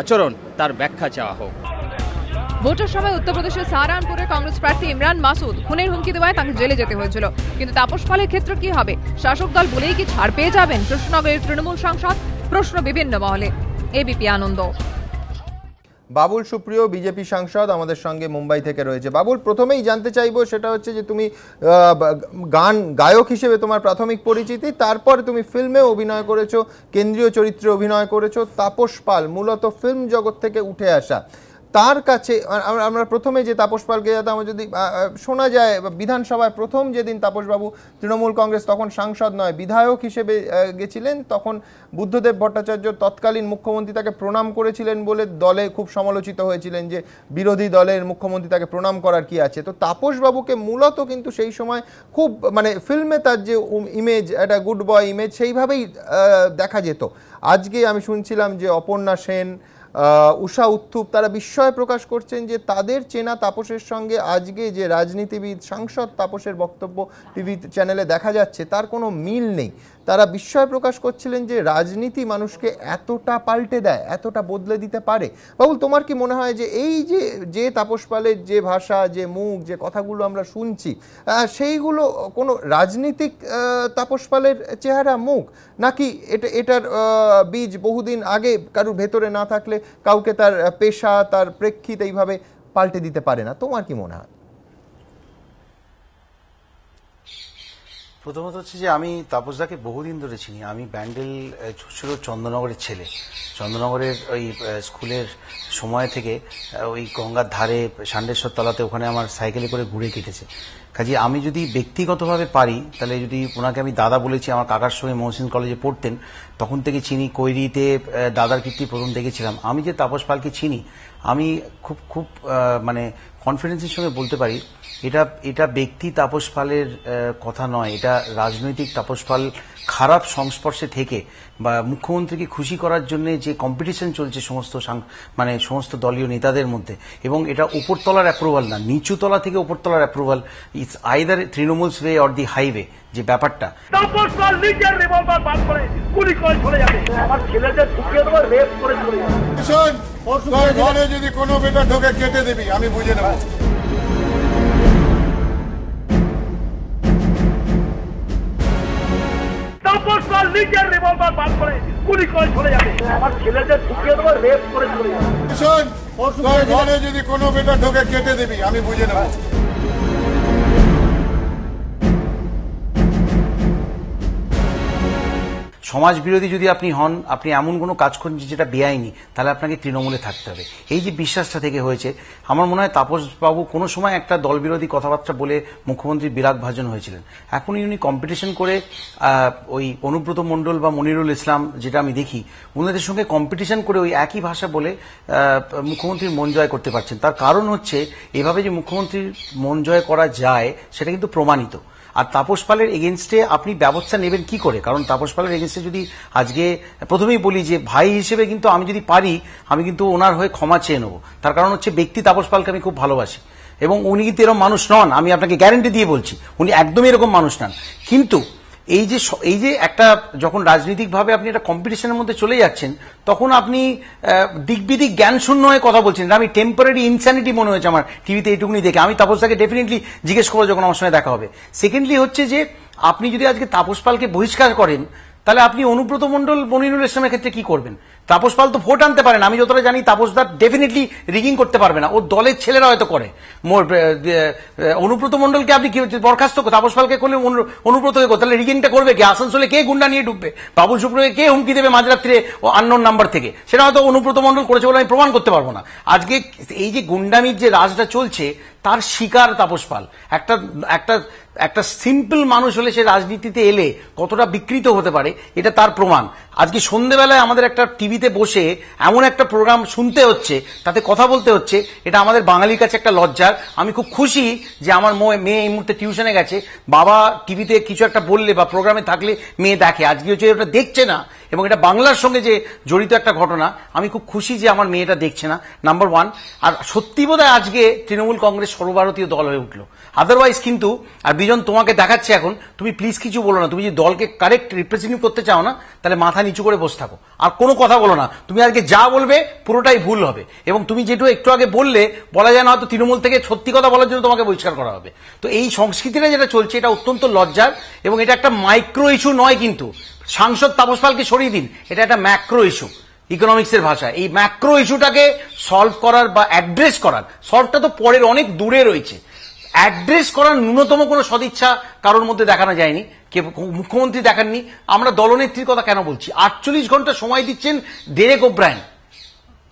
আচরণ, তার ব্যাখ্যা চাওয়া হোক। ভোটের সময় উত্তরপ্রদেশের সাহারানপুরে কংগ্রেস প্রার্থী ইমরান মাসুদ খুনের হুমকি দেওয়ায় তাকে জেলে যেতে হয়েছিল। কিন্তু তাপস পালের ক্ষেত্রে কি হবে? শাসক দল বলেই কি ছাড় পেয়ে যাবেন কৃষ্ণনগরের তৃণমূল সাংসদ? প্রশ্ন বিভিন্ন মহলে। এবিপি আনন্দ। বাবুল সুপ্রিয় বিজেপি সাংসদ আমাদের সঙ্গে মুম্বাই থেকে রয়েছে। বাবুল, প্রথমেই জানতে চাইবো সেটা হচ্ছে যে তুমি গায়ক হিসেবে তোমার প্রাথমিক পরিচিতি, তারপর তুমি ফিল্মে অভিনয় করেছো, কেন্দ্রীয় চরিত্রে অভিনয় করেছো। তাপস পাল মূলত ফিল্ম জগৎ থেকে উঠে আসা। তার কাছে আমরা প্রথমে যে তাপস পালকে আমার যদি শোনা যায়, বিধানসভায় প্রথম যেদিন তাপসবাবু তৃণমূল কংগ্রেস, তখন সাংসদ নয় বিধায়ক হিসেবে গেছিলেন, তখন বুদ্ধদেব ভট্টাচার্য তৎকালীন মুখ্যমন্ত্রী তাকে প্রণাম করেছিলেন বলে দলে খুব সমালোচিত হয়েছিলেন যে বিরোধী দলের মুখ্যমন্ত্রী তাকে প্রণাম করার কি আছে। তো তাপসবাবুকে মূলত কিন্তু সেই সময় খুব ফিল্মে তার যে ইমেজ, একটা গুড বয় ইমেজ, সেইভাবেই দেখা যেত। আজকে আমি শুনছিলাম যে অপর্ণা সেন, উষা উত্থুপ তারা বিস্ময় প্রকাশ করছেন যে তাদের চেনা তাপসের সঙ্গে আজকে যে রাজনীতিবিদ সাংসদ তাপসের বক্তব্য টিভি চ্যানেলে দেখা যাচ্ছে তার কোনো মিল নেই। তারা বিস্ময় প্রকাশ করছিলেন যে রাজনীতি মানুষকে এতটা পাল্টে দেয়, এতটা বদলে দিতে পারে। বাবুল, তোমার কি মনে হয় যে এই যে তাপস পালের যে ভাষা, যে মুখ, যে কথাগুলো আমরা শুনছি, সেইগুলো কোনো রাজনীতিক তাপস পালের চেহারা, মুখ, নাকি এটার বীজ বহুদিন আগে কারোর ভেতরে না থাকলে কাউকে তার পেশা, তার প্রেক্ষিত এইভাবে পাল্টে দিতে পারে না? তোমার কি মনে হয়? প্রথমত হচ্ছে যে আমি তাপসদাকে বহুদিন ধরে চিনি। আমি ব্যান্ডেল ছোট চন্দ্রনগরের ছেলে। চন্দ্রনগরের ওই স্কুলের সময় থেকে ওই গঙ্গার ধারে ষান্ডেশ্বর তলাতে ওখানে আমার সাইকেলে করে ঘুরে কেটেছে। কাজে আমি যদি ব্যক্তিগতভাবে পারি, তাহলে যদি ওনাকে আমি দাদা বলেছি, আমার কাকার সঙ্গে মহসিন কলেজে পড়তেন, তখন থেকে চিনি। কৈরিতে দাদার কীর্তি প্রথম দেখেছিলাম। আমি যে তাপস পালকে চিনি, আমি খুব কনফিডেন্সের সঙ্গে বলতে পারি এটা ব্যক্তি তাপস পালের কথা নয়, এটা রাজনৈতিক তাপস পাল খারাপ সংস্পর্শে থেকে বা মুখ্যমন্ত্রীকে খুশি করার জন্য যে কম্পিটিশন চলছে সমস্ত দলীয় নেতাদের মধ্যে, এবং এটা উপরতলার অ্যাপ্রুভাল না, নিচুতলা থেকে উপরতলার approval, it's either Trinamool's way or the highway যে ব্যাপারটা। তাপস পাল নিজের রিভলভার বার করে গুলি করে চলে যাবে, আমার ছেলেদের ঢুকিয়ে দেবো, রেপ করে চলে যাবে। ঘরে যদি কোনো বেটা ঢোকে কেটে দিবি, আমি বুঝে নেব। তাপস পাল নিজের রিভলভার বার করে গুলি করে চলে যাবে, আমার ছেলেদের ঢুকিয়ে দেবো, রেপ করে চলে যাবে। ঘরে যদি কোনো বেটা ঢোকে কেটে দিবি, আমি বুঝে নেব। সমাজ বিরোধী যদি আপনি হন, আপনি এমন কোনো কাজ করছেন যেটা বেআইনি, তাহলে আপনাকে তৃণমূলে থাকতে হবে। এই যে বিশ্বাসটা থেকে হয়েছে, আমার মনে হয় তাপসবাবু কোনো সময় একটা দলবিরোধী কথাবার্তা বলে মুখ্যমন্ত্রী বিরাগ ভাজন হয়েছিলেন। এখন উনি কম্পিটিশন করে ওই অনুব্রত মণ্ডল বা মনিরুল ইসলাম, যেটা আমি দেখি, ওনাদের সঙ্গে কম্পিটিশন করে ওই একই ভাষা বলে মুখ্যমন্ত্রীর মন জয় করতে পারছেন। তার কারণ হচ্ছে এভাবে যে মুখ্যমন্ত্রীর মন জয় করা যায় সেটা কিন্তু প্রমাণিত। আর তাপস পালের এগেনস্টে আপনি ব্যবস্থা নেবেন কি করে? কারণ তাপস পালের এগেনস্টে যদি আজকে প্রথমেই বলি যে ভাই হিসেবে কিন্তু আমি যদি পারি, আমি কিন্তু ওনার হয়ে ক্ষমা চেয়ে নেবো। তার কারণ হচ্ছে ব্যক্তি তাপস পালকে আমি খুব ভালোবাসি, এবং উনি কিন্তু এরকম মানুষ নন, আমি আপনাকে গ্যারান্টি দিয়ে বলছি উনি একদমই এরকম মানুষ নন। কিন্তু এই যে একটা যখন রাজনৈতিকভাবে আপনি একটা কম্পিটিশনের মধ্যে চলে যাচ্ছেন, তখন আপনি দিকবিদিক জ্ঞান শূন্য হয়ে কথা বলছেন। আমি টেম্পোরারি ইনস্যানিটি মনে হয়েছে আমার টিভিতে এইটুকুনি দেখে। আমি তাপসদাকে ডেফিনেটলি জিজ্ঞেস করবো যখন আমার সঙ্গে দেখা হবে। সেকেন্ডলি হচ্ছে যে আপনি যদি আজকে তাপস পালকে বহিষ্কার করেন, তাহলে আপনি অনুব্রত মণ্ডল মনিরুল ইসলামের ক্ষেত্রে কি করবেন? তাপস পাল তো ভোট আনতে পারেন, আমি যতটা জানি তাপসদা ডেফিনেটলি রিগিং করতে পারবে না, ওর দলের ছেলেরা হয়তো করে। অনুব্রত মণ্ডলকে আপনি কি বরখাস্ত, তাপস পালকে করলে অনুব্রতকে করতে, তাহলে রিগিংটা করবে কে? আসানসোলে কে গুন্ডা নিয়ে ঢুকবে? বাবুল সুপ্রিয়কে কে হুমকি দেবে মাঝরাত্রে ও আননোন নাম্বার থেকে? সেটা হয়তো অনুব্রত মণ্ডল করেছে বলে আমি প্রমাণ করতে পারবো না। আজকে এই যে গুন্ডামির যে রাজটা চলছে, তার শিকার তাপস পাল। একটা সিম্পল মানুষ হলে সে রাজনীতিতে এলে কতটা বিকৃত হতে পারে, এটা তার প্রমাণ। আজকে সন্ধ্যেবেলায় আমাদের একটা টিভিতে বসে এমন একটা প্রোগ্রাম শুনতে হচ্ছে, তাতে কথা বলতে হচ্ছে, এটা আমাদের বাঙালির কাছে একটা লজ্জার। আমি খুব খুশি যে আমার মেয়ে এই মুহূর্তে টিউশনে গেছে, বাবা টিভিতে কিছু একটা বললে বা প্রোগ্রামে থাকলে মেয়ে দেখে, আজকে হচ্ছে ওটা দেখছে না, এবং এটা বাংলার সঙ্গে যে জড়িত একটা ঘটনা। আমি খুব খুশি যে আমার মেয়েটা দেখছে না, নাম্বার ওয়ান। আর সত্যি বোধহয় আজকে তৃণমূল কংগ্রেস সর্বভারতীয় দল হয়ে উঠলো। আদারওয়াইজ কিন্তু, আর বিজন তোমাকে দেখাচ্ছে এখন, তুমি প্লিজ কিছু বলো না। তুমি যদি দলকে কারেক্ট রিপ্রেজেন্ট করতে চাও না, তাহলে মাথা নিচু করে বসে থাকো, আর কোনো কথা বলো না। তুমি আজকে যা বলবে পুরোটাই ভুল হবে। এবং তুমি যেটু একটু আগে বললে, বলা যায় না হয়তো তৃণমূল থেকে সত্যি কথা বলার জন্য তোমাকে বহিষ্কার করা হবে। তো এই সংস্কৃতিটা যেটা চলছে, এটা অত্যন্ত লজ্জার, এবং এটা একটা মাইক্রো ইস্যু নয়। কিন্তু সাংসদ তাপস পালকে সরিয়ে দিন, এটা একটা ম্যাক্রো ইস্যু ইকোনমিক্সের ভাষায়। এই ম্যাক্রো ইস্যুটাকে সলভ করার বা অ্যাড্রেস করার, সলভটা তো পরের, অনেক দূরে রয়েছে, অ্যাড্রেস করার ন্যূনতম কোনো সদিচ্ছা কারোর মধ্যে দেখানো যায়নি। মুখ্যমন্ত্রী দেখাননি। আমরা দলনেত্রীর কথা কেন বলছি? 48 ঘন্টা সময় দিচ্ছেন ডেরেক ওব্রায়েন।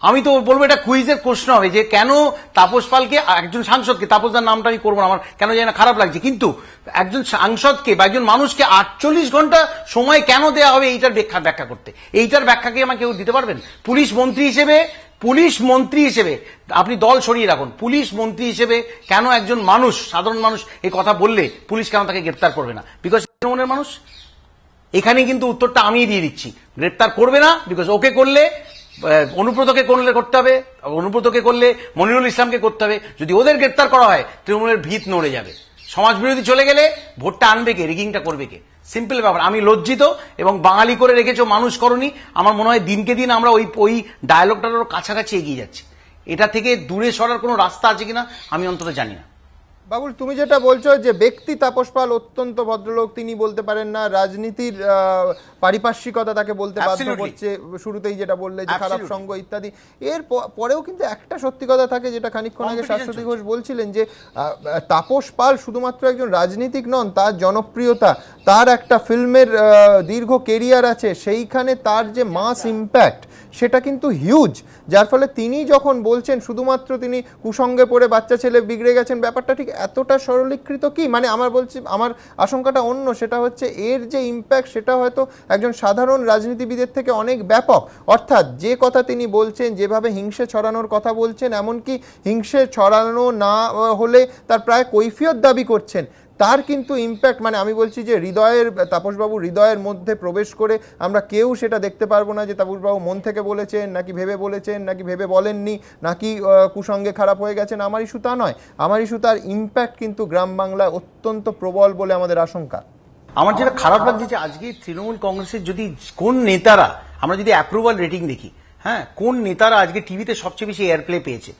আমি তো বলবো এটা কুইজের প্রশ্ন হবে যে কেন তাপস পালকে, একজন সাংসদকে, তাপসদার নামটা আমি করবো না, আমার কেন জানি না খারাপ লাগছে, কিন্তু একজন সাংসদকে বা একজন মানুষকে 48 ঘন্টা সময় কেন দেওয়া হবে এইটার ব্যাখ্যা করতে? এইটার ব্যাখ্যা কি আমাকে কেউ দিতে পারবেন? পুলিশ মন্ত্রী হিসেবে আপনি দল সরিয়ে রাখুন, পুলিশ মন্ত্রী হিসেবে কেন একজন মানুষ, সাধারণ মানুষ এই কথা বললে পুলিশ কেন তাকে গ্রেপ্তার করবে না? বিকজ তৃণমূলের মানুষ। এখানে কিন্তু উত্তরটা আমি দিয়ে দিচ্ছি, গ্রেপ্তার করবে না, বিকজ ওকে করলে অনুব্রতকে করতে হবে, অনুব্রতকে করলে মনিরুল ইসলামকে করতে হবে। যদি ওদের গ্রেপ্তার করা হয়, তৃণমূলের ভিত নড়ে যাবে। সমাজ বিরোধী চলে গেলে ভোটটা আনবে কে, রিগিংটা করবে কে? সিম্পল ব্যাপার। আমি লজ্জিত, এবং বাঙালি করে রেখেছো, মানুষ করনি। আমার মনে হয় দিনকে দিন আমরা ওই ডায়ালগটার কাছাকাছি এগিয়ে যাচ্ছি। এটা থেকে দূরে সরার কোনো রাস্তা আছে কিনা আমি অন্তত জানি না। বাবুল, তুমি যেটা বলছো যে ব্যক্তি তাপস পাল অত্যন্ত ভদ্রলোক, তিনি বলতে পারেন না, রাজনীতির পারিপার্শ্বিকতা তাকে বলতে বাধ্য করছে, শুরুতেই যেটা বললে যে খারাপ সঙ্গ ইত্যাদি। এর পরেও কিন্তু একটা সত্যি কথা থাকে, যেটা খানিকক্ষণ আগে শাশ্বতী ঘোষ বলছিলেন, যে তাপস পাল শুধুমাত্র একজন রাজনীতিক নন, তার জনপ্রিয়তা, তার একটা ফিল্মের দীর্ঘ কেরিয়ার আছে, সেইখানে তার যে মাস ইম্প্যাক্ট সেটা কিন্তু হিউজ। যার ফলে তিনি যখন বলছেন শুধুমাত্র তিনি কুসঙ্গে পড়ে বাচ্চা ছেলে বিগড়ে গেছেন, ব্যাপারটা ঠিক এতটা সরলীকৃত কি? মানে আমার আশঙ্কাটা অন্য, সেটা হচ্ছে এর যে ইম্প্যাক্ট সেটা হয়তো একজন সাধারণ রাজনীতিবিদের থেকে অনেক ব্যাপক। অর্থাৎ যে কথা তিনি বলছেন, যেভাবে হিংসে ছড়ানোর কথা বলছেন, এমনকি হিংসে ছড়ানো না হলে তার প্রায় কৈফিয়ত দাবি করছেন, তার কিন্তু ইম্প্যাক্ট, মানে আমি বলছি যে হৃদয়ের, তাপসবাবু হৃদয়ের মধ্যে প্রবেশ করে আমরা কেউ সেটা দেখতে পারবো না যে তাপসবাবু মন থেকে বলেছেন নাকি ভেবে বলেছেন নাকি ভেবে বলেননি নাকি কুসঙ্গে খারাপ হয়ে গেছেন। আমার ইস্যু তা নয়, আমার ইস্যু তার ইম্প্যাক্ট কিন্তু গ্রাম বাংলায় অত্যন্ত প্রবল বলে আমাদের আশঙ্কা। আমার যেটা খারাপ লাগছে যে আজকে তৃণমূল কংগ্রেসের যদি কোন নেতারা, আমরা যদি অ্যাপ্রুভাল রেটিং দেখি, হ্যাঁ, কোন নেতারা আজকে টিভিতে সবচেয়ে বেশি এয়ারপ্লে পেয়েছে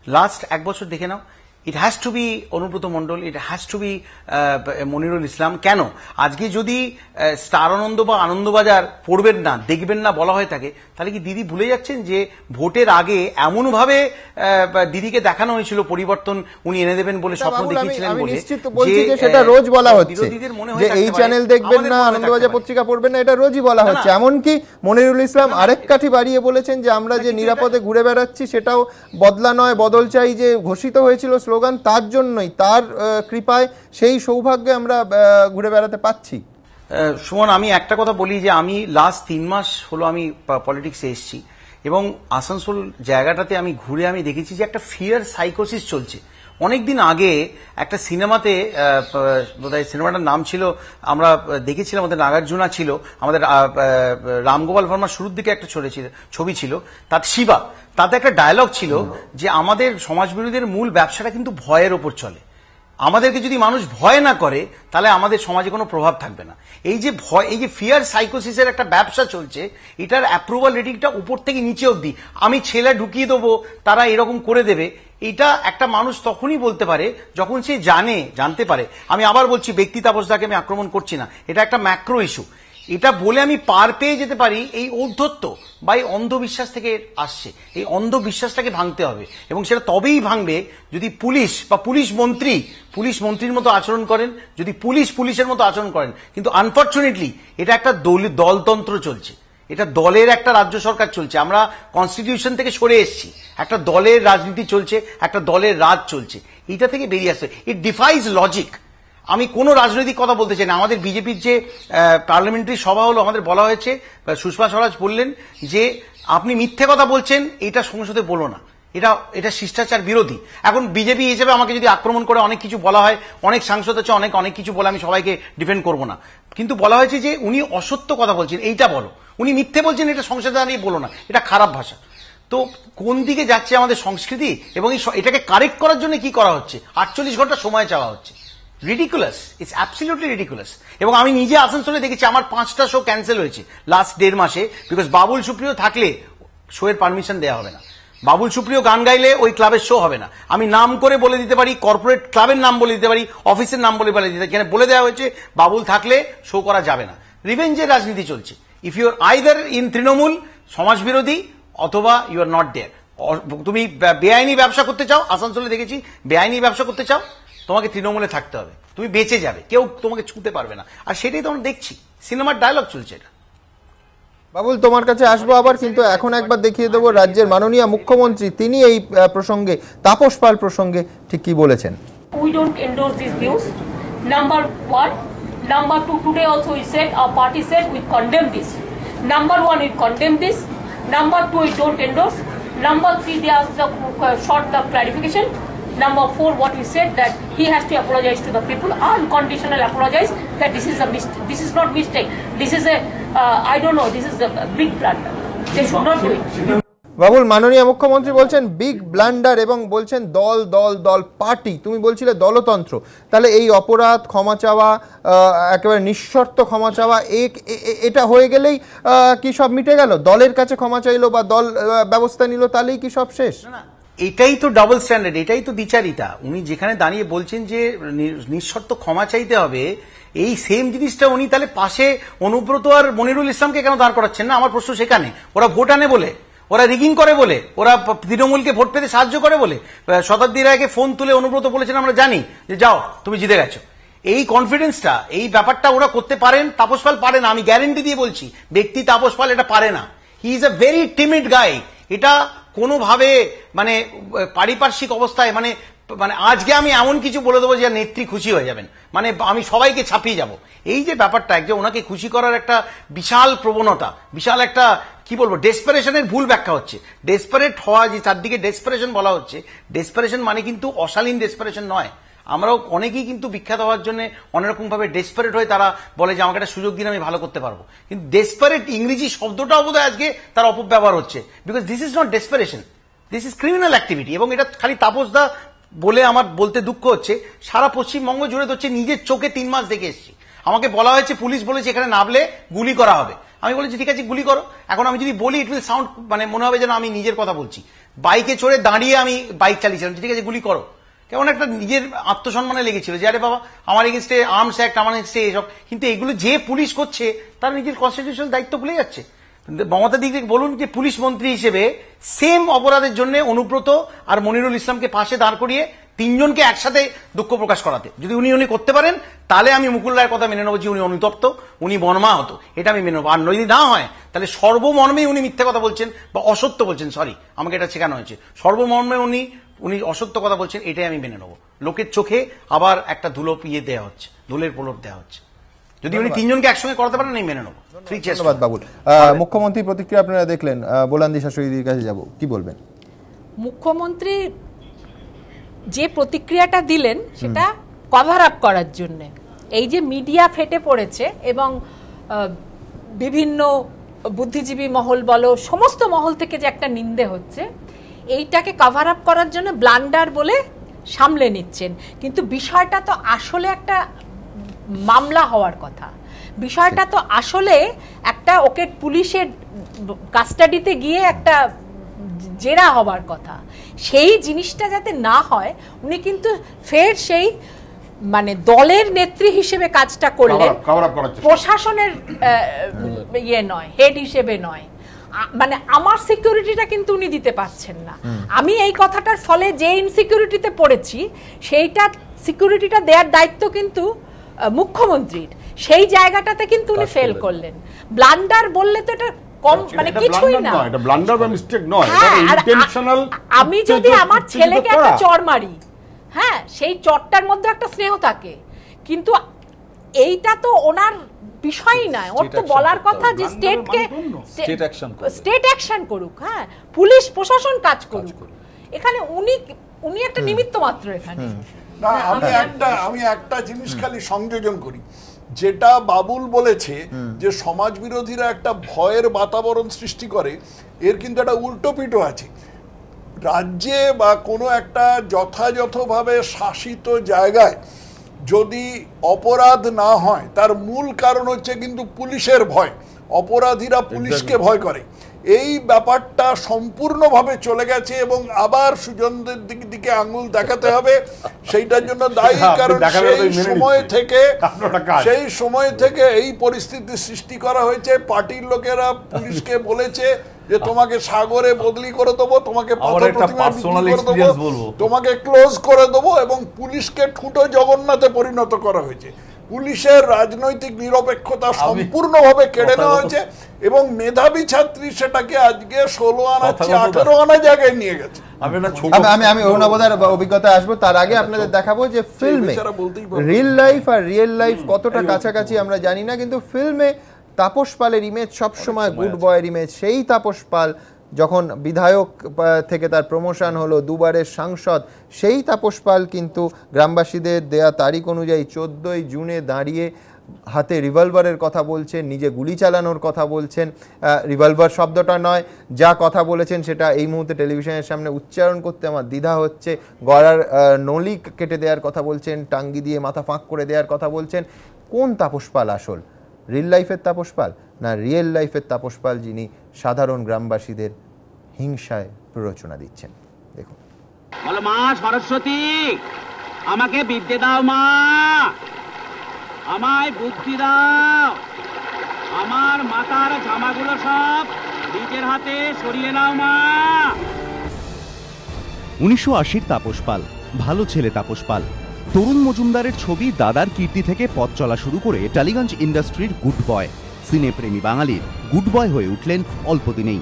লাস্ট এক বছর দেখে নাও। It has to be Anubrata Mondal, it has to be Monirul Islam. কেন আজকে যদি স্টার আনন্দ বা আনন্দবাজার পড়বেন না, দেখবেন না বলা হয়ে থাকে, তাহলে কি দিদি ভুলে যাচ্ছেন যে ভোটের আগে এমনভাবে দিদিকে দেখানো হয়েছিল পরিবর্তন উনি এনে দেবেন বলে, স্বপ্ন দেখিয়েছিলেন বলে, যে সেটা রোজ বলা হচ্ছে যে এই চ্যানেল দেখবেন না, আনন্দবাজার পত্রিকা পড়বেন না, এটা রোজই বলা হচ্ছে। এমনকি মনিরুল ইসলাম আরেক কাঠি বাড়িয়ে বলেছেন যে আমরা যে নিরাপদে ঘুরে বেড়াচ্ছি সেটাও বদলা নয় বদল চাই যে ঘোষিত হয়েছিল স্লোগান, তার জন্যই, তার কৃপায় সেই সৌভাগ্যে আমরা ঘুরে বেড়াতে পাচ্ছি। সুমন, আমি একটা কথা বলি যে আমি লাস্ট 3 মাস হলো আমি পলিটিক্সে এসেছি এবং আসানসোল জায়গাটাতে আমি ঘুরে আমি দেখেছি যে একটা ফিয়ার সাইকোসিস চলছে। অনেকদিন আগে একটা সিনেমাতে, বোধহয় সিনেমাটার নাম ছিল, আমরা দেখেছিলাম, আমাদের নাগার্জুনা ছিল, আমাদের রামগোপাল ভার্মার শুরুর দিকে একটা ছবি ছিল, তার শিবা, তাতে একটা ডায়লগ ছিল যে আমাদের সমাজবিরোধীদের মূল ব্যবসাটা কিন্তু ভয়ের ওপর চলে। আমাদেরকে যদি মানুষ ভয় না করে তাহলে আমাদের সমাজে কোনো প্রভাব থাকবে না। এই যে ভয়, এই যে ফিয়ার সাইকোসিসের একটা ব্যবসা চলছে, এটার অ্যাপ্রুভাল রেটিংটা উপর থেকে নিচে অবধি, আমি ছেলে ঢুকিয়ে দেবো তারা এরকম করে দেবে, এটা একটা মানুষ তখনই বলতে পারে যখন সে জানতে পারে। আমি আবার বলছি, ব্যক্তি তাপসদাকে আমি আক্রমণ করছি না, এটা একটা ম্যাক্রো ইস্যু। এটা বলে আমি পার পেয়ে যেতে পারি এই ঔদ্ধত্য বা এই অন্ধবিশ্বাস থেকে আসছে, এই অন্ধবিশ্বাসটাকে ভাঙতে হবে এবং সেটা তবেই ভাঙবে যদি পুলিশ বা পুলিশ মন্ত্রীর মতো আচরণ করেন, যদি পুলিশের মতো আচরণ করেন। কিন্তু আনফর্চুনেটলি এটা একটা দলতন্ত্র চলছে, এটা দলের একটা রাজ্য সরকার চলছে, আমরা কনস্টিটিউশন থেকে সরে এসেছি, একটা দলের রাজনীতি চলছে, একটা দলের রাজ চলছে, এটা থেকে বেরিয়ে আসছে। ইট ডিফাইজ লজিক। আমি কোনো রাজনৈতিক কথা বলতে চাই না। আমাদের বিজেপির যে পার্লামেন্টারি সভা হলো, আমাদের বলা হয়েছে, সুষমা স্বরাজ বললেন যে আপনি মিথ্যে কথা বলছেন, এটা সংসদে বলো না, এটা শিষ্টাচার বিরোধী। এখন বিজেপি হিসেবে আমাকে যদি আক্রমণ করে অনেক কিছু বলা হয়, অনেক সাংসদ আছে অনেক কিছু বলে, আমি সবাইকে ডিফেন্ড করবো না, কিন্তু বলা হয়েছে যে উনি অসত্য কথা বলছেন, এইটা বলো, উনি মিথ্যে বলছেন, এটা সংসদে দাঁড়িয়ে বলো না, এটা খারাপ ভাষা। তো কোন দিকে যাচ্ছে আমাদের সংস্কৃতি এবং এটাকে কারেক্ট করার জন্য কি করা হচ্ছে? 48 ঘন্টা সময় চাওয়া হচ্ছে। Ridiculous, it's absolutely ridiculous. এবং আমি নিজে আসানসোলে দেখেছি আমার 5টা শো ক্যান্সেল হয়েছে লাস্ট 1.5 মাসে, বিকজ বাবুল সুপ্রিয় থাকলে শোয়ের পারমিশন দেওয়া হবে না, বাবুল সুপ্রিয় গান গাইলে ওই ক্লাবের শো হবে না। আমি নাম করে বলে দিতে পারি, কর্পোরেট ক্লাবের নাম বলে দিতে পারি, অফিসের নাম বলে দিতে পারি, এখানে বলে দেওয়া হয়েছে বাবুল থাকলে শো করা যাবে না। রিভেঞ্জের রাজনীতি চলছে। If you are either in Trinamool সমাজবিরোধী অথবা ইউ আর নট দেয়ার। তুমি বেআইনি ব্যবসা করতে চাও, আসানসোলে দেখেছি, বেআইনি ব্যবসা করতে চাও, তোমাকে তৃণমূলে থাকতে হবে, তুমি বেঁচে যাবে, কেউ তোমাকে ছুঁতে পারবে না। আর সেটাই তো আমরা দেখছি, সিনেমার ডায়লগ চলছে এটা। বাবুল, তোমার কাছে আসবো আবার, কিন্তু এখন একবার দেখিয়ে দেবো রাজ্যের মাননীয় মুখ্যমন্ত্রী তিনি এই প্রসঙ্গে, তাপস পাল প্রসঙ্গে ঠিক কি বলেছেন। We don't endorse these views. Number 1. Number 2, today also we said, our party said we condemn this. Number 1, we condemn this. Number 2, we don't endorse. Number 3, they asked the short the clarification. Number 4, what we said, that he has to apologize to the people, unconditional apologize, that this is a mistake. This is not mistake. This is a, I don't know, this is a big blunder. They should not do it. Babul, মাননীয় মুখ্যমন্ত্রী বলছেন big blunder এবং বলছেন দল দল দল party, তুমি বলছিলে দলতন্ত্র। তাহলে এই অপরাধ ক্ষমা চাওয়া, একেবারে নিঃশর্ত ক্ষমা চাওয়া, এটা হয়ে গেলেই কি সব মিটে গেল? দলের কাছে ক্ষমা চাইলো বা দল ব্যবস্থা নিল, তাহলেই কি সব শেষ? এটাই তো ডাবল স্ট্যান্ডার্ড, এটাই তো দ্বিচারিতা। উনি যেখানে দাঁড়িয়ে বলছেন যে নিঃশর্ত ক্ষমা চাইতে হবে, এই সেম জিনিসটা উনি তাহলে পাশে অনুব্রত আর মনিরুল ইসলামকে কেন দাঁড় করাচ্ছেন না? আমার প্রশ্ন সেখানে। ওরা ভোট আনে বলে, ওরা রিগিং করে বলে, ওরা তৃণমূলকে ভোট পেতে সাহায্য করে বলে। শতাব্দী রায়কে ফোন তুলে অনুব্রত বলেছেন আমরা জানি যে যাও তুমি জিতে গেছো। এই কনফিডেন্সটা, এই ব্যাপারটা ওরা করতে পারেন, তাপস পাল পারে না। আমি গ্যারেন্টি দিয়ে বলছি, ব্যক্তি তাপস পাল এটা পারে না। He is a very timid guy. এটা কোনোভাবে মানে পারিপার্শ্বিক অবস্থায়, মানে মানে আজকে আমি এমন কিছু বলে দেবো যে নেত্রী খুশি হয়ে যাবেন, মানে আমি সবাইকে ছাপিয়ে যাব। এই যে ব্যাপারটা, যে ওনাকে খুশি করার একটা বিশাল প্রবণতা, বিশাল একটা কি বলবো ডেসপারেশনের ভুল ব্যাখ্যা হচ্ছে। ডেসপারেট হওয়া, যে চারদিকে ডেসপারেশন বলা হচ্ছে, ডেসপারেশন মানে কিন্তু অশালীন ডেসপারেশন নয়। আমরাও অনেকেই কিন্তু বিখ্যাত হওয়ার জন্য অনেকরকম ভাবে ডেসপারেট হয়ে তারা বলে যে আমাকে একটা সুযোগ দিন, আমি ভালো করতে পারবো। কিন্তু ডেসপারেট ইংরেজি শব্দটাও বোধহয় আজকে তার অপব্যবহার হচ্ছে, because this is not desperation, this is criminal activity. এবং এটা খালি তাপসদা বলে আমার বলতে দুঃখ হচ্ছে, সারা পশ্চিমবঙ্গ জুড়ে হচ্ছে, নিজের চোখে 3 মাস দেখে এসেছি। আমাকে বলা হয়েছে, পুলিশ বলেছে এখানে নামলে গুলি করা হবে। আমি বলেছি ঠিক আছে গুলি করো। এখন আমি যদি বলি ইট উইল সাউন্ড, মানে মনে হবে যেন আমি নিজের কথা বলছি। বাইকে চড়ে দাঁড়িয়ে আমি বাইক চালিয়েছিলাম, ঠিক আছে গুলি করো। কেমন একটা নিজের আত্মসম্মানে লেগেছিল যে আরে বাবা আমার এগেন্স্টে আর্মস অ্যাক্ট, আমার এগেন্স্টে এসব। কিন্তু এগুলো যে পুলিশ করছে তার নিজের কনস্টিটিউশনাল দায়িত্ব ভুলে যাচ্ছে। মমতা দিদি বলুন যে পুলিশ মন্ত্রী হিসেবে সেম অপরাধের জন্য অনুব্রত আর মনিরুল ইসলামকে পাশে দাঁড় করিয়ে 3 জনকে একসাথে দুঃখ প্রকাশ করাতে যদি উনি করতে পারেন, তাহলে আমি মুকুল রায়ের কথা মেনে নেবো যে উনি অনুতপ্ত, উনি বনমা হতো, এটা আমি মেনে নেবো। আর যদি না হয় তাহলে সর্বমর্মে উনি মিথ্যে কথা বলছেন বা অসত্য বলছেন, সরি আমাকে এটা শেখানো হয়েছে, সর্বমর্মে উনি অসত্য কথা বলছেন, এটাই আমি মেনে নেবো। লোকের চোখে আবার একটা ধুলো পিয়ে দেওয়া হচ্ছে, ধুলের প্রলোভ দেওয়া হচ্ছে। যদি উনি 3 জনকে একসঙ্গে করাতে পারেন আমি মেনে নেবো। ধন্যবাদ বাবুল। মুখ্যমন্ত্রী প্রতিক্রিয়া আপনারা দেখলেন, বোলান্দি শাশুড়ির কাছে যাব, কি বলবেন? মুখ্যমন্ত্রী যে প্রতিক্রিয়াটা দিলেন সেটা কভার আপ করার জন্য, এই যে মিডিয়া ফেটে পড়েছে এবং বিভিন্ন বুদ্ধিজীবী মহল বলো সমস্ত মহল থেকে যে একটা নিন্দে হচ্ছে, এইটাকে কভার আপ করার জন্য ব্লান্ডার বলে সামলে নিচ্ছেন। কিন্তু বিষয়টা তো আসলে একটা মামলা হওয়ার কথা, বিষয়টা তো আসলে একটা ওকে পুলিশের কাস্টাডিতে গিয়ে একটা জেরা হবার কথা। সেই জিনিসটা যাতে না হয়, উনি কিন্তু ফের সেই মানে দলের নেত্রী হিসেবে কাজটা করলেন, প্রশাসনের ইয়ে নয়, হেড হিসেবে নয়। মানে আমার সিকিউরিটিটা কিন্তু উনি দিতে পারছেন না। আমি এই কথাটার ফলে যে ইনসিকিউরিটিতে পড়েছি, সেইটা সিকিউরিটিটা দেওয়ার দায়িত্ব কিন্তু মুখ্যমন্ত্রীর, সেই জায়গাটাতে কিন্তু উনি ফেল করলেন। ব্লান্ডার বললে তো এটা কম, মানে কিছুই না, এটা ব্লান্ডার বা মিস্টেক নয়, এটা ইন্টেনশনাল। আমি যদি আমার ছেলেকে একটা চড় মারি, হ্যাঁ সেই চড়টার মধ্যে একটা স্নেহ থাকে, কিন্তু এইটা তো ওনার বিষয়ই নয়। ওর তো বলার কথা যে স্টেট অ্যাকশন করুক, হ্যাঁ পুলিশ প্রশাসন কাজ করুক, এখানে উনি একটা নিমিত্ত মাত্র। এখানে না, আমি একটা জিনিস খালি সংযোজন করি, যেটা বাবুল বলেছে যে সমাজ বিরোধীরা একটা ভয়ের বাতাবরণ সৃষ্টি করে, এর কিন্তু একটা উল্টো পিঠও আছে। রাজ্যে বা কোনো একটা যথাযথভাবে শাসিত জায়গায় যদি অপরাধ না হয়, তার মূল কারণ হচ্ছে কিন্তু পুলিশের ভয়। অপরাধীরা পুলিশকে ভয় করে, এই ব্যাপারটা সম্পূর্ণভাবে চলে গেছে এবং আবার সুজনদের দিকে আঙুল দেখাতে হবে। সেইটার জন্য দায়ী, কারণ সেই সময় থেকে এই পরিস্থিতি সৃষ্টি করা হয়েছে। পার্টির লোকেরা পুলিশকে বলেছে যে তোমাকে সাগরে বদলি করে দেবো, তোমাকে তোমাকে ক্লোজ করে দেবো, এবং পুলিশকে ঠুঁটো জগন্নাথে পরিণত করা হয়েছে। পুলিশের রাজনৈতিক নিরপেক্ষতা সম্পূর্ণভাবে কেড়ে নেওয়া হয়েছে এবং মেধাবী ছাত্রী সেটাকে আজকে 16 আনা 18 আনা জায়গায় নিয়ে গেছে। আমি অরুণাবদার অভিজ্ঞতা আসবো, তার আগে আপনাদের দেখাবো যে ফিল্মে রিয়েল লাইফ আর রিয়েল লাইফ কতটা কাছাকাছি আমরা জানি না, কিন্তু ফিল্মে তাপস পালের ইমেজ সবসময় গুড বয়ের ইমেজ। সেই তাপস পাল যখন বিধায়ক থেকে তার প্রমোশন হলো, 2বারের সাংসদ, সেই তাপস পাল কিন্তু গ্রামবাসীদের দেয়া তারিখ অনুযায়ী 14ই জুনে দাঁড়িয়ে হাতে রিভলভারের কথা বলছেন, নিজে গুলি চালানোর কথা বলছেন। রিভলভার শব্দটা নয়, যা কথা বলেছেন সেটা এই মুহূর্তে টেলিভিশনের সামনে উচ্চারণ করতে আমার দ্বিধা হচ্ছে। গলার নলি কেটে দেওয়ার কথা বলছেন, টাঙ্গি দিয়ে মাথা ফাঁক করে দেওয়ার কথা বলছেন। কোন তাপস পাল আসল? রিয়েল লাইফের তাপস পাল, না রিয়েল লাইফের তাপস পাল যিনি সাধারণ গ্রামবাসীদের হিংসায় প্ররোচনা দিচ্ছেন? দেখুন। বলো মা সরস্বতী, আমাকে বিদ্যে দাও মা, আমায় বুদ্ধি দাও, আমার মাথার জামাগুলো সব নিজের হাতে সরিয়ে নাও মা। 1980-র তাপস পাল, ভালো ছেলে তাপস পাল। তরুণ মজুমদারের ছবি দাদার কীর্তি থেকে পথ চলা শুরু করে টালিগঞ্জ ইন্ডাস্ট্রির গুড বয়। সিনেপ্রেমী বাঙালির গুড বয় হয়ে উঠলেন অল্প দিনেই।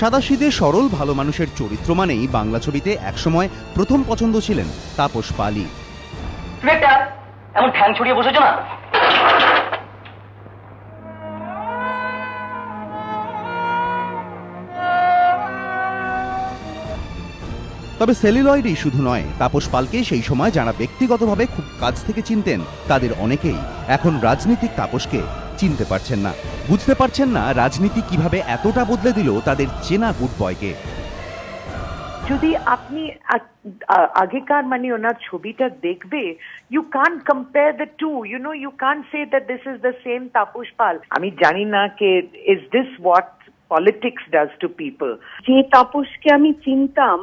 সাদাসিধে সরল ভালো মানুষের চরিত্র মানেই বাংলা ছবিতে একসময় প্রথম পছন্দ ছিলেন তাপস পালই। এমন ঠ্যাং ছড়িয়ে বসেছো না? তবে সেলুলয়েডই শুধু নয়, তাপস পালকে সেই সময় যারা ব্যক্তিগতভাবে খুব কাছ থেকে চিনতেন তাদের অনেকেই এখন রাজনীতিক তাপসকে চিনতে পারছেন না, বুঝতে পারছেন না রাজনীতি কিভাবে এতটা বদলে দিল তাদের চেনা গুড বয়কে। যদি আপনি আগেকার মানে ওনার ছবিটা দেখবে, you can compare the two, you know, you can say that this is the same Tapas Pal. আমি জানি না কে is this what politics does to people. যে তাপসকে আমি চিনতাম,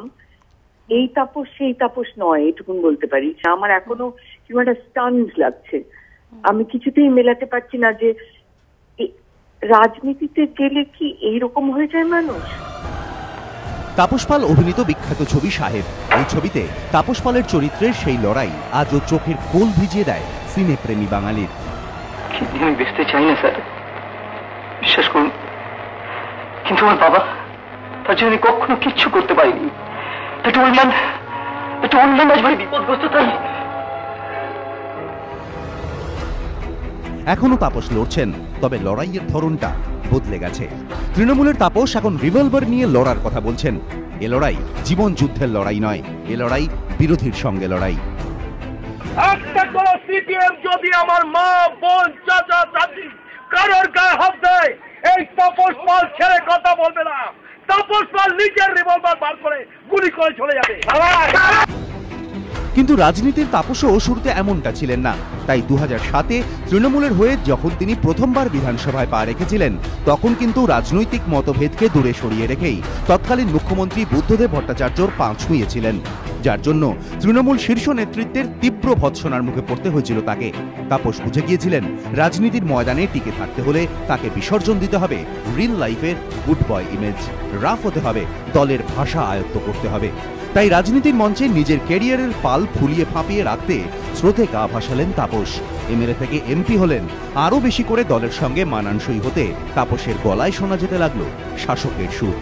এই তাপস সেই তাপস নয়, এটুকুন বলতে পারি। আমার এখনো কিরকম একটা স্টান্স লাগছে, আমি কিছুতেই মেলাতে পারছি না যে রাজনীতিতে গেলে কি এইরকম হয়ে যায় মানুষ। তাপস পাল অভিনীত বিখ্যাত ছবি সাহেব, এই ছবিতে তাপস পালের চরিত্রের সেই লড়াই আজও চোখের কোল ভিজিয়ে দেয় সিনে প্রেমী বাঙালির। আমি বেঁচতে চাই না স্যার, বিশ্বাস করুন, কিন্তু আমার বাবা, তার জন্য আমি কখনো কিচ্ছু করতে পারিনি। একটা ওল্ড ম্যান আজ ভাই বিপদগ্রস্ত, তাই এখনো তাপস লড়ছেন, তবে লড়াইয়ের ধরনটা বদলে গেছে। তৃণমূলের তাপস এখন রিভলভার নিয়ে লড়ার কথা বলছেন। এ লড়াই জীবন যুদ্ধের লড়াই নয়, এ লড়াই বিরোধীর সঙ্গে লড়াই। একটা কোন সিপিএম যদি আমার মা, বোন, চাচা, চাচি কারোর গায়ে হাত দেয়, এই তাপস পাল ছেড়ে কথা বলবে না। তাপস পাল নিজের রিভলভার বার করে গুলি করে চলে যাবে। কিন্তু রাজনীতির তাপসও শুরুতে এমনটা ছিলেন না। তাই 2007-এ তৃণমূলের হয়ে যখন তিনি প্রথমবার বিধানসভায় পা রেখেছিলেন, তখন কিন্তু রাজনৈতিক মতভেদকে দূরে সরিয়ে রেখেই তৎকালীন মুখ্যমন্ত্রী বুদ্ধদেব ভট্টাচার্যর পা ছুঁয়েছিলেন, যার জন্য তৃণমূল শীর্ষ নেতৃত্বের তীব্র ভৎসনার মুখে পড়তে হয়েছিল তাকে। তাপস বুঝে গিয়েছিলেন রাজনীতির ময়দানে টিকে থাকতে হলে তাকে বিসর্জন দিতে হবে রিল লাইফের গুড বয় ইমেজ, রাফ হতে হবে, দলের ভাষা আয়ত্ত করতে হবে। তাই রাজনীতির মঞ্চে নিজের ক্যারিয়ারের পাল ফুলিয়ে ফাঁপিয়ে রাখতে স্রোতে গা ভাসালেন তাপস। এমএলএ থেকে এমপি হলেন। আরও বেশি করে দলের সঙ্গে মানানসই হতে তাপসের গলায় শোনা যেতে লাগলো শাসকের সুর।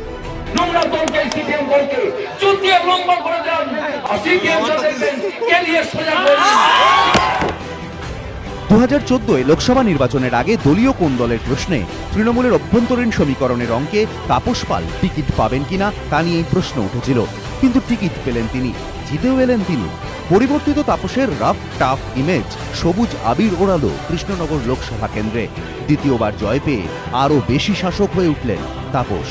2014-এ লোকসভা নির্বাচনের আগে দলীয় কোন দলের প্রশ্নে তৃণমূলের অভ্যন্তরীণ সমীকরণের অঙ্কে তাপস পাল টিকিট পাবেন কিনা তা নিয়েই প্রশ্ন উঠেছিল। কিন্তু টিকিট পেলেন তিনি, জিতেও এলেন তিনি। পরিবর্তিত তাপসের রাফ টাফ ইমেজ সবুজ আবির ওড়ালো কৃষ্ণনগর লোকসভা কেন্দ্রে। দ্বিতীয়বার জয় পেয়ে আরো বেশি শাসক হয়ে উঠলেন তাপস।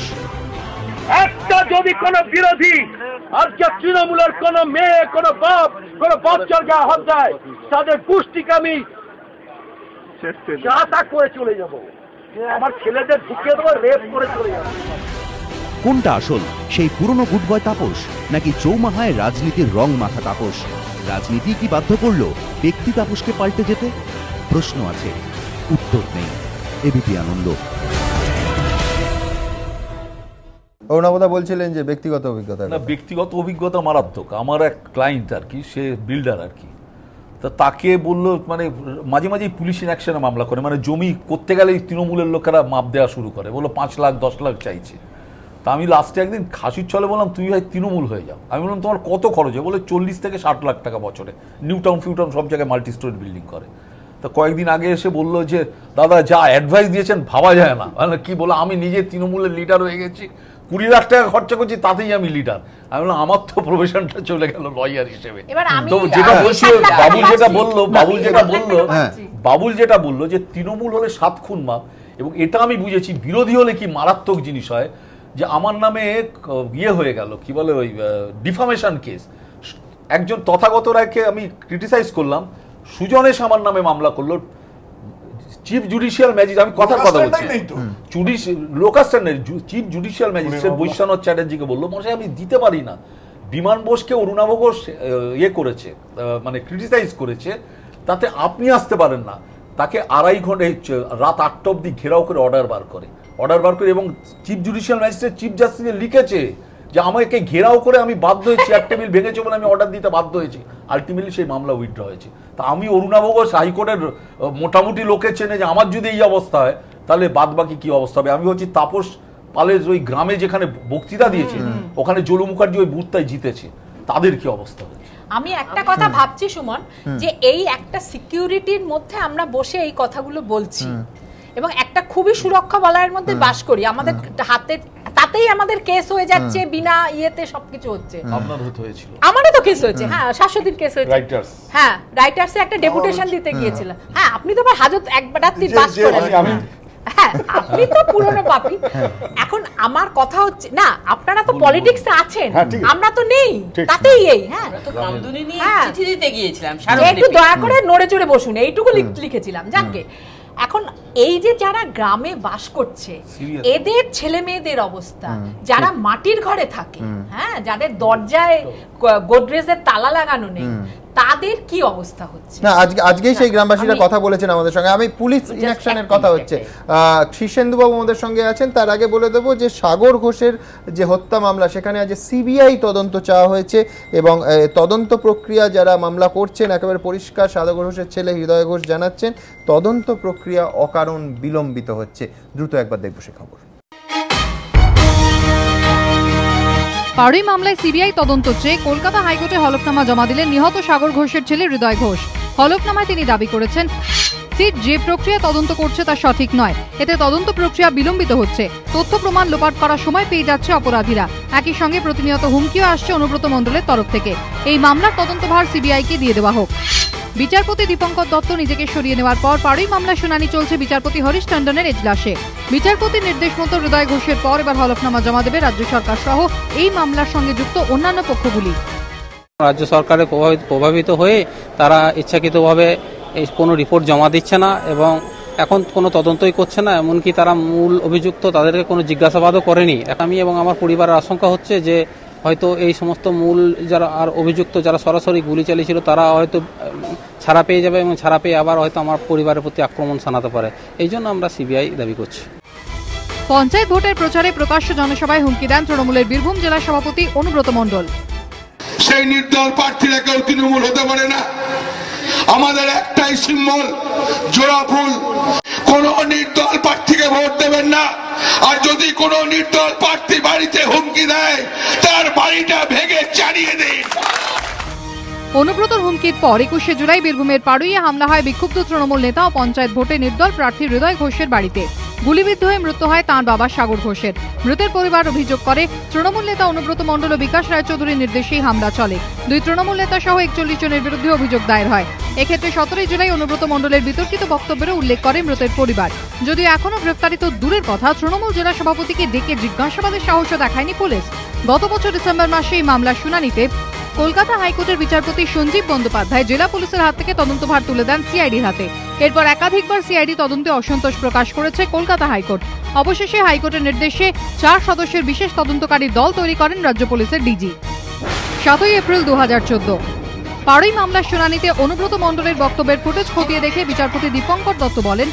একটা যদি কোন বিরোধী আর তৃণমূলের কোন মেয়ে, কোন বাপ, কোন বাচ্চার গায়ে হাত দেয়, তাদের গোষ্ঠীকে আমি করে চলে যাব, আমার ছেলেদের ঢুকিয়ে দেবো, রেপ করে চলে যাব। কোনটা আসল, সেই পুরনো গুড বয় তাপস নাকি চৌমাহায় রাজনীতির রং মাখা তাপস? রাজনীতি কি বাধ্য করলো ব্যক্তি তাপসকে পাল্টে যেতে? প্রশ্ন আছে, উত্তর নেই। এবিপি আনন্দ। অরুণাবদা বলছিলেন যে ব্যক্তিগত অভিজ্ঞতা, না ব্যক্তিগত অভিজ্ঞতা মারাত্মক। আমার এক ক্লায়েন্ট আর কি, সে বিল্ডার আর কি, তা তাকে বললো মানে মাঝে মাঝেই পুলিশ ইনঅ্যাকশনে মামলা করে, মানে জমি করতে গেলেই তৃণমূলের লোকেরা মাপ দেওয়া শুরু করে, বললো 5 লাখ 10 লাখ চাইছে। তা আমি লাস্টে একদিন খাসির ছলে বললাম তুই ভাই তৃণমূল হয়ে যাও। আমি বললাম তোমার কত খরচ হয়? বলে 40 থেকে 60 লাখ টাকা বছরে, নিউ টাউন ফিউটাউন সব জায়গায় মাল্টি স্টোরি বিল্ডিং করে। তা কয়েকদিন আগে এসে বললো যে দাদা যা অ্যাডভাইস দিয়েছেন ভাবা যায় না। কি বলো, আমি নিজে তৃণমূলের লিডার হয়ে গেছি, 20 লাখ টাকা খরচা করছি, তাতেই আমি লিডার। আমি বললাম আমার তো প্রফেশনটা চলে গেল লয়ার হিসেবে। তো যেটা বলছি, বাবুল যেটা বললো যে তৃণমূল হলে 7 খুন মাপ, এবং এটা আমি বুঝেছি বিরোধী হলে কি মারাত্মক জিনিস হয়, যে আমার নামে ইয়ে হয়ে গেল, কি বলে ওই ডিফামেশন কেস। একজন তথাগত রায়কে আমি ক্রিটিসাইজ করলাম, সুজন এসে আমার নামে মামলা করলো। চিফ জুডিশিয়াল ম্যাজিস্ট্রেট, আমি কথার কথা বলছি, local standard chief judicial magistrate Baishnath চ্যাটার্জিকে বললো মশাই আমি দিতে পারি না। বিমান বোসকে অরুণাভ ঘোষ ইয়ে করেছে, মানে ক্রিটিসাইজ করেছে, তাতে আপনি আসতে পারেন না। তাকে 2.5 ঘন্টা রাত 8টা অব্দি ঘেরাও করে অর্ডার বার করে এবং চিফ জুডিশিয়াল ম্যাজিস্ট্রেট চিফ জাস্টিসে লিখেছে যে আমাকে ঘেরাও করে আমি বাধ্য হয়েছি, চেয়ার টেবিল ভেঙেছে বলে আমি অর্ডার দিতে বাধ্য হয়েছি। আলটিমেটলি সেই মামলা উইথড্র হয়েছে। তা আমি অরুণাভ ঘোষ হাইকোর্টের মোটামুটি লোকে চেনে, যে আমার যদি এই অবস্থা হয় তাহলে বাদ বাকি কি অবস্থা হবে। আমি বলছি তাপস পালের ওই গ্রামে যেখানে বক্তৃতা দিয়েছে ওখানে জলু মুখার্জি ওই বুথটাই জিতেছে, তাদের কি অবস্থা হয়েছে? আমি একটা কথা ভাবছি সুমন, যে এই একটা সিকিউরিটির মধ্যে আমরা বসে এই কথাগুলো বলছি এবং একটা খুবই সুরক্ষা বলয়ের মধ্যে বাস করি, আমাদের হাতে তাতেই আমাদের কেস হয়ে যাচ্ছে, বিনা ইয়েতে সবকিছু হচ্ছে। আপনার হতে হয়েছিল? আমারও তো কেস হয়েছে, হ্যাঁ, শাশ্বতীর কেস হয়েছে, হ্যাঁ, রাইটার্সে একটা ডেপুটেশন দিতে গিয়েছিলাম। হ্যাঁ, আপনি তো আবার হাজত একবার রাত্রি বাস করেন, হ্যাঁ, আপনি তো পুরনো পাপী। এখন আমার কথা হচ্ছে না, আপনারা তো পলিটিক্সে আছেন, আমরা তো নেই, তাতেই এই, হ্যাঁ, কামদুনি নিয়ে চিঠি দিতে গিয়েছিলাম, একটু দয়া করে নড়ে চড়ে বসুন, এইটুকু লিখেছিলাম। যাকে এখন এই যে যারা গ্রামে বাস করছে এদের ছেলে মেয়েদের অবস্থা, যারা মাটির ঘরে থাকে, হ্যাঁ, যাদের দরজায় গোদরেজের তালা লাগানো নেই, তাদের কি অবস্থা হচ্ছে না। আজকেই সেই গ্রামবাসীরা কথা বলেছেন আমাদের সঙ্গে। আমি পুলিশ ইনঅ্যাকশনের কথা হচ্ছে, শীর্ষেন্দু বাবু আমাদের সঙ্গে আছেন। তার আগে বলে দেবো যে সাগর ঘোষের যে হত্যা মামলা, সেখানে আজ সিবিআই তদন্ত চাওয়া হয়েছে এবং তদন্ত প্রক্রিয়া যারা মামলা করছেন একেবারে পরিষ্কার। সাগর ঘোষের ছেলে হৃদয় ঘোষ জানাচ্ছেন তদন্ত প্রক্রিয়া অকারণ বিলম্বিত হচ্ছে। দ্রুত একবার দেখবো সে খবর। পাড়ুই মামলায় সিবিআই তদন্ত চেয়ে কলকাতা হাইকোর্টে হলফনামা জমা দিলেন নিহত সাগর ঘোষের ছেলে হৃদয় ঘোষ। হলফনামায় তিনি দাবি করেছেন সিট যে প্রক্রিয়া তদন্ত করছে তা সঠিক নয়, এতে তদন্ত প্রক্রিয়া বিলম্বিত হচ্ছে, তথ্য প্রমাণ লোপাট করার সময় পেয়ে যাচ্ছে অপরাধীরা। একই সঙ্গে প্রতিনিয়ত হুমকিও আসছে অনুব্রত মণ্ডলের তরফ থেকে। এই মামলার তদন্তভার সিবিআইকে দিয়ে দেওয়া হোক। বিচারপতি দীপঙ্কর দত্ত নিজেকে সরিয়ে নেওয়ার পর পাড়ুই মামলার শুনানি চলছে বিচারপতি হরিশ টন্ডনের এজলাসে। বিচারপতির নির্দেশ মতো হৃদয় ঘোষের পর এবার হলফনামা জমা দেবে রাজ্য সরকার সহ এই মামলার সঙ্গে যুক্ত অন্যান্য পক্ষগুলি। রাজ্য সরকারের প্রভাবিত হয়ে তারা ইচ্ছাকৃতভাবে কোনো রিপোর্ট জমা দিচ্ছে না এবং এখন কোনো তদন্তই করছে না, এমনকি তারা মূল অভিযুক্ত তাদেরকে কোনো জিজ্ঞাসাবাদও করেনি। আমি এবং আমার পরিবারের আশঙ্কা হচ্ছে যে হয়তো এই সমস্ত মূল যারা আর অভিযুক্ত যারা সরাসরি গুলি চালিয়েছিল তারা হয়তো ছাড়া পেয়ে যাবে এবং ছাড়া পেয়ে আবার হয়তো আমার পরিবারের প্রতি আক্রমণ শানাতে পারে। এই জন্য আমরা সিবিআই দাবি করছি। পঞ্চায়েত ভোটের প্রচারে প্রকাশ্য জনসভায় হুমকি দেন তৃণমূলের বীরভূম জেলা সভাপতি অনুব্রত মণ্ডল। সেই নির্দল প্রার্থীরা কেউ তৃণমূল হতে পারে না, আমাদের একটাই সিম্বল জোড়া ফুল। কোন নির্দল প্রার্থীকে ভোট দেবেন না, আর যদি কোন নির্দল প্রার্থী বাড়িতে হুমকি দেয় তার বাড়িটা ভেঙে চালিয়ে দিন। অনুব্রতর হুমকির পর 21শে জুলাই বীরভূমের পাড়ুইয়ে হামলা হয় বিক্ষুব্ধ তৃণমূল নেতা ও পঞ্চায়েত ভোটে নির্দল প্রার্থী হৃদয় ঘোষের বাড়িতে। গুলিবিদ্ধ হয়ে মৃত্যু হয় তাঁর বাবা সাগর ঘোষের। মৃতের পরিবার অভিযোগ করে তৃণমূল নেতা অনুব্রত মণ্ডল ও বিকাশ রায়চৌধুরীর নির্দেশেই হামলা চলে। দুই তৃণমূল নেতা সহ 41 জনের বিরুদ্ধে অভিযোগ দায়ের হয়। এক্ষেত্রে 17 জুলাই অনুব্রত মণ্ডলের বিতর্কিত বক্তব্যেরও উল্লেখ করে মৃতের পরিবার। যদিও এখনো গ্রেফতারি তো দূরের কথা, তৃণমূল জেলা সভাপতিকে ডেকে জিজ্ঞাসাবাদের সাহসও দেখায়নি পুলিশ। গত বছর ডিসেম্বর মাসে এই মামলার শুনানিতে কলকাতা হাইকোর্টের বিচারপতি সঞ্জীব বন্দ্যোপাধ্যায় জেলা পুলিশের হাত থেকে তদন্তভার তুলে দেন সিআইডির হাতে। এরপর একাধিকবার সিআইডি তদন্তে অসন্তোষ প্রকাশ করেছে কলকাতা হাইকোর্ট। অবশেষে হাইকোর্টের নির্দেশে 4 সদস্যের বিশেষ তদন্তকারী দল তৈরি করেন রাজ্য পুলিশের ডিজি। 7 এপ্রিল 2014 পাড়ুই মামলার শুনানিতে অনুব্রত মণ্ডলের বক্তব্যের ফুটেজ খতিয়ে দেখে বিচারপতি দীপঙ্কর দত্ত বলেন,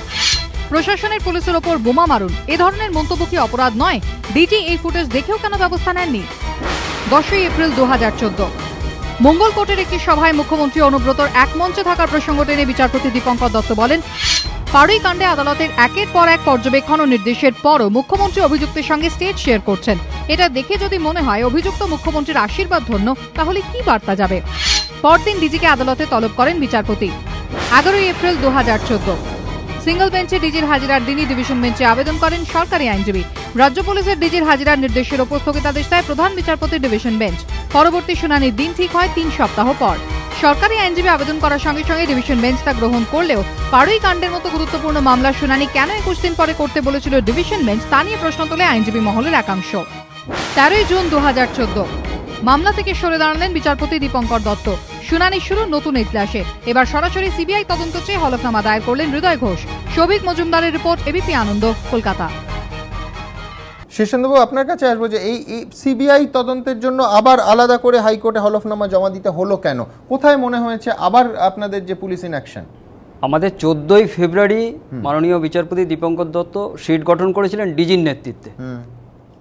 প্রশাসনের পুলিশের ওপর বোমা মারুন, এ ধরনের মন্তব্য কি অপরাধ নয়? ডিজি এই ফুটেজ দেখেও কেন ব্যবস্থা নেননি? 10 এপ্রিল 2014 মঙ্গলকোটের একটি সভায় মুখ্যমন্ত্রী অনুব্রতর এক মঞ্চে থাকার প্রসঙ্গ টেনে বিচারপতি দীপঙ্কর দত্ত বলেন, পাড়ুই কাণ্ডে আদালতের একের পর এক পর্যবেক্ষণ ও নির্দেশের পরও মুখ্যমন্ত্রী অভিযুক্তের সঙ্গে স্টেজ শেয়ার করছেন। এটা দেখে যদি মনে হয় অভিযুক্ত মুখ্যমন্ত্রীর আশীর্বাদ ধন্য, তাহলে কি বার্তা যাবে? পরদিন ডিজিকে আদালতে তলব করেন বিচারপতি। 11 এপ্রিল 2014 সিঙ্গল বেঞ্চে ডিজির হাজিরার দিনই ডিভিশন বেঞ্চে আবেদন করেন সরকারি আইনজীবী। রাজ্য পুলিশের ডিজির হাজিরার নির্দেশের ওপর স্থগিতাদেশ দেয় প্রধান বিচারপতির ডিভিশন বেঞ্চ। পরবর্তী শুনানির দিন ঠিক হয় 3 সপ্তাহ পর। সরকারি আইনজীবী আবেদন করার সঙ্গে সঙ্গে ডিভিশন বেঞ্চ তা গ্রহণ করলেও পাড়ুই কাণ্ডের মতো গুরুত্বপূর্ণ মামলার শুনানি কেন 21 দিন পরে করতে বলেছিল ডিভিশন বেঞ্চ, তা নিয়ে প্রশ্ন তোলে আইনজীবী মহলের একাংশ। 13 জুন 2014 মামলা থেকে সরে দাঁড়ালেন বিচারপতি দীপঙ্কর দত্ত। শুনানি শুরু নতুন এজলাসে। এবার সরাসরি সিবিআই তদন্ত চেয়ে হলফনামা দায়ের করলেন হৃদয় ঘোষ। সৌভিক মজুমদারের রিপোর্ট, এবিপি আনন্দ, কলকাতা। শীর্ষেন্দুবাবু, আপনার কাছে আসবো যে এই সিবিআই তদন্তের জন্য আবার আলাদা করে হাইকোর্টে হলফনামা জমা দিতে হলো কেন? কোথায় মনে হয়েছে আবার আপনাদের যে পুলিশ ইন অ্যাকশন? আমাদের 14 ফেব্রুয়ারি মাননীয় বিচারপতি দীপঙ্কর দত্ত সিট গঠন করেছিলেন ডিজির নেতৃত্বে।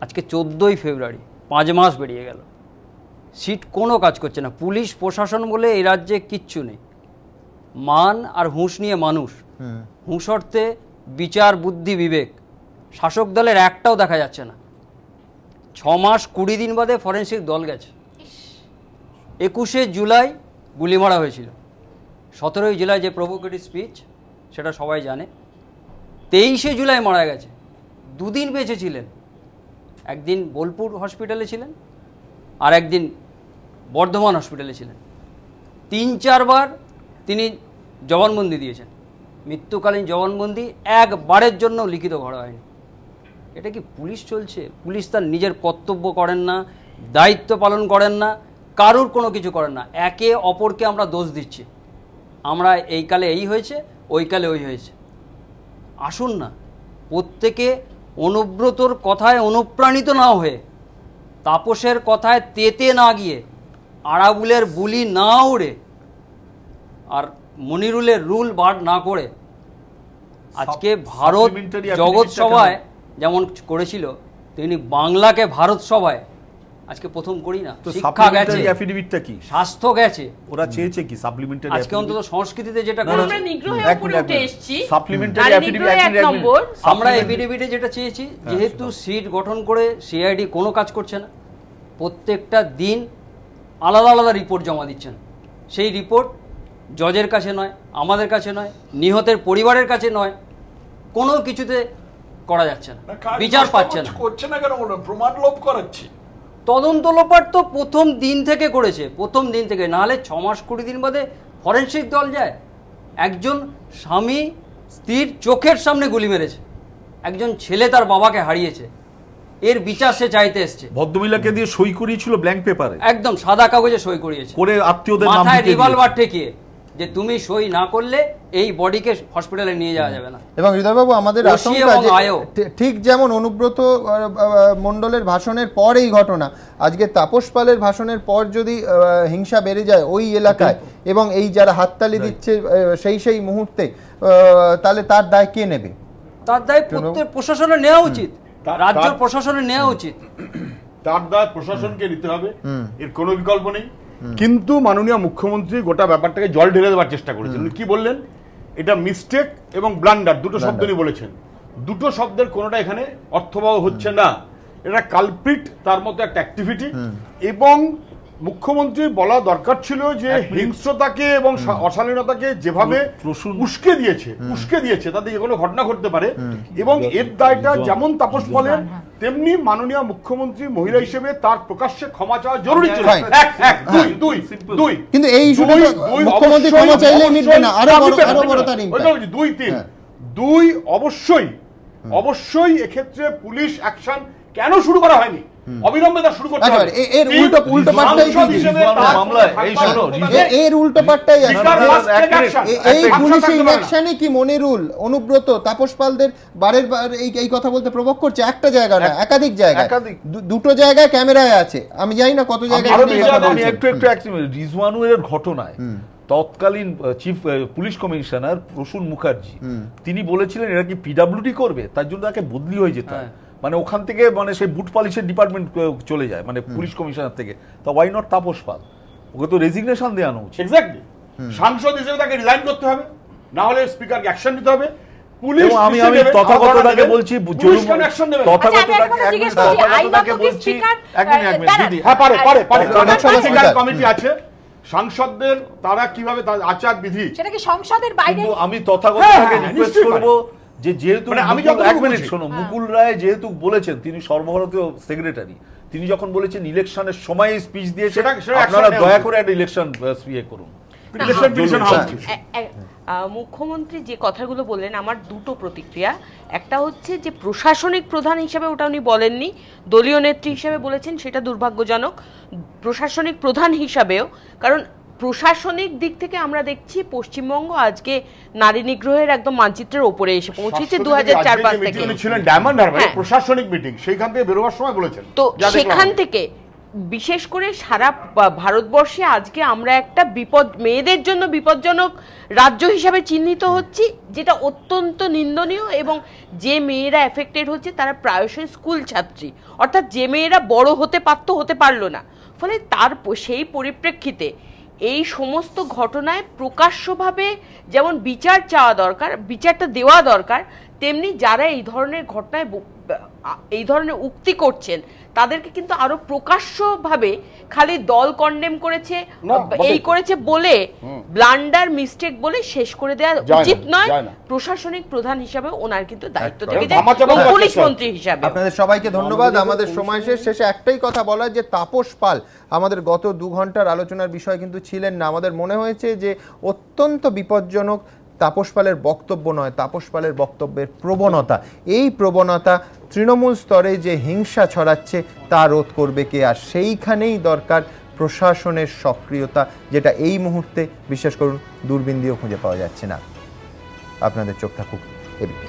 আজকে 14 ফেব্রুয়ারি, 5 মাস বেরিয়ে গেল, সিট কোনো কাজ করছে না। পুলিশ প্রশাসন বলে এই রাজ্যে কিচ্ছু নেই। মান আর হুঁশ নিয়ে মানুষ, হুঁশ অর্থে বিচার, বুদ্ধি, বিবেক শাসক দলের একটাও দেখা যাচ্ছে না। 6 মাস 20 দিন বাদে ফরেন্সিক দল গেছে। 21শে জুলাই গুলি মারা হয়েছিল, 17ই জুলাই যে প্রভোকেটিভ স্পিচ সেটা সবাই জানে। 23শে জুলাই মারা গেছে, 2 দিন বেঁচে ছিলেন, একদিন বোলপুর হসপিটালে ছিলেন আর একদিন বর্ধমান হসপিটালে ছিলেন। 3-4 বার তিনি জবানবন্দি দিয়েছেন, মৃত্যুকালীন জবানবন্দি একবারের জন্য লিখিত করা হয়নি। এটা কি পুলিশ চলছে? পুলিশ তার নিজের কর্তব্য করেন না, দায়িত্ব পালন করেন না, কারুর কোনো কিছু করেন না, একে অপরকে আমরা দোষ দিচ্ছি, আমরা এই কালে এই হয়েছে, ওই কালে ওই হয়েছে। আসুন না, প্রত্যেকে অনুব্রতর কথায় অনুপ্রাণিত না হয়ে, তাপসের কথায় তেতে না গিয়ে, আরাবুলের বুলি না উড়ে আর মনিরুলের রুল বার না করে আজকে ভারত জগৎ সভায় যেমন করেছিল, তিনি বাংলাকে ভারত সভায় আজকে প্রথম করি না। শিক্ষা গেছে, অ্যাফিডেভিটটা কি, স্বাস্থ্য গেছে, ওরা চেয়েছে কি সাপ্লিমেন্টারি? আজকে অন্তত সংস্কৃতিতে যেটা করেছে, সাপ্লিমেন্টারি অ্যাফিডেভিট আমরা এফিডেভিটে যেটা চেয়েছি, যেহেতু সিট গঠন করে সিআইডি কোনো কাজ করছে না, প্রত্যেকটা দিন আলাদা আলাদা রিপোর্ট জমা দিচ্ছেন, সেই রিপোর্ট জজের কাছে নয়, আমাদের কাছে নয়, নিহতের পরিবারের কাছে নয়, কোনো কিছুতে করা যাচ্ছে না, বিচার পাচ্ছে না। করছে না কেন? প্রমাণ লোপ করাচ্ছে। তদন্ত লোপাট তো প্রথম দিন থেকে করেছে, প্রথম দিন থেকে, নাহলে 6 মাস 20 দিন বাদে ফরেন্সিক দল যায়। একজন স্বামী স্ত্রীর চোখের সামনে গুলি মেরেছে, একজন ছেলে তার বাবাকে হারিয়েছে, এর বিচার সে চাইতে এসছে। ভদ্রমহিলাকে দিয়ে সই করিয়েছিল ব্ল্যাঙ্ক পেপারে, একদম সাদা কাগজে সই করিয়েছে, করে আত্মীয়দের নাম মাথায় রিভলভার ঠেকিয়ে, যে তুমি সই না করলে এই বডিকে হসপিটালে নিয়ে যাওয়া যাবে না। এবং হৃদয়বাবু, আমাদের আশঙ্কা যে ঠিক যেমন অনুব্রত মণ্ডলের ভাষণের পর এই ঘটনা, আজকে তাপস পালের ভাষণের পর যদি হিংসা বেড়ে যায় ওই এলাকায় এবং এই যারা হাততালি দিচ্ছে সেই মুহূর্তে, তাহলে তার দায় কে নেবে? তার দায় প্রশাসনের নেওয়া উচিত, রাজ্য প্রশাসনের নেওয়া উচিত, তার দায় প্রশাসনকে নিতে হবে, এর কোনো বিকল্প নেই। কিন্তু মাননীয় মুখ্যমন্ত্রী গোটা ব্যাপারটাকে জল ঢেলে দেওয়ার চেষ্টা করেছেন। কি বললেন? এটা মিস্টেক এবং ব্লান্ডার, দুটো শব্দ নিয়ে বলেছেন। দুটো শব্দের কোনোটা এখানে অর্থবহ হচ্ছে না, এটা কালপ্রিট, তার মতো একটা অ্যাক্টিভিটি। এবং মুখ্যমন্ত্রীর বলা দরকার ছিল যে হিংস্রতাকে এবং অশালীনতাকে যেভাবে উস্কে দিয়েছে তাতে যে কোনো ঘটনা ঘটতে পারে, এবং এর দায়টা যেমন তাপস পালের, তেমনি মাননীয় মুখ্যমন্ত্রী মহিলা হিসেবে তার প্রকাশ্যে ক্ষমা চাওয়া জরুরি ছিল। কিন্তু এই মুখ্যমন্ত্রী ক্ষমা চাইলে মিটবে না, আরো বড় তার ইম্প্যাক্ট। 2 অবশ্যই এক্ষেত্রে পুলিশ অ্যাকশন কেন শুরু করা হয়নি, অবিলম্বে তা শুরু করতে হবে। এর উল্টো পাল্টাই এর উল্টো পাল্টাই এই পুলিশ ইনঅ্যাকশনই কি মনিরুল, অনুব্রত, তাপস পালদের বারের বার এই কথা বলতে প্রভোগ করছে? একটা জায়গা না, একাধিক জায়গায়, দুটো জায়গায় ক্যামেরায় আছে, আমি জানি না কত জায়গায়। রিজওয়ানুরের ঘটনায় তৎকালীন chief police commissioner Prasun Mukherjee তিনি বলেছিলেন এরা কি পিডব্লিউডি করবে, তার জন্য তাকে বদলি হয়ে যেতে হয়, মানে ওখান থেকে মানে সেই বুট পালিশের ডিপার্টমেন্ট চলে যায়, মানে পুলিশ কমিশনার থেকে। তা ওয়াই নট তাপস পাল? ওকে তো রেজিগনেশন দেওয়ানো উচিত। এক্স্যাক্টলি, সাংসদ হিসেবে তাকে রিজাইন করতে হবে, না হলে স্পিকারকে অ্যাকশন নিতে হবে। পুলিশ আমি তথাগতটাকে বলছি, তথাগতটাকে বলছি, কমিটি আছে সাংসদদের, তারা কিভাবে তার আচার বিধি, সেটা কি সংসদের বাইরে? আমি তথাগতটাকে রিকোয়েস্ট করব যে যেহেতু মুকুল রায় যেহেতু বলেছেন তিনি সর্বভারতীয় সেক্রেটারি, তিনি যখন বলেছেন ইলেকশনের সময় স্পিচ দিয়েছে, আপনারা দয়া করে একটা ইলেকশন করুন। মুখ্যমন্ত্রী যে কথাগুলো বললেন, আমার দুটো প্রতিক্রিয়া। একটা হচ্ছে যে প্রশাসনিক প্রধান হিসেবে ওটা উনি বলেননি, দলীয় নেত্রী হিসেবে বলেছেন, সেটা দুর্ভাগ্যজনক। প্রশাসনিক প্রধান হিসাবেও, কারণ প্রশাসনিক দিক থেকে আমরা দেখছি পশ্চিমবঙ্গ আজকে নারী নিগ্রহের একদম মানচিত্রের উপরে এসে পৌঁছেছে 2004-5 থেকে। প্রশাসনিক মিটিং, সেইখান থেকে বেরোবার সময় বলেছেন। তো সেখান থেকে বিশেষ করে সারা ভারতবর্ষে আজকে আমরা একটা মেয়েদের জন্য বিপজ্জনক রাজ্য হিসাবে চিহ্নিত হচ্ছি, যেটা অত্যন্ত নিন্দনীয়। এবং যে মেয়েরা এফেক্টেড হচ্ছে তারা প্রায়শই স্কুল ছাত্রী, অর্থাৎ যে মেয়েরা বড় হতে পারতো, হতে পারলো না। ফলে সেই পরিপ্রেক্ষিতে এই সমস্ত ঘটনায় প্রকাশ্যভাবে যেমন বিচার চাওয়া দরকার, বিচারটা দেওয়া দরকার, তেমনি যারা এই ধরনের ঘটনায় এই ধরনের উক্তি করছেন তাদেরকে কিন্তু আরো প্রকাশ্যভাবে খালি দল কন্ডেম করেছে এই করেছে বলে ব্লান্ডার মিস্টেক বলে শেষ করে দেওয়া উচিত নয়। প্রশাসনিক প্রধান হিসাবে ওনার কিন্তু দায়িত্ব থেকে যায়, পুলিশ মন্ত্রী হিসাবে। আপনাদের সবাইকে ধন্যবাদ। আমাদের সময় শেষে একটাই কথা বলার যে তাপস পাল আমাদের গত 2 ঘন্টার আলোচনার বিষয় কিন্তু ছিলেন না। আমাদের মনে হয়েছে যে অত্যন্ত বিপজ্জনক তাপস পালের বক্তব্য নয়, তাপস পালের বক্তব্যের প্রবণতা, এই প্রবণতা তৃণমূল স্তরে যে হিংসা ছড়াচ্ছে তা রোধ করবে কে? আর সেইখানেই দরকার প্রশাসনের সক্রিয়তা, যেটা এই মুহূর্তে বিশ্বাস করুন দূরবীন দিয়েও খুঁজে পাওয়া যাচ্ছে না। আপনাদের চোখ থাকুক এবিপি।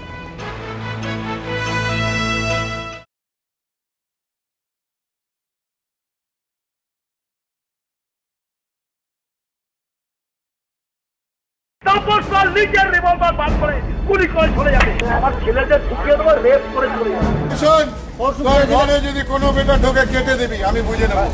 তাপস পাল নিজের রিভলভার বার করে গুলি করে চলে যাবে, আমার ছেলেদের ঢুকিয়ে দেবো, রেপ করে চলে যাবে। ঘরে যদি কোনো বেটা ঢোকে কেটে দিবি, আমি বুঝে নেবো।